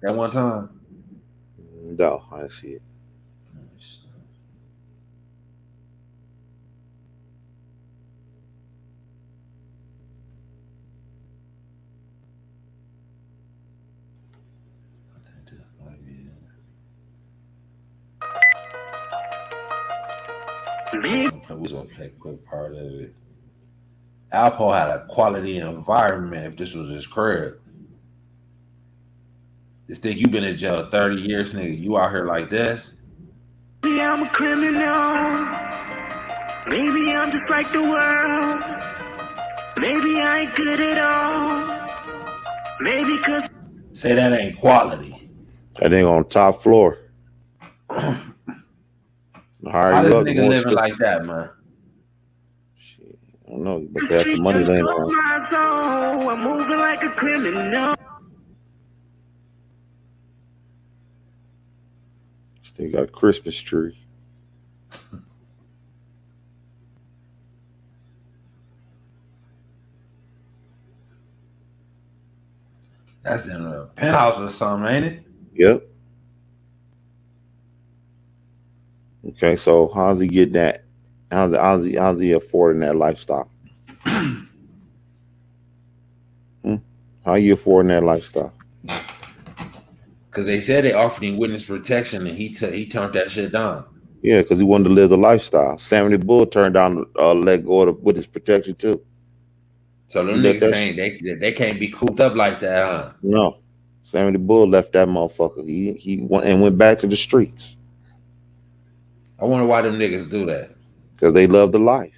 S1: that one time?
S2: No, I didn't see it.
S1: We was gonna play a quick part of it. Alpo had a quality environment if this was his crib. Just think you been in jail 30 years, nigga. You out here like this?
S8: Maybe I'm a criminal. Maybe I'm just like the world. Maybe I ain't good at all. Maybe cause
S1: say that ain't quality.
S2: That ain't on top floor.
S1: How does nigga living like that, man?
S2: Shit, I don't know. You must have some money laying around.
S8: I'm moving like a criminal.
S2: Still got a Christmas tree.
S1: That's in a penthouse or something, ain't it?
S2: Yep. Okay, so how's he get that? How's he affording that lifestyle? How you affording that lifestyle?
S1: Because they said they offered him witness protection, and he turned that shit down.
S2: Yeah, because he wanted to live the lifestyle. Sammy the Bull turned down let go of the witness protection too.
S1: So them niggas they can't be cooped up like that, huh?
S2: No, Sammy the Bull left that motherfucker. He went back to the streets.
S1: I wonder why them niggas do that.
S2: Because they love the life.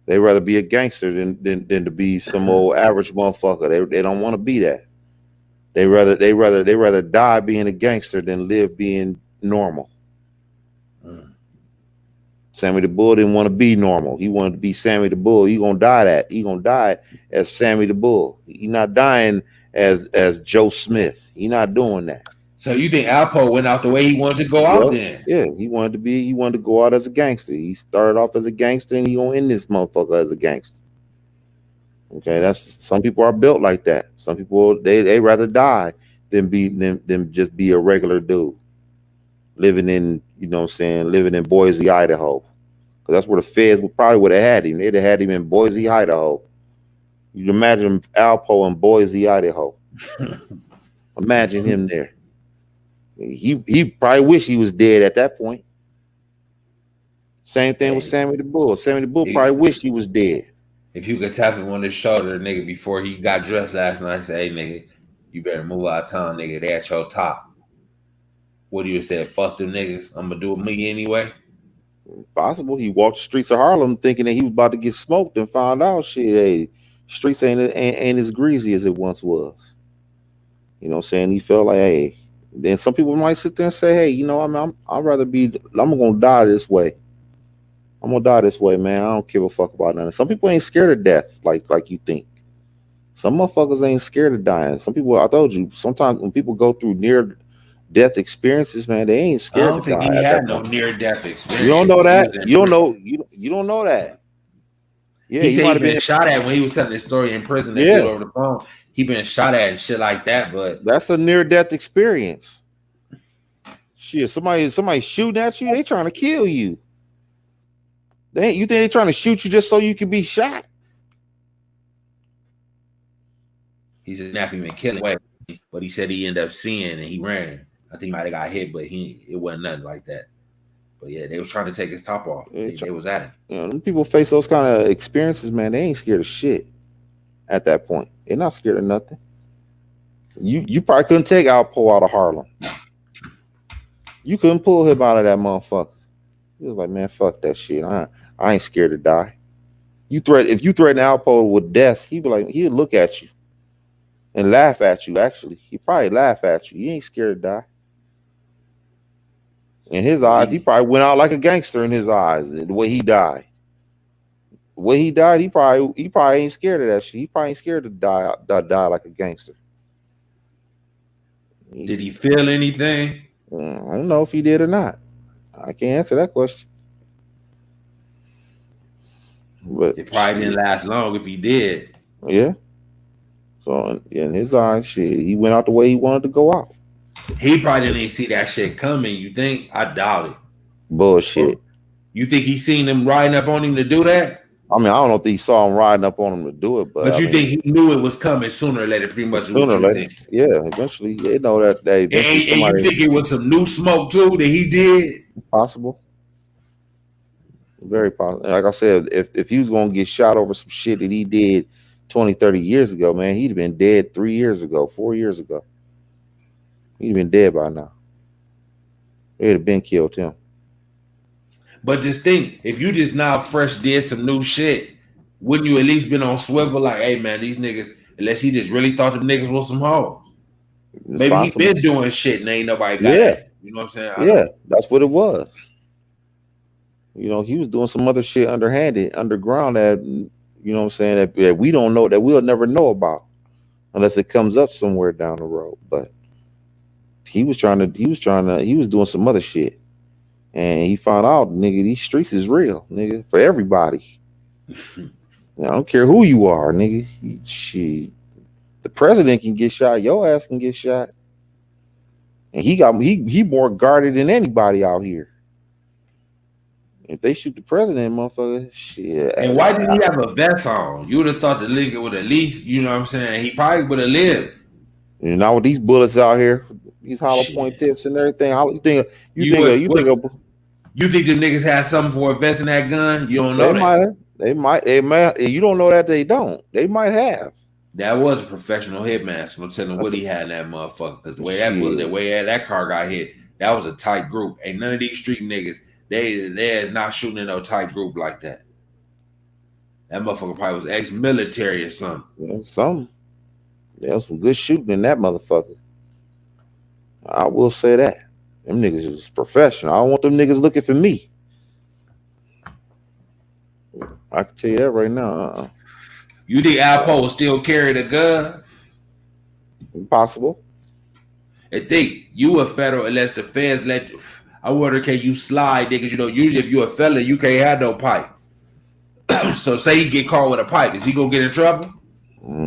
S2: They rather be a gangster than to be some old average motherfucker. They don't want to be that. They rather die being a gangster than live being normal. Sammy the Bull didn't want to be normal. He wanted to be Sammy the Bull. He gonna die as Sammy the Bull. He not dying as Joe Smith. He not doing that.
S1: So you think Alpo went out the way he wanted to go out then?
S2: Yeah, he wanted to go out as a gangster. He started off as a gangster and he gonna end this motherfucker as a gangster. Okay, that's some people are built like that. Some people they rather die than just be a regular dude. Living in, living in Boise, Idaho. Because that's where the feds would have had him. They'd have had him in Boise, Idaho. You imagine Alpo in Boise, Idaho. Imagine him there. He probably wish he was dead at that point. Same thing with Sammy the Bull. Sammy the Bull probably wished he was dead.
S1: If you could tap him on his shoulder, nigga, before he got dressed last night, say, hey, nigga, you better move out of town, nigga. They at your top. What do you say? Fuck them niggas. I'm gonna do it me anyway.
S2: Possible. He walked the streets of Harlem thinking that he was about to get smoked and found out shit. Hey, streets ain't as greasy as it once was. You know what I'm saying? He felt like, hey. Then some people might sit there and say, hey, I'd rather I'm gonna die this way. I'm gonna die this way, man. I don't give a fuck about nothing. Some people ain't scared of death like you think. Some motherfuckers ain't scared of dying. Some people, I told you, sometimes when people go through near death experiences, man, they ain't scared to die.
S1: I don't think he had no near death experience.
S2: You don't know that? You don't know that. Yeah,
S1: he said he been shot at when he was telling his story in prison. They put over the phone. He been shot at and shit like that, but
S2: that's a near death experience. Shit, somebody shooting at you, they trying to kill you. You think they trying to shoot you just so you can be shot?
S1: He said snap him and kill him, but he said he ended up seeing and he ran. I think he might have got hit, but it wasn't nothing like that. But yeah, they was trying to take his top off. They was at him.
S2: When people face those kind of experiences, man, they ain't scared of shit. At that point, they're not scared of nothing. You probably couldn't take Alpo out of Harlem. You couldn't pull him out of that motherfucker. He was like, man, fuck that shit. I ain't scared to die. If you threaten Alpo with death, he'd look at you. and laugh at you. Actually, he probably laugh at you. He ain't scared to die. In his eyes, he probably went out like a gangster. In his eyes, the way he died. The way he died, he probably ain't scared of that shit. He probably ain't scared to die like a gangster.
S1: Did he feel anything?
S2: I don't know if he did or not. I can't answer that question. But
S1: it probably didn't last long if he did.
S2: Yeah. So in his eyes, shit, he went out the way he wanted to go out.
S1: He probably didn't see that shit coming. You think? I doubt it.
S2: Bullshit.
S1: You think he seen them riding up on him to do that?
S2: I mean, I don't know if he saw him riding up on him to do it, but
S1: you think he knew it was coming sooner or later? Pretty much.
S2: Sooner or later, yeah. Eventually, they know that they.
S1: And you think it was some new smoke too that he did?
S2: Possible. Very possible. Like I said, if he was gonna get shot over some shit that he did 20, 30 years ago, man, he'd have been dead 3 years ago, 4 years ago. He'd have been dead by now. They'd have been killed him.
S1: But just think, if you just now fresh did some new shit, wouldn't you at least been on swivel like, hey man, these niggas, unless he just really thought them niggas was some hoes. Maybe he been doing shit and ain't nobody got it. You know what I'm saying?
S2: That's what it was. You know, he was doing some other shit underhanded, underground that, you know what I'm saying, that we don't know, that we'll never know about unless it comes up somewhere down the road. But he was doing some other shit. And he found out, nigga, these streets is real, nigga, for everybody. I don't care who you are, nigga. The president can get shot, your ass can get shot. And he more guarded than anybody out here. If they shoot the president, motherfucker, shit.
S1: And why didn't he have a vest on? You would have thought the nigga would at least, you know what I'm saying, he probably would have lived.
S2: And now with these bullets out here, these hollow point tips and everything,
S1: you think them niggas had something for a vest in that gun? You don't know
S2: They might. You don't know that they don't. They might have.
S1: That was a professional hitman. So I'm telling what he had in that motherfucker. Because the way that car got hit, that was a tight group. Ain't none of these street niggas, they is not shooting in no tight group like that. That motherfucker probably was ex-military or something.
S2: There was some good shooting in that motherfucker. I will say that. Them niggas is professional. I don't want them niggas looking for me. I can tell you that right now.
S1: You think Alpo will still carry the gun?
S2: Possible.
S1: I think you a federal unless the feds let you. I wonder, can you slide, niggas? You know, usually if you a felon, you can't have no pipe. So say he get caught with a pipe, is he gonna get in trouble?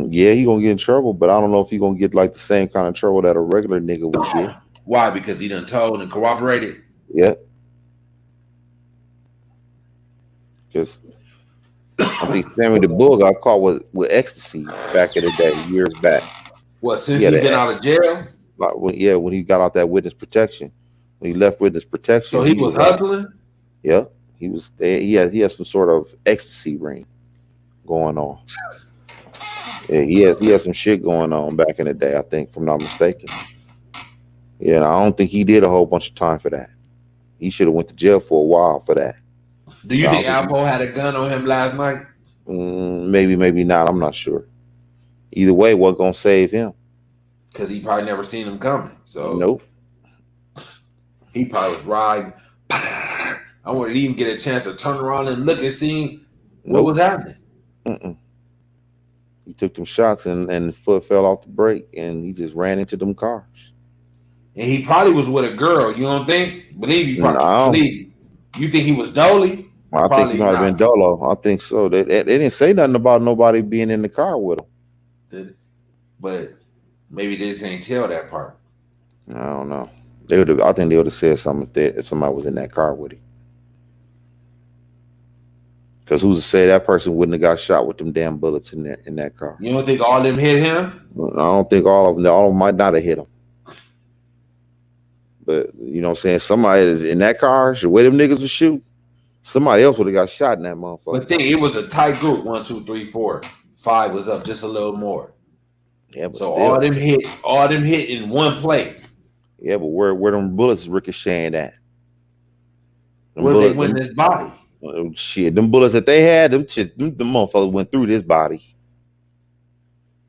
S2: Yeah, he gonna get in trouble, but I don't know if he gonna get like the same kind of trouble that a regular nigga would get.
S1: Why? Because he done told and cooperated?
S2: Yeah. Because I think Sammy the Bull got caught with ecstasy back in the day, years back.
S1: What, since he's been out of jail?
S2: Like, when he got out that witness protection. When he left witness protection.
S1: So he was hustling?
S2: Yeah. He was there. He had some sort of ecstasy ring going on. Yeah, he had some shit going on back in the day, I think, if I'm not mistaken. Yeah, and I don't think he did a whole bunch of time for that. He should have went to jail for a while for that.
S1: Do you think Alpo had a gun on him last night?
S2: Maybe, maybe not. I'm not sure. Either way, what's gonna save him?
S1: Because he probably never seen him coming. So
S2: nope.
S1: He probably was riding. I wouldn't even get a chance to turn around and look and see what was happening.
S2: He took them shots and his foot fell off the brake and he just ran into them cars.
S1: And he probably was with a girl. You don't think? Believe you? Believe you? You think he was Dolly?
S2: I think he might have been Dolo. I think so. They didn't say nothing about nobody being in the car with him.
S1: But maybe they just ain't tell that part.
S2: I don't know. I think they would have said something if somebody was in that car with him. Because who's to say that person wouldn't have got shot with them damn bullets in that car?
S1: You don't think all of them hit him?
S2: I don't think all of them. All of them might not have hit him. But you know what I'm saying? Somebody in that car, the way them niggas was shooting, somebody else would have got shot in that motherfucker.
S1: But think it was a tight group. 1, 2, 3, 4. 5 was up just a little more.
S2: Yeah, but
S1: so
S2: still,
S1: all them hit in one place.
S2: Yeah, but where them bullets ricocheting at?
S1: Where they went in his body?
S2: Shit, them bullets that they had, them motherfuckers went through this body.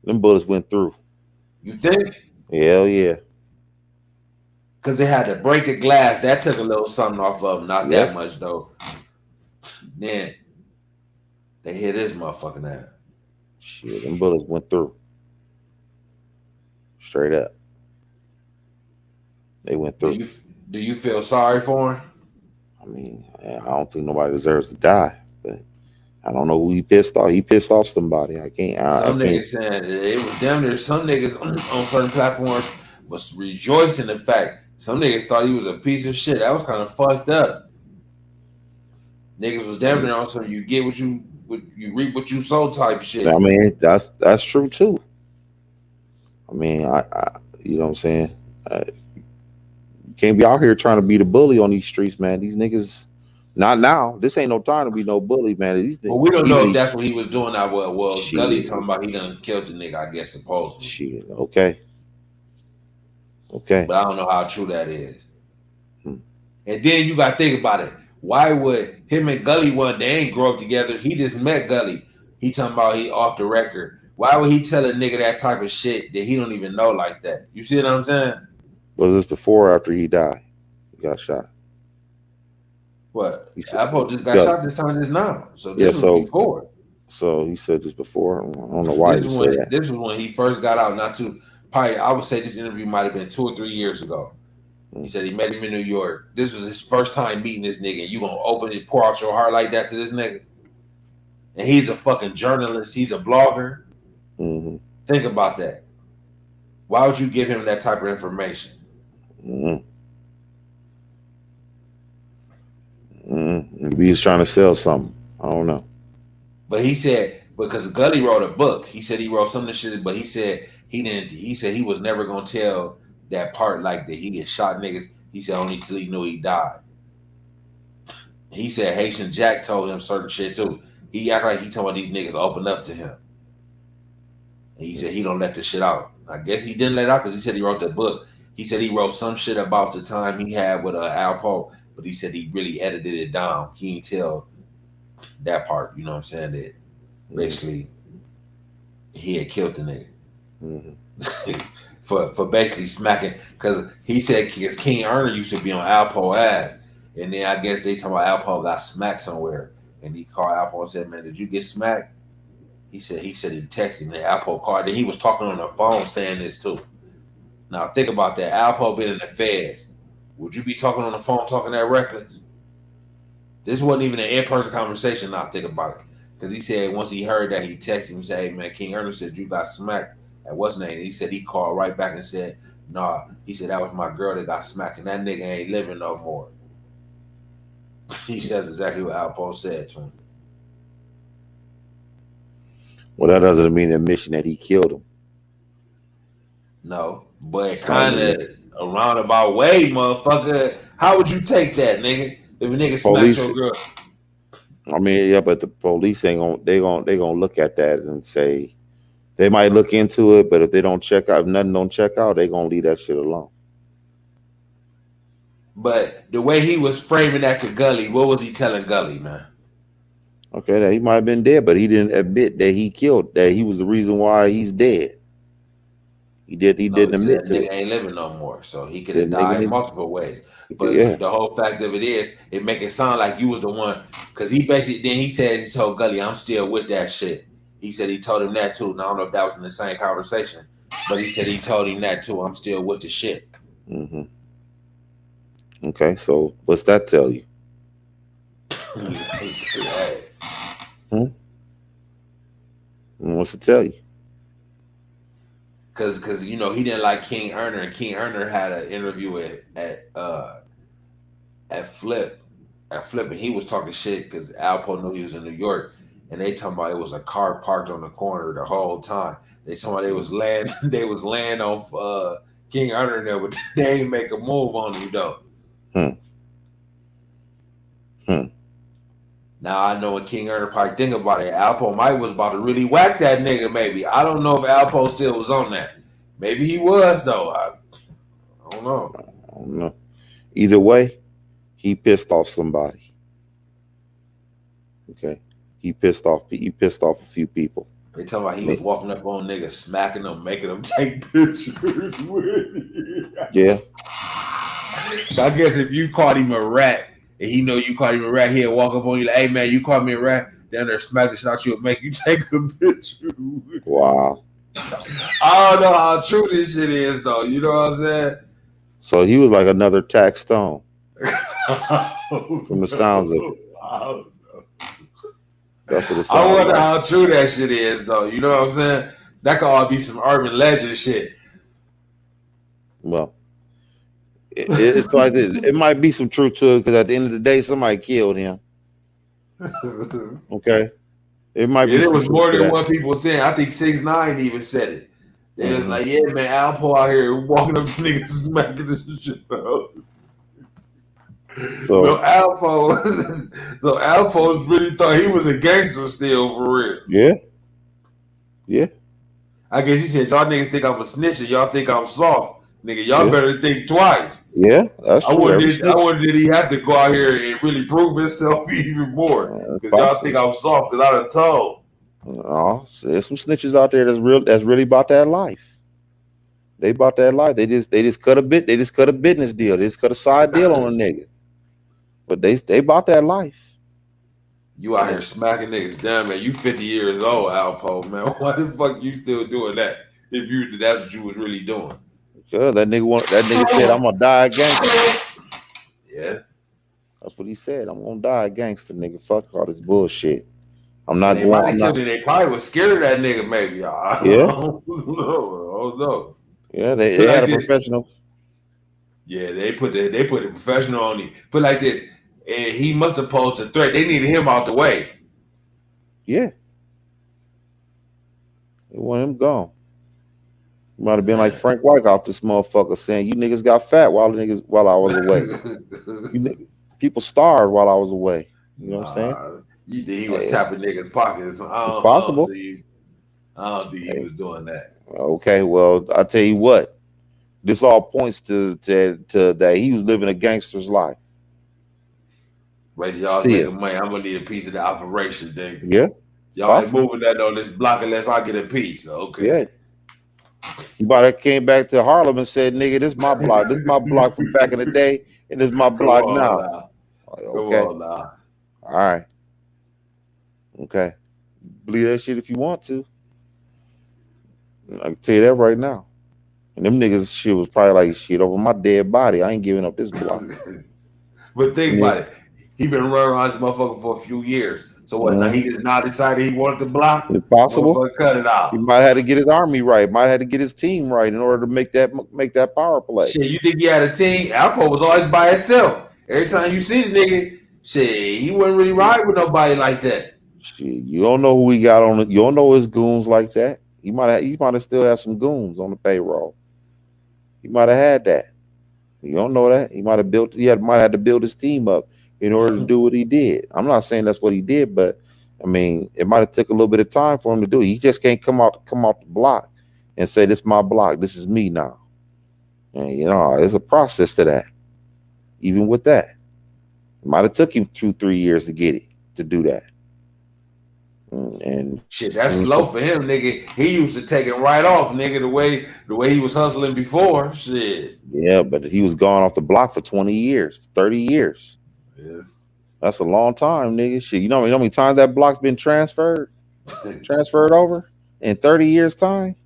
S2: Them bullets went through.
S1: You think?
S2: Hell yeah.
S1: Because they had to break the glass. That took a little something off of them. Not that much, though. Then they hit his motherfucking ass.
S2: Shit, them bullets went through. Straight up. They went through.
S1: Do you feel sorry for him?
S2: I mean, I don't think nobody deserves to die, but I don't know who he pissed off. He pissed off somebody. I can't.
S1: Some niggas saying it was damn near. Some niggas on certain platforms was rejoicing the fact. Some niggas thought he was a piece of shit. That was kind of fucked up. Niggas was damn near on some you get what you reap what you sow type shit.
S2: I mean, that's true too. I mean, I you know what I'm saying? You can't be out here trying to be the bully on these streets, man. These niggas, not now. This ain't no time to be no bully, man. These
S1: well, we don't know if that's what he was doing. Well, Gully talking about he done killed the nigga, I guess, supposedly.
S2: Shit, okay.
S1: But I don't know how true that is. And then you got to think about it. Why would him and Gully they ain't grow up together? He just met Gully. He talking about he off the record. Why would he tell a nigga that type of shit that he don't even know like that? You see what I'm saying?
S2: Was this before or after he died? He got shot.
S1: What? Alpo just got shot this time just now. So this was before.
S2: So he said this before. I don't know why he said that.
S1: This was when he first got out. Probably I would say this interview might have been 2 or 3 years ago. He said he met him in New York. This was his first time meeting this nigga. And you gonna open and pour out your heart like that to this nigga? And he's a fucking journalist. He's a blogger.
S2: Mm-hmm.
S1: Think about that. Why would you give him that type of information?
S2: Maybe he's trying to sell something. I don't know.
S1: But he said because Gully wrote a book. He said he wrote some of the shit, but he said he didn't. He said he was never gonna tell that part like that he get shot niggas. He said only till he knew he died. He said Haitian Jack told him certain shit too. He act like he told these niggas open up to him. And he said he don't let the shit out. I guess he didn't let it out because he said he wrote the book. He said he wrote some shit about the time he had with Alpo, but he said he really edited it down. He didn't tell that part, you know what I'm saying, that basically he had killed the nigga. For basically smacking, because he said because King Erner used to be on Alpo ass, and then I guess they talking about Alpo got smacked somewhere, and he called Alpo and said, "Man, did you get smacked?" He said he texted him, and Alpo called. Then he was talking on the phone saying this too. Now think about that. Alpo been in the feds. Would you be talking on the phone talking that reckless? This wasn't even an in-person conversation. Now think about it, because he said once he heard that, he texted him and said, "Hey man, King Erner said you got smacked." At what's name? He said he called right back and said, "Nah." He said that was my girl that got smacked, and that nigga ain't living no more. He says exactly what Alpo said to him.
S2: Well, that doesn't mean admission that he killed him.
S1: No, but kind of a roundabout way, motherfucker. How would you take that, nigga? If a nigga smacked your girl.
S2: I mean, yeah, but the police ain't gonna they gonna look at that and say. They might look into it, but if they don't check out, if nothing don't check out, they gonna leave that shit alone.
S1: But the way he was framing that to Gully, what was he telling Gully, man?
S2: Okay, that he might have been dead, but he didn't admit that he killed, that he was the reason why he's dead. He didn't admit to it.
S1: Nigga ain't living no more, so he could have died in multiple ways. But the whole fact of it is, it make it sound like you was the one, because he basically then he told Gully, "I'm still with that shit." He said he told him that too. Now, I don't know if that was in the same conversation, but he said he told him that too. I'm still with the shit.
S2: Mm-hmm. Okay, so what's that tell you? What's it tell you?
S1: Because you know he didn't like King Erner, and King Erner had an interview at Flip, and he was talking shit because Alpo knew he was in New York. And they talking about it was a car parked on the corner the whole time. They talking about they was laying on King Erner there, but they ain't make a move on him though. Now I know when King Erner probably think about it, Alpo might was about to really whack that nigga. Maybe I don't know if Alpo still was on that. Maybe he was though. I don't know.
S2: I don't know. Either way, he pissed off somebody. Okay. He pissed off a few people.
S1: They talking about he was walking up on niggas, smacking them, making them take pictures with him.
S2: Yeah.
S1: I guess if you caught him a rat and he know you caught him a rat, he'll walk up on you like, hey man, you caught me a rat. Down there smack the shit out you and make you take a picture.
S2: Wow.
S1: I don't know how true this shit is though. You know what I'm saying?
S2: So he was like another Tax Stone. From the sounds of it. That's what it sounds
S1: I wonder
S2: like.
S1: how true that shit is though. You know what I'm saying? That could all be some urban legend shit.
S2: Well, it's like this. It might be some truth to it because at the end of the day, somebody killed him. Okay, it might be.
S1: There was more than what people were saying. I think 6ix9ine even said it. They was like, "Yeah, man, Alpo out here walking up to niggas smacking this shit out." So Alpo really thought he was a gangster still for real.
S2: Yeah.
S1: I guess he said, "Y'all niggas think I'm a snitch and y'all think I'm soft, nigga. Y'all better think twice."
S2: Yeah, that's true.
S1: I wonder did he have to go out here and really prove himself even more? Because y'all think I'm soft because I done told.
S2: Oh, so there's some snitches out there that's really about that life. They about that life. They just cut a business deal. They just cut a side deal on a nigga. But they about that life.
S1: You out here smacking niggas down, man. You 50 years old, Alpo, man. Why the fuck you still doing that? If that's what you was really doing.
S2: Cause that nigga said, I'm gonna die a gangster.
S1: Yeah.
S2: That's what he said. I'm gonna die a gangster, nigga. Fuck all this bullshit. I'm not going.
S1: They probably was scared of that nigga, maybe. I don't know.
S2: Yeah, they had a professional.
S1: Yeah, they put a professional on him. Put like this, and he must have posed a threat. They needed him out the way.
S2: Yeah. They want him gone. It might have been like Frank White off this motherfucker saying, "You niggas got fat while I was away. People starved while I was away." You know what I'm saying?
S1: You think he was tapping niggas' pockets?
S2: It's possible.
S1: I don't think he was doing that.
S2: Okay, well, I'll tell you what. This all points to that he was living a gangster's life.
S1: Raise y'all nigga money. I'm gonna need a piece of the operation, nigga.
S2: Yeah.
S1: Y'all ain't moving that on this block unless I get a piece. Okay.
S2: Yeah. You might have came back to Harlem and said, "Nigga, this is my block. This is my block from back in the day, and this is my block now." Okay.
S1: Come on now.
S2: All right. Okay. Believe that shit if you want to. I can tell you that right now. And them niggas shit was probably like, shit, over my dead body. I ain't giving up this block.
S1: But think about it. He been running around this motherfucker for a few years. So what? Now he just now decided he wanted to block?
S2: It's possible.
S1: Cut it out.
S2: He might have to get his army right. Might have to get his team right in order to make that power play.
S1: Shit, you think he had a team? Alpo was always by himself. Every time you see the nigga, shit, he wouldn't really ride with nobody like that.
S2: Shit, you don't know who he got on it. You don't know his goons like that. He might have still have some goons on the payroll. He might have had that. You don't know that. He might have to build his team up in order to do what he did. I'm not saying that's what he did, but I mean, it might have took a little bit of time for him to do it. He just can't come off the block and say, "This is my block. This is me now." And you know, there's a process to that. Even with that, it might have took him 2-3 years to do that. And
S1: shit, that's slow for him, nigga. He used to take it right off, nigga. The way he was hustling before, shit.
S2: Yeah, but he was gone off the block for 20 years, 30 years.
S1: Yeah,
S2: that's a long time, nigga. Shit, you know how many times that block's been transferred over in 30 years time?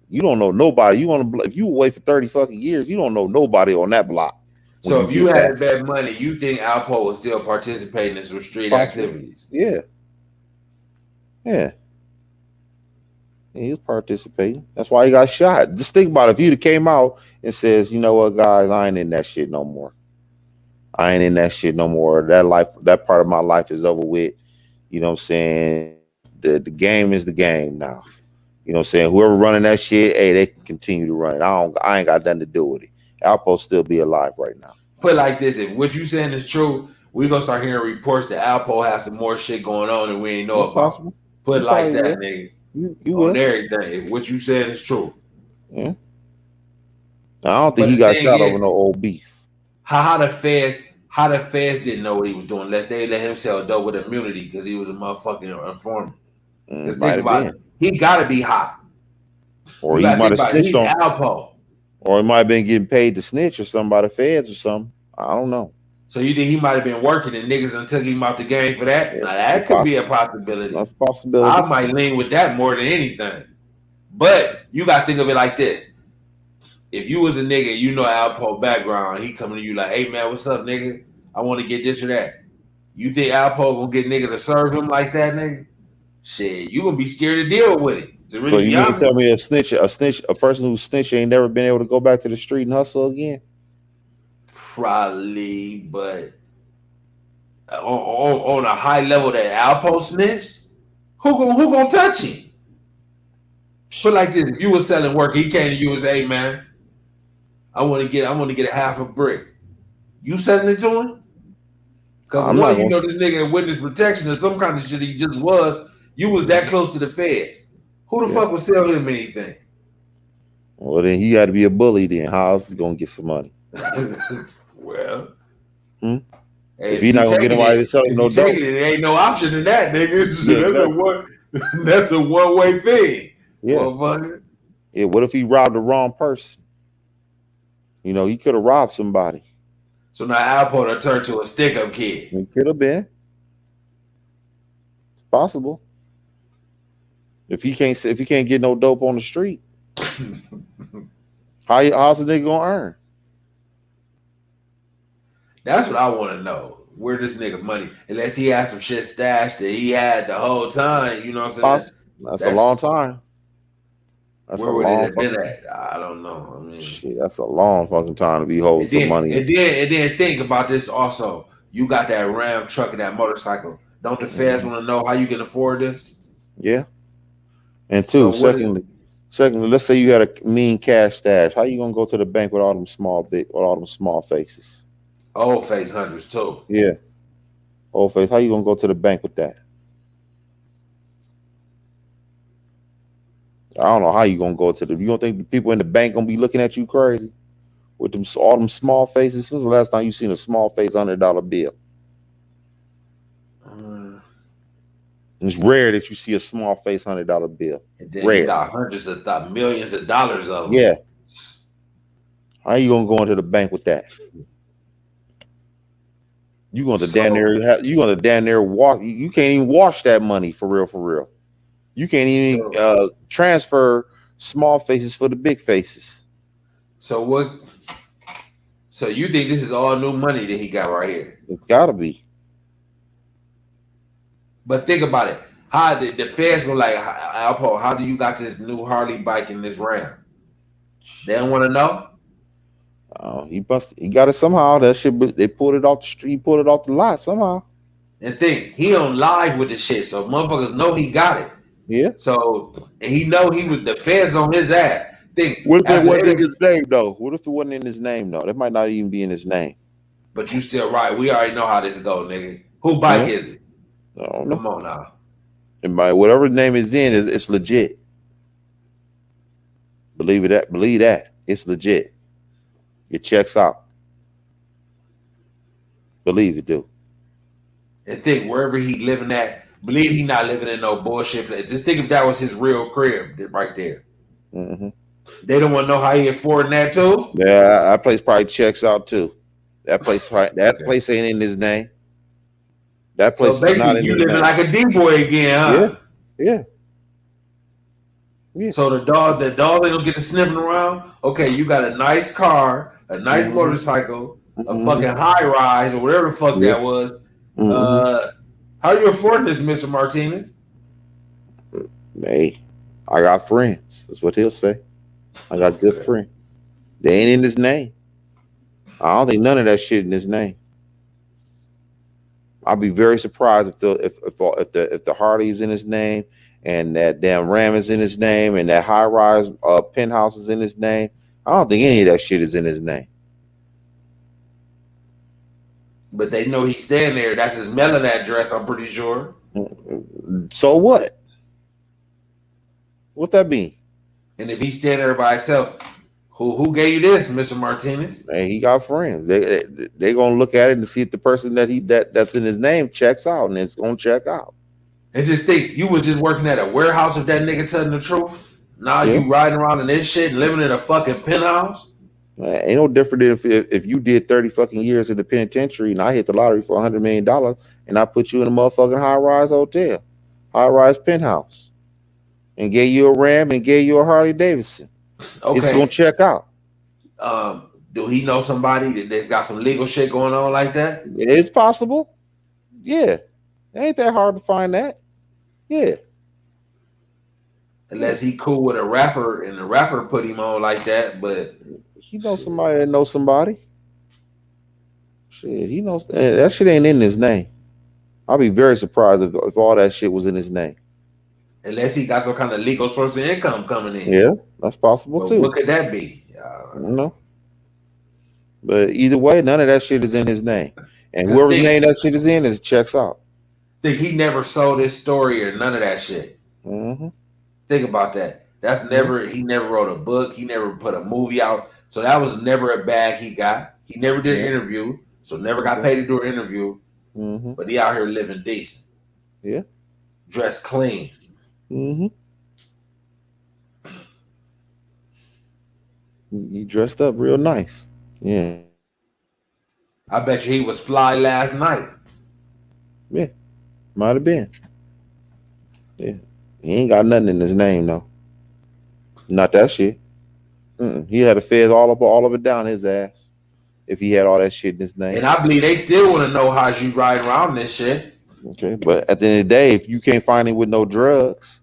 S2: You don't know nobody. If you away for 30 fucking years, you don't know nobody on that block.
S1: So if you had that money, you think Alpo was still participating in some street activities?
S2: Yeah. He was participating. That's why he got shot. Just think about it. If you'd came out and says, "You know what, guys, I ain't in that shit no more. That part of my life is over with. You know what I'm saying? The game is the game now. You know what I'm saying? Whoever running that shit, hey, they can continue to run it. I ain't got nothing to do with it. Alpo still be alive right now."
S1: Put it like this: if what you saying is true, we gonna start hearing reports that Alpo has some more shit going on and we ain't know about.
S2: Possible.
S1: Put it like that, nigga.
S2: You
S1: on everything. If what you said is true.
S2: Yeah. I don't think he got shot over no old beef.
S1: How the feds didn't know what he was doing unless they let him sell dope with immunity because he was a motherfucking informant. Just
S2: Might
S1: think
S2: have
S1: about
S2: been.
S1: it. He gotta be hot.
S2: Or
S1: You
S2: he
S1: gotta
S2: might
S1: think
S2: have
S1: about it.
S2: snitched
S1: He's
S2: on,
S1: Alpo.
S2: or he might have been getting paid to snitch or something by the feds or something. I don't know.
S1: So you think he might have been working and niggas done took him out the game for that?
S2: Yeah,
S1: Now
S2: it's a
S1: that could be a possibility.
S2: That's a possibility.
S1: I might lean with that more than anything. But you gotta think of it like this. If you was a nigga, you know Alpo background, he coming to you like, hey man, what's up, nigga? I want to get this or that. You think Alpo gonna get nigga to serve him like that, nigga? Shit, you gonna be scared to deal with it. To really
S2: So you
S1: be
S2: mean to
S1: honest.
S2: tell me a person who's snitch ain't never been able to go back to the street and hustle again?
S1: Probably, but on a high level that Alpo snitched, who gonna touch him? Put like this: if you was selling work, he came to you and said, "Hey man, I want to get a half a brick." You selling it to him? Because
S2: I'm not
S1: one, you
S2: gonna
S1: know this nigga in witness protection or some kind of shit he just was. You was that close to the feds. Who the fuck would sell him anything?
S2: Well, then he got to be a bully. Then how else is gonna get some money?
S1: Well,
S2: Hmm?
S1: hey,
S2: If he's not gonna get nobody to sell him no dope,
S1: there ain't no option in that, nigga.
S2: Yeah,
S1: That's a one way thing.
S2: yeah.
S1: Motherfucker.
S2: Yeah. What if he robbed the wrong person? You know, he could have robbed somebody.
S1: So now Alpo done turned to a stick up kid.
S2: It could have been. It's possible. If he can't get no dope on the street, how's the nigga gonna earn?
S1: That's what I want to know. Where this nigga money? Unless he had some shit stashed that he had the whole time. You know what I'm saying?
S2: That's a long time. That's
S1: where
S2: a
S1: would
S2: long
S1: it have been at? I don't know. I mean,
S2: shit, that's a long fucking time to be holding some money.
S1: And then think about this also. You got that Ram truck and that motorcycle. Don't the feds want to know how you can afford this?
S2: Yeah. And two, secondly, let's say you had a mean cash stash. How you gonna go to the bank with all them small faces?
S1: Old face hundreds too.
S2: Yeah. Old face. How you gonna go to the bank with that? I don't know how you gonna go to the. You don't think the people in the bank gonna be looking at you crazy with them all them small faces? When's the last time you seen a small face $100 bill? It's rare that you see a small face $100 bill.
S1: And then
S2: rare.
S1: You got millions of dollars of them.
S2: Yeah. How you gonna go into the bank with that? You gonna damn near walk. You can't even wash that money for real. You can't even transfer small faces for the big faces.
S1: So what? So you think this is all new money that he got right here?
S2: It's gotta be.
S1: But think about it. How did the feds go like, Alpo, how do you got this new Harley bike in this Ram? They don't want to know.
S2: He got it somehow. That shit, they pulled it off the street. He pulled it off the lot somehow.
S1: And think he on live with the shit, so motherfuckers know he got it.
S2: Yeah.
S1: So and he know he was the feds on his ass.
S2: What if it wasn't in his name though? What if it wasn't in his name though? That might not even be in his name.
S1: But you still right. We already know how this go, nigga. Who bike is it?
S2: Come
S1: on now.
S2: And by whatever name is in, it's legit. Believe that. It's legit. It checks out. Believe it, do.
S1: And think wherever he living at, believe he not living in no bullshit place. Just think if that was his real crib right there.
S2: Mm-hmm.
S1: They don't want to know how he affording that too.
S2: Yeah, that place probably checks out too. That place place ain't in his name. That place.
S1: So basically, you living like a D-boy again, huh?
S2: Yeah.
S1: So the dog ain't gonna get to sniffing around. Okay, you got a nice car, a nice motorcycle, a fucking high rise or whatever the fuck that was. How you affording this, Mr. Martinez?
S2: Hey, I got friends. That's what he'll say. I got good friends. They ain't in his name. I don't think none of that shit in his name. I'll be very surprised if the Harley is in his name and that damn Ram is in his name and that high rise penthouse is in his name. I don't think any of that shit is in his name.
S1: But they know he's staying there. That's his mailing address, I'm pretty sure.
S2: So what? What that mean?
S1: And if he's staying there by himself, who gave you this, Mr. Martinez?
S2: Hey, he got friends. They gonna look at it and see if the person that's in his name checks out, and it's gonna check out.
S1: And just think, you was just working at a warehouse if that nigga telling the truth. Now you riding around in this shit, living in a fucking penthouse.
S2: Ain't no different if you did 30 fucking years in the penitentiary and I hit the lottery for $100 million and I put you in a motherfucking high-rise hotel, high-rise penthouse, and gave you a Ram and gave you a Harley Davidson. Okay. It's gonna check out.
S1: Do he know somebody that's got some legal shit going on like that?
S2: It's possible. Yeah. It ain't that hard to find that. Yeah.
S1: Unless he cool with a rapper and the rapper put him on like that, but
S2: he knows somebody that knows somebody. Shit, he knows that shit ain't in his name. I'll be very surprised if all that shit was in his name.
S1: Unless he got some kind of legal source of income coming in.
S2: Yeah, that's possible too.
S1: What could that be?
S2: I don't know. But either way, none of that shit is in his name. And whoever's name that shit is in checks out.
S1: Think he never sold his story or none of that shit.
S2: Mm-hmm.
S1: Think about that. That's never, he never wrote a book. He never put a movie out. So that was never a bag he got. He never did an interview. So never got paid to do an interview.
S2: Mm-hmm.
S1: But he out here living decent.
S2: Yeah.
S1: Dressed clean.
S2: Mm-hmm. He dressed up real nice. Yeah.
S1: I bet you he was fly last night.
S2: Yeah. Might have been. Yeah. He ain't got nothing in his name though. Not that shit. He had a feds all of it down his ass. If he had all that shit in his name.
S1: And I believe they still want to know how you ride around this shit.
S2: Okay, but at the end of the day, if you can't find him with no drugs,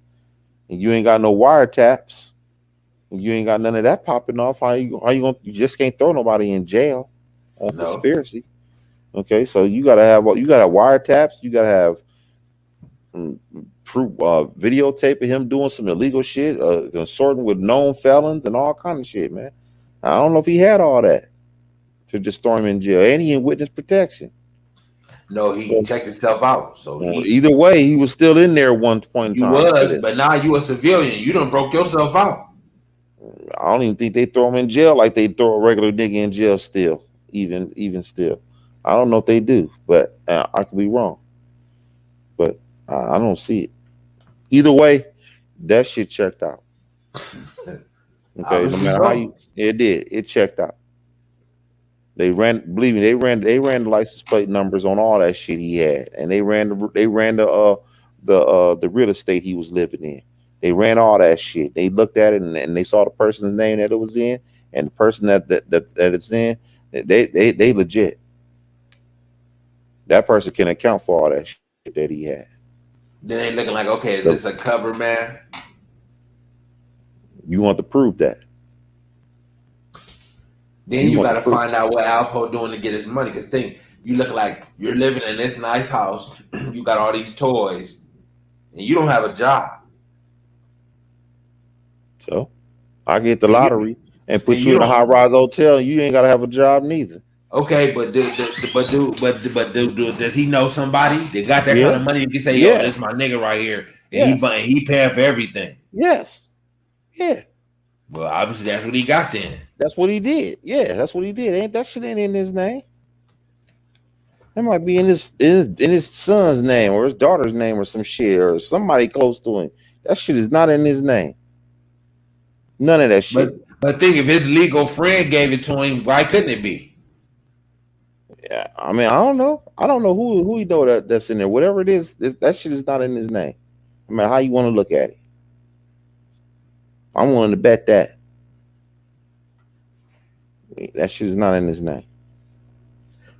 S2: and you ain't got no wiretaps, and you ain't got none of that popping off, how you gonna? You just can't throw nobody in jail on conspiracy. Okay, so you gotta have wiretaps. You gotta have proof, videotape of him doing some illegal shit, consorting with known felons and all kind of shit, man. I don't know if he had all that to just throw him in jail, and he in witness protection.
S1: No, he checked himself out. So
S2: either way, he was still in there at one point in time.
S1: He was, but now you a civilian. You done broke yourself out.
S2: I don't even think they throw him in jail like they throw a regular nigga in jail still, even still. I don't know if they do, but I could be wrong. But I don't see it. Either way, that shit checked out. Okay, no matter how it checked out. They ran the license plate numbers on all that shit he had, and they ran the real estate he was living in. They ran all that shit. They looked at it and they saw the person's name that it was in, and the person that it's in. They legit. That person can account for all that shit that he had.
S1: Then they looking like, okay, is this a cover, man?
S2: You want to prove that.
S1: Then you got to find out what Alpo doing to get his money. Because you look like you're living in this nice house. You got all these toys. And you don't have a job.
S2: So I get the lottery and put you in a high-rise hotel. And you ain't got to have a job neither.
S1: Okay, but does he know somebody that got that kind of money? You can say, yo, this is my nigga right here. And he paying for everything.
S2: Yes. Yeah.
S1: Well, obviously that's what he got then.
S2: That's what he did. Yeah, that's what he did. Ain't that shit ain't in his name? It might be in his son's name or his daughter's name or some shit or somebody close to him. That shit is not in his name. None of that shit.
S1: But think if his legal friend gave it to him, why couldn't it be?
S2: Yeah, I mean, I don't know. I don't know who he know that's in there. Whatever it is, that shit is not in his name. I mean, how you want to look at it? I'm willing to bet that. That shit is not in his name.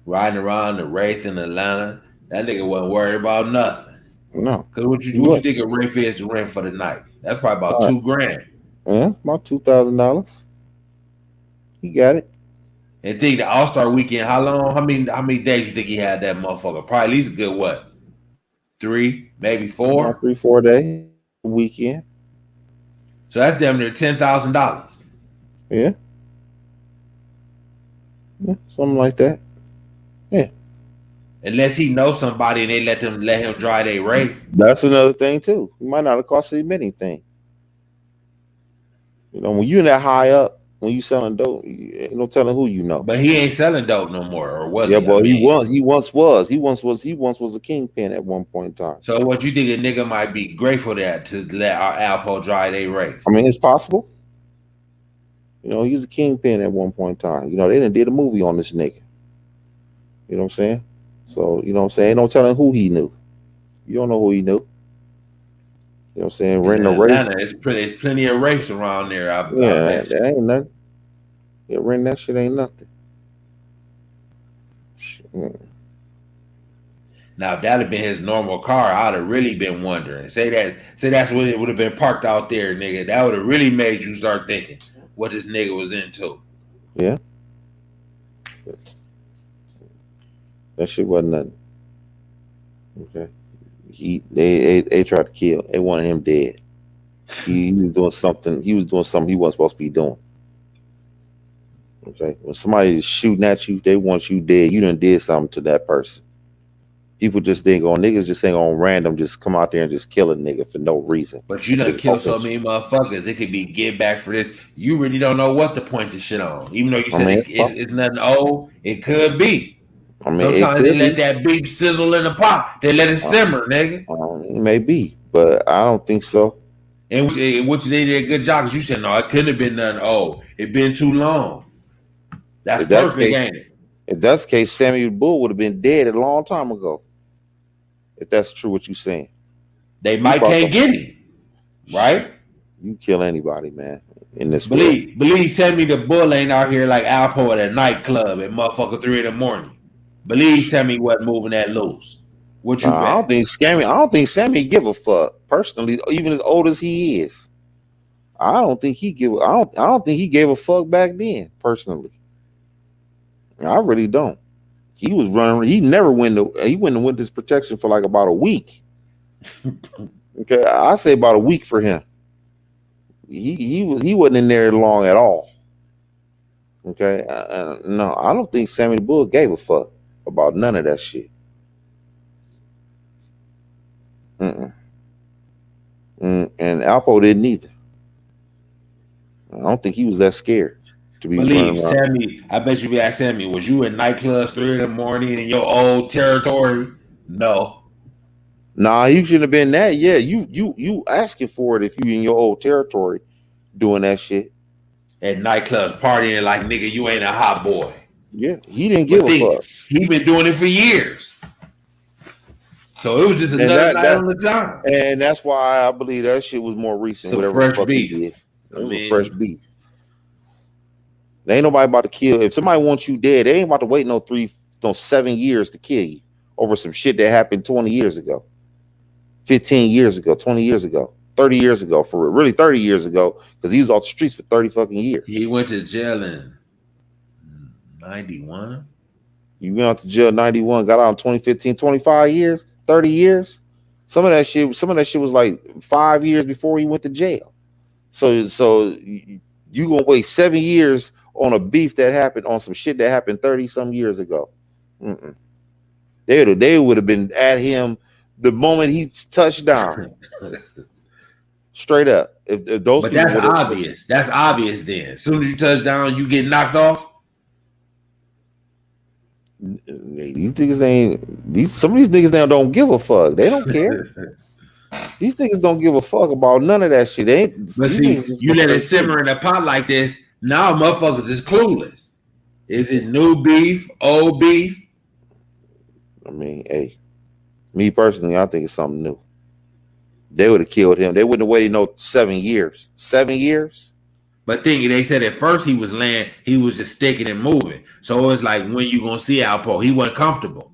S1: Riding around the race in Atlanta, that nigga wasn't worried about nothing.
S2: No.
S1: Because what you think a rent is to rent for the night? That's probably about $2,000.
S2: Yeah, about $2,000. He got it.
S1: And think the All-Star weekend, how long? How many days you think he had that motherfucker? Probably at least a good what? 3, maybe 4?
S2: About 3-4 days weekend.
S1: So that's damn near $10,000.
S2: Yeah. Yeah, something like that. Yeah.
S1: Unless he knows somebody and they let him dry their rape.
S2: That's another thing too. It might not have cost him anything. You know, when you're that high up When you selling dope, you ain't no telling who you know.
S1: But he ain't selling dope no more, or was
S2: Yeah,
S1: he?
S2: but he once was a kingpin at one point in time.
S1: So what you think a nigga might be grateful that to let our Alpo dry they rape?
S2: I mean, it's possible. You know, he was a kingpin at one point in time. You know, they done did a movie on this nigga. You know what I'm saying? So, you know what I'm saying? Ain't no telling who he knew. You don't know who he knew. You know what I'm saying? Renting a rape.
S1: Atlanta, it's plenty of rapes around there. I bet
S2: That ain't nothing. Yeah, renting that shit ain't nothing.
S1: Now, if that had been his normal car, I'd have really been wondering. Say that's what it would have been parked out there, nigga. That would have really made you start thinking what this nigga was into.
S2: Yeah. That shit wasn't nothing. Okay. They tried to kill. They wanted him dead. He was doing something. He was doing something he wasn't supposed to be doing. Okay. When somebody is shooting at you, they want you dead. You done did something to that person. People just ain't going, niggas just ain't on random, just come out there and just kill a nigga for no reason.
S1: But you done killed so many motherfuckers. It could be get back for this. You really don't know what to point the shit on. Even though you said it's nothing old, it could be. I mean, sometimes they let that beef sizzle in the pot. They let it simmer, nigga.
S2: It may be, but I don't think so.
S1: And which they did a good job because you said, no, it couldn't have been nothing old. It been too long. That's perfect, ain't it?
S2: If that's the case, Samuel Bull would have been dead a long time ago. If that's true what you're saying.
S1: They might can't get him. Right?
S2: You kill anybody, man, in this
S1: world. Believe Sammy the Bull ain't out here like Alpo at a nightclub at motherfucker 3 a.m. Believe Sammy wasn't moving that loose. What you bet?
S2: I don't think Sammy give a fuck. Personally, even as old as he is. I don't think he gave a fuck back then, personally. I really don't. He was running. He never went to witness protection for like about a week. Okay, I say about a week for him. He wasn't in there long at all. Okay, no, I don't think Sammy the Bull gave a fuck about none of that shit. And Alpo didn't either. I don't think he was that scared.
S1: Believe Sammy, I bet you asked Sammy, was you in nightclubs 3 a.m. in your old territory? No.
S2: Nah, you shouldn't have been that. Yeah, you asking for it if you in your old territory doing that shit.
S1: At nightclubs partying like nigga, you ain't a hot boy.
S2: Yeah, he didn't give a fuck.
S1: He been doing it for years. So it was just another night on the time.
S2: And that's why I believe that shit was more recent.
S1: It's fresh beef.
S2: It was a fresh beef. There ain't nobody about to kill. If somebody wants you dead, they ain't about to wait no 7 years to kill you over some shit that happened 20 years ago, 15 years ago, 20 years ago, 30 years ago, for really 30 years ago, because he was off the streets for 30 fucking years.
S1: He went to jail in 91.
S2: You went out to jail in 91, got out in 2015, 25 years, 30 years. Some of that shit was like 5 years before he went to jail. So you gonna wait 7 years on a beef that happened, on some shit that happened 30 some years ago. They would have been at him the moment he touched down. Straight up. If those,
S1: but that's obvious. That's obvious. Then as soon as you touch down, you get knocked off.
S2: These niggas ain't. Some of these niggas now don't give a fuck. They don't care. These niggas don't give a fuck about none of that shit. They ain't.
S1: But see, you let it simmer in a pot like this. Now motherfuckers is clueless. Is it new beef, old beef?
S2: I mean, hey, me personally, I think it's something new. They would have killed him. They wouldn't have waited no 7 years. 7 years?
S1: But thinking they said at first he was just sticking and moving. So it's like, when you gonna see Alpo? He wasn't comfortable.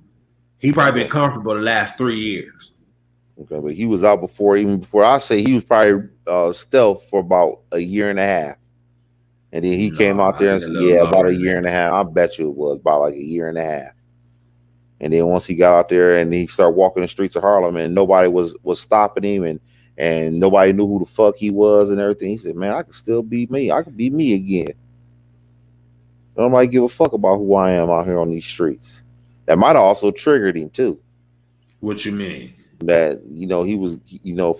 S1: He probably been comfortable the last 3 years.
S2: Okay, but he was out even before. I say he was probably stealth for about a year and a half. And then he came out there and said, about a year and a half. I bet you it was about like a year and a half. And then once he got out there and he started walking the streets of Harlem and nobody was stopping him and nobody knew who the fuck he was and everything, he said, man, I can still be me. I can be me again. Nobody give a fuck about who I am out here on these streets. That might have also triggered him too.
S1: What you mean?
S2: that he was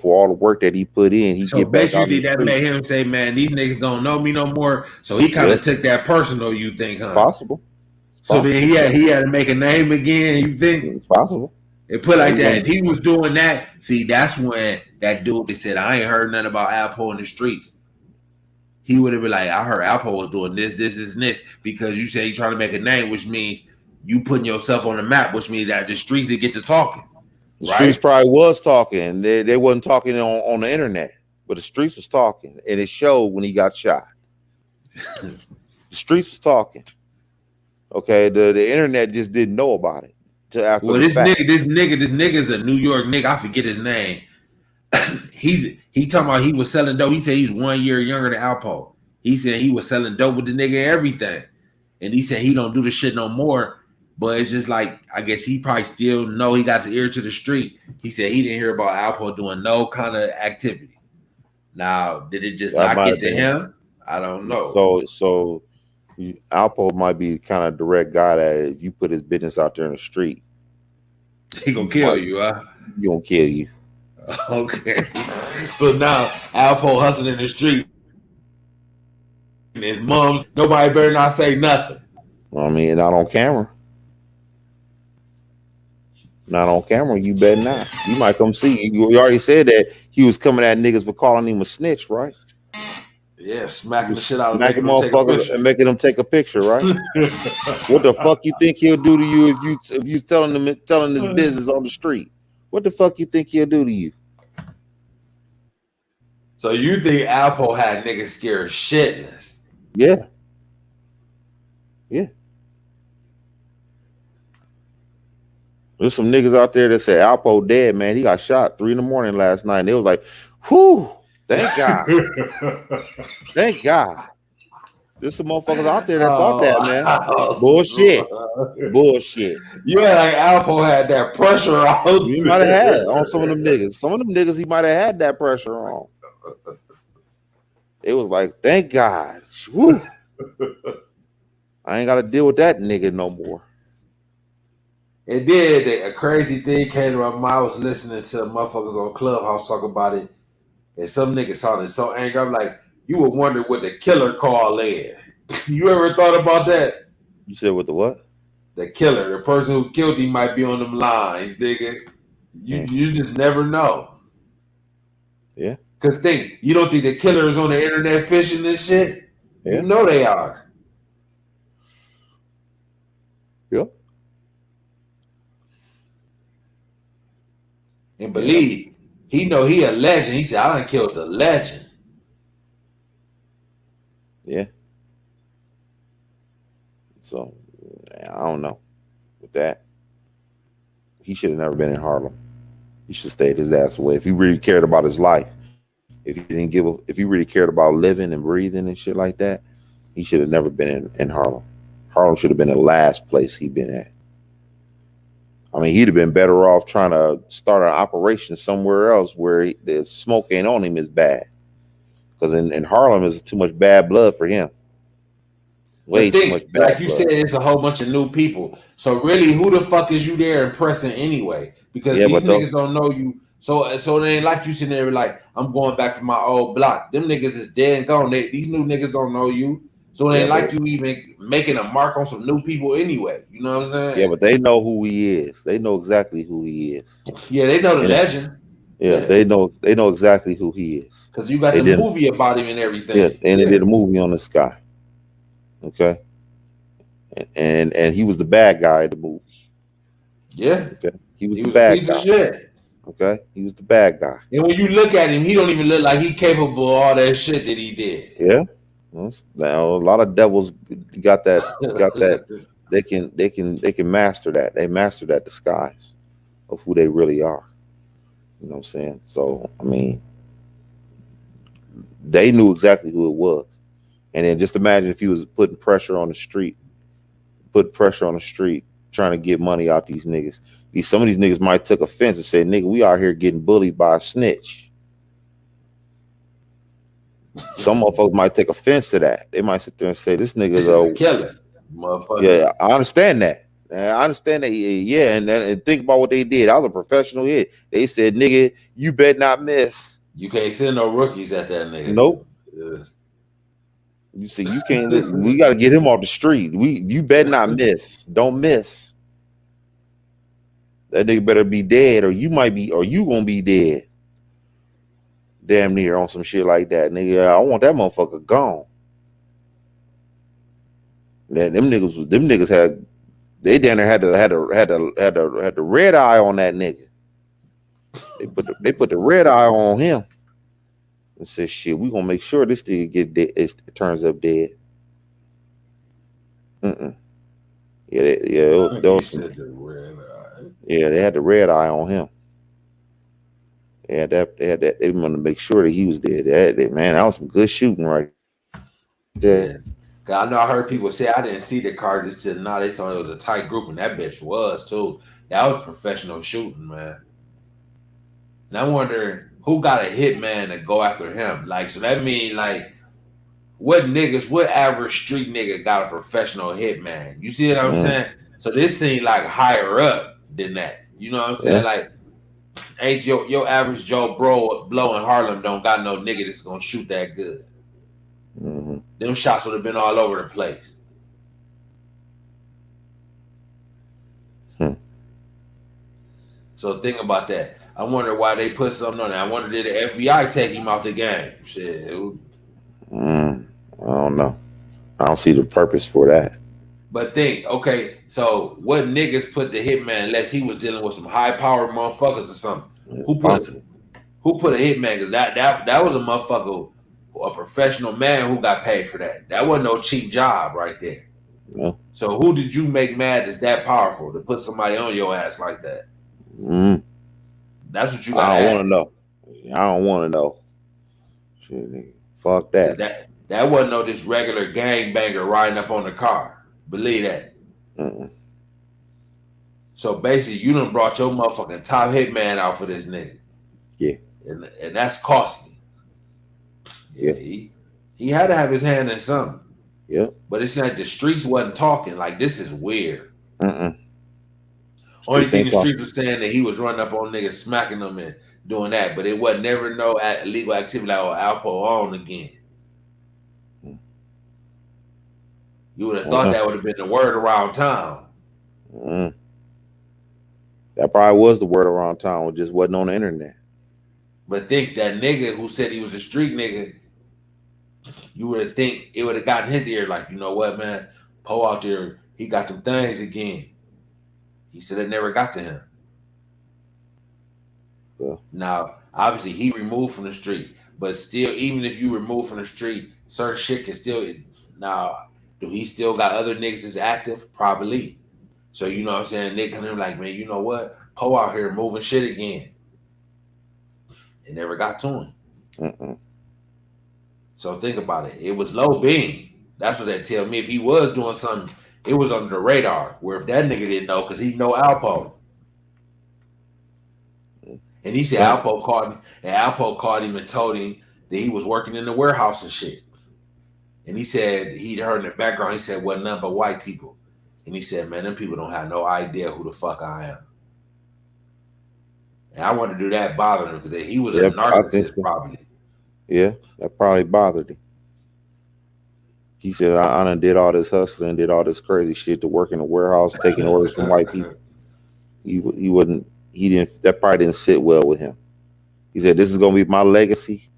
S2: for all the work that he put in, he
S1: So
S2: get back out
S1: basically,
S2: in the
S1: that made
S2: street.
S1: him say, "Man, these niggas don't know me no more." So he kind of took that personal. You think, huh?
S2: Possible.
S1: So then he had to make a name again. You think
S2: it's possible?
S1: It put like that. If he was doing that, see, that's when that dude that said, "I ain't heard nothing about Alpo in the streets." He would have been like, "I heard Alpo was doing this, this, because you say you're trying to make a name, which means you putting yourself on the map, which means that the streets that get to talking."
S2: The streets probably was talking. They wasn't talking on the internet, but the streets was talking, and it showed when he got shot. The streets was talking. Okay, the internet just didn't know about it. After
S1: this nigga's a New York nigga. I forget his name. he talking about he was selling dope. He said he's 1 year younger than Alpo. He said he was selling dope with the nigga and everything. And he said he don't do the shit no more. But it's just like, I guess he probably still know he got his ear to the street. He said he didn't hear about Alpo doing no kind of activity. Now, did it just not get to him? I don't know.
S2: So Alpo might be the kind of direct guy that if you put his business out there in the street,
S1: he gonna kill you, huh?
S2: He gonna kill you.
S1: Okay. So now Alpo hustling in the street, and his mom's nobody better not say nothing.
S2: I mean, not on camera. Not on camera. You better not. You might come see. You already said that he was coming at niggas for calling him a snitch, right?
S1: Yeah, smacking the shit out of
S2: making motherfuckers and making them take a picture, right? What the fuck you think he'll do to you if you telling his business on the street? What the fuck you think he'll do to you?
S1: So you think Alpo had niggas scared shitless?
S2: Yeah. Yeah. There's some niggas out there that say Alpo dead, man. He got shot 3 a.m. last night. And it was like, whew, thank God. Thank God. There's some motherfuckers out there that thought that, man. Bullshit. Bullshit.
S1: Yeah, like Alpo had that pressure on.
S2: He might have had on some of them niggas. Some of them niggas he might have had that pressure on. It was like, thank God. Whew. I ain't got to deal with that nigga no more.
S1: It did. A crazy thing came to my mind. I was listening to motherfuckers on Clubhouse talk about it, and some niggas sounded so angry. I'm like, you would wonder what the killer call in. You ever thought about that?
S2: You said what the what?
S1: The killer, the person who killed him might be on them lines, nigga. You just never know.
S2: Yeah.
S1: Cause you don't think the killer is on the internet fishing this shit? Yeah. You know they are.
S2: Yeah.
S1: And believe, he know he a legend. He said, I done killed the legend.
S2: Yeah. So, I don't know. With that, he should have never been in Harlem. He should have stayed his ass away. If he really cared about his life, if he really cared about living and breathing and shit like that, he should have never been in Harlem. Harlem should have been the last place he'd been at. I mean, he'd have been better off trying to start an operation somewhere else where the smoke ain't on him as bad. Because in Harlem, is too much bad blood for him. Way too much bad
S1: like you said, it's a whole bunch of new people. So really, who the fuck is you there impressing anyway? Because these niggas don't know you. So it ain't like you sitting there like, I'm going back to my old block. Them niggas is dead and gone. These new niggas don't know you. So it ain't like you even making a mark on some new people anyway. You know what I'm saying?
S2: Yeah, but they know who he is. They know exactly who he is.
S1: Yeah, they know the legend.
S2: Yeah, they know exactly who he is.
S1: Because you got the movie about him and everything.
S2: Yeah, and they did a movie on this guy. Okay. And he was the bad guy in the movie.
S1: Yeah.
S2: Okay. He was the bad
S1: piece
S2: guy.
S1: Of shit.
S2: Okay. He was the bad guy.
S1: And when you look at him, he don't even look like he capable of all that shit that he did.
S2: Yeah. Now a lot of devils got that. They can master that. They master that disguise of who they really are. You know what I'm saying? So I mean, they knew exactly who it was. And then just imagine if he was putting pressure on the street, trying to get money out these niggas. Some of these niggas might took offense and say, nigga, we out here getting bullied by a snitch. Some motherfuckers might take offense to that. They might sit there and say, this nigga's
S1: a killer, motherfucker.
S2: Yeah, I understand that. I understand that, yeah, and think about what they did. I was a professional hit. They said, "Nigga, you better not miss."
S1: You can't send no rookies at that nigga.
S2: Nope.
S1: Yeah.
S2: You see, you can't. We got to get him off the street. You better not miss. Don't miss. That nigga better be dead, or you gonna be dead. Damn near on some shit like that, nigga. I want that motherfucker gone. Man, them niggas had. They down there had the red eye on that nigga. They put the red eye on him and said, "Shit, we gonna make sure this nigga get dead. It turns up dead." Yeah, they had the red eye on him. They had that. They wanted to make sure that he was dead. Man, that was some good shooting right there.
S1: I know I heard people say I didn't see the car just till now. They saw it was a tight group, and that bitch was too. That was professional shooting, man. And I wonder who got a hitman to go after him. Like, so that mean like what average street nigga got a professional hitman? You see what I'm saying? So this seemed like higher up than that. You know what I'm saying? Like, ain't your average Joe Blow in Harlem don't got no nigga that's gonna shoot that good. Them shots would have been all over the place. So think about that. I wonder why they put something on it. I wonder did the FBI take him out the game? Shit.
S2: I don't know. I don't see the purpose for that.
S1: But think, okay, so what niggas put the hitman unless he was dealing with some high powered motherfuckers or something? Who put a hitman? Because that was a motherfucker, a professional man who got paid for that. That wasn't no cheap job right there.
S2: No.
S1: So who did you make mad that's that powerful to put somebody on your ass like that? That's what you got.
S2: I don't want to know. I don't want to know. Shit, nigga. Fuck that.
S1: That wasn't no just regular gangbanger riding up on the car. Believe that. So basically, you done brought your motherfucking top hitman out for this nigga.
S2: Yeah.
S1: And that's costly. Yeah. He had to have his hand in something.
S2: Yeah.
S1: But it's like the streets wasn't talking. Like, this is weird. Only thing the streets was saying that he was running up on niggas, smacking them and doing that. But it wasn't never no illegal activity like Alpo on again. You would have thought that would have been the word around town.
S2: That probably was the word around town. It just wasn't on the internet.
S1: But think that nigga who said he was a street nigga, you would have think it would have gotten his ear like, you know what, man? Poe out there, he got them things again. He said it never got to him.
S2: Yeah.
S1: Now, obviously, he removed from the street. But still, even if you remove from the street, certain shit can still... Now, do he still got other niggas that's active? Probably. So, you know what I'm saying? They come in like, man, you know what? Poe out here moving shit again. It never got to him. So think about it. It was low beam. That's what they tell me. If he was doing something, it was under the radar. Where if that nigga didn't know, because he know Alpo. And he said Alpo called him. And Alpo called him and told him that he was working in the warehouse and shit. And he said he'd heard in the background, he said, wasn't nothing but white people. And he said, man, them people don't have no idea who the fuck I am. And I wanted to do that bothering him because he was a narcissist probably.
S2: Yeah, that probably bothered him. He said, I done did all this hustling, did all this crazy shit to work in the warehouse, taking orders from white people. That probably didn't sit well with him. He said, this is going to be my legacy.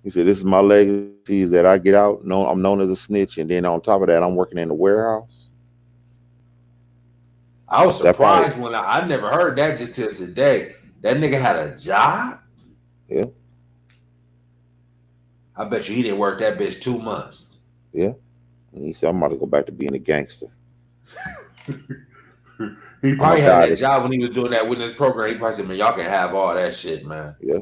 S2: He said, this is my legacy is that I get out, I'm known as a snitch, and then on top of that, I'm working in the warehouse.
S1: I was surprised when I never heard that just till today. That nigga had a job?
S2: Yeah.
S1: I bet you he didn't work that bitch 2 months.
S2: Yeah. And he said, I'm about to go back to being a gangster.
S1: He probably had that job when he was doing that witness program. He probably said, man, y'all can have all that shit, man.
S2: Yeah.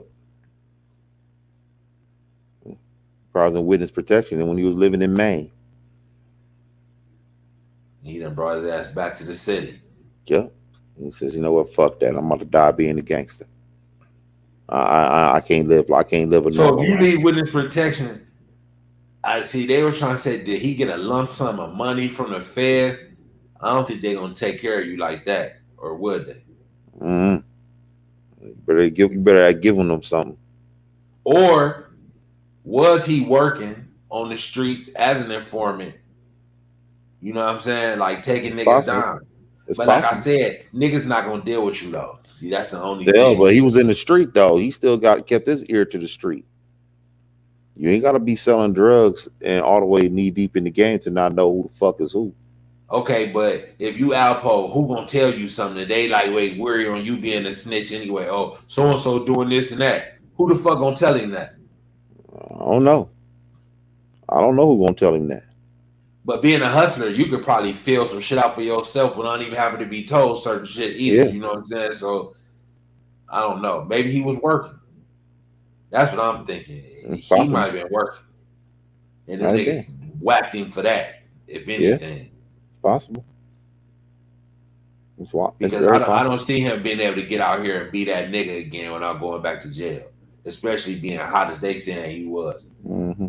S2: Probably in witness protection and when he was living in Maine.
S1: He done brought his ass back to the city.
S2: Yeah. He says, you know what? Fuck that. I'm about to die being a gangster. I can't live. I can't live a
S1: So if you need witness protection, I see they were trying to say, did he get a lump sum of money from the feds? I don't think they're gonna take care of you like that, or would they?
S2: Mm. You better giving them something.
S1: Or was he working on the streets as an informant? You know what I'm saying? Like taking niggas
S2: Possible.
S1: down.
S2: It's
S1: But
S2: possible.
S1: like I said, niggas not gonna deal with you though. See, that's the only
S2: Yeah,
S1: thing.
S2: but he was in the street though. He still kept his ear to the street. You ain't gotta be selling drugs and all the way knee deep in the game to not know who the fuck is who.
S1: Okay, but if you Alpo, who gonna tell you something? They like, wait, worry on you being a snitch anyway. Oh, so and so doing this and that. Who the fuck gonna tell him that?
S2: I don't know. I don't know who gonna tell him that.
S1: But being a hustler, you could probably feel some shit out for yourself without even having to be told certain shit either.
S2: Yeah.
S1: You know what I'm saying? So I don't know. Maybe he was working. That's what I'm thinking. He might have been working. And the niggas whacked him for that, if anything.
S2: Yeah. It's possible.
S1: Because I don't see him being able to get out here and be that nigga again without going back to jail. Especially being hot as they saying he was.
S2: Mm-hmm.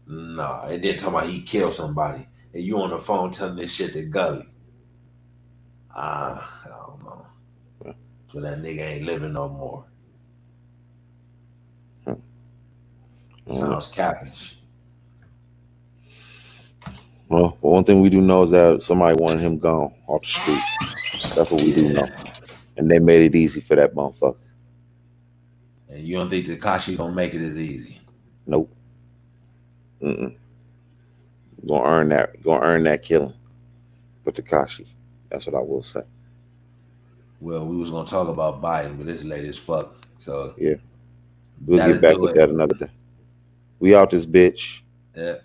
S1: No, and then talking about he killed somebody. And you on the phone telling this shit to Gully. I don't know.
S2: Yeah.
S1: So that nigga ain't living no more. Sounds cappish.
S2: Well, one thing we do know is that somebody wanted him gone off the street. That's what we do know. And they made it easy for that motherfucker.
S1: And you don't think Tekashi gonna make it as easy?
S2: Nope. Gonna earn that killing for Tekashi. That's what I will say.
S1: Well, we was gonna talk about Biden, but it's late as fuck. So
S2: yeah, we'll get back with that another day. We out this bitch.
S1: Yeah.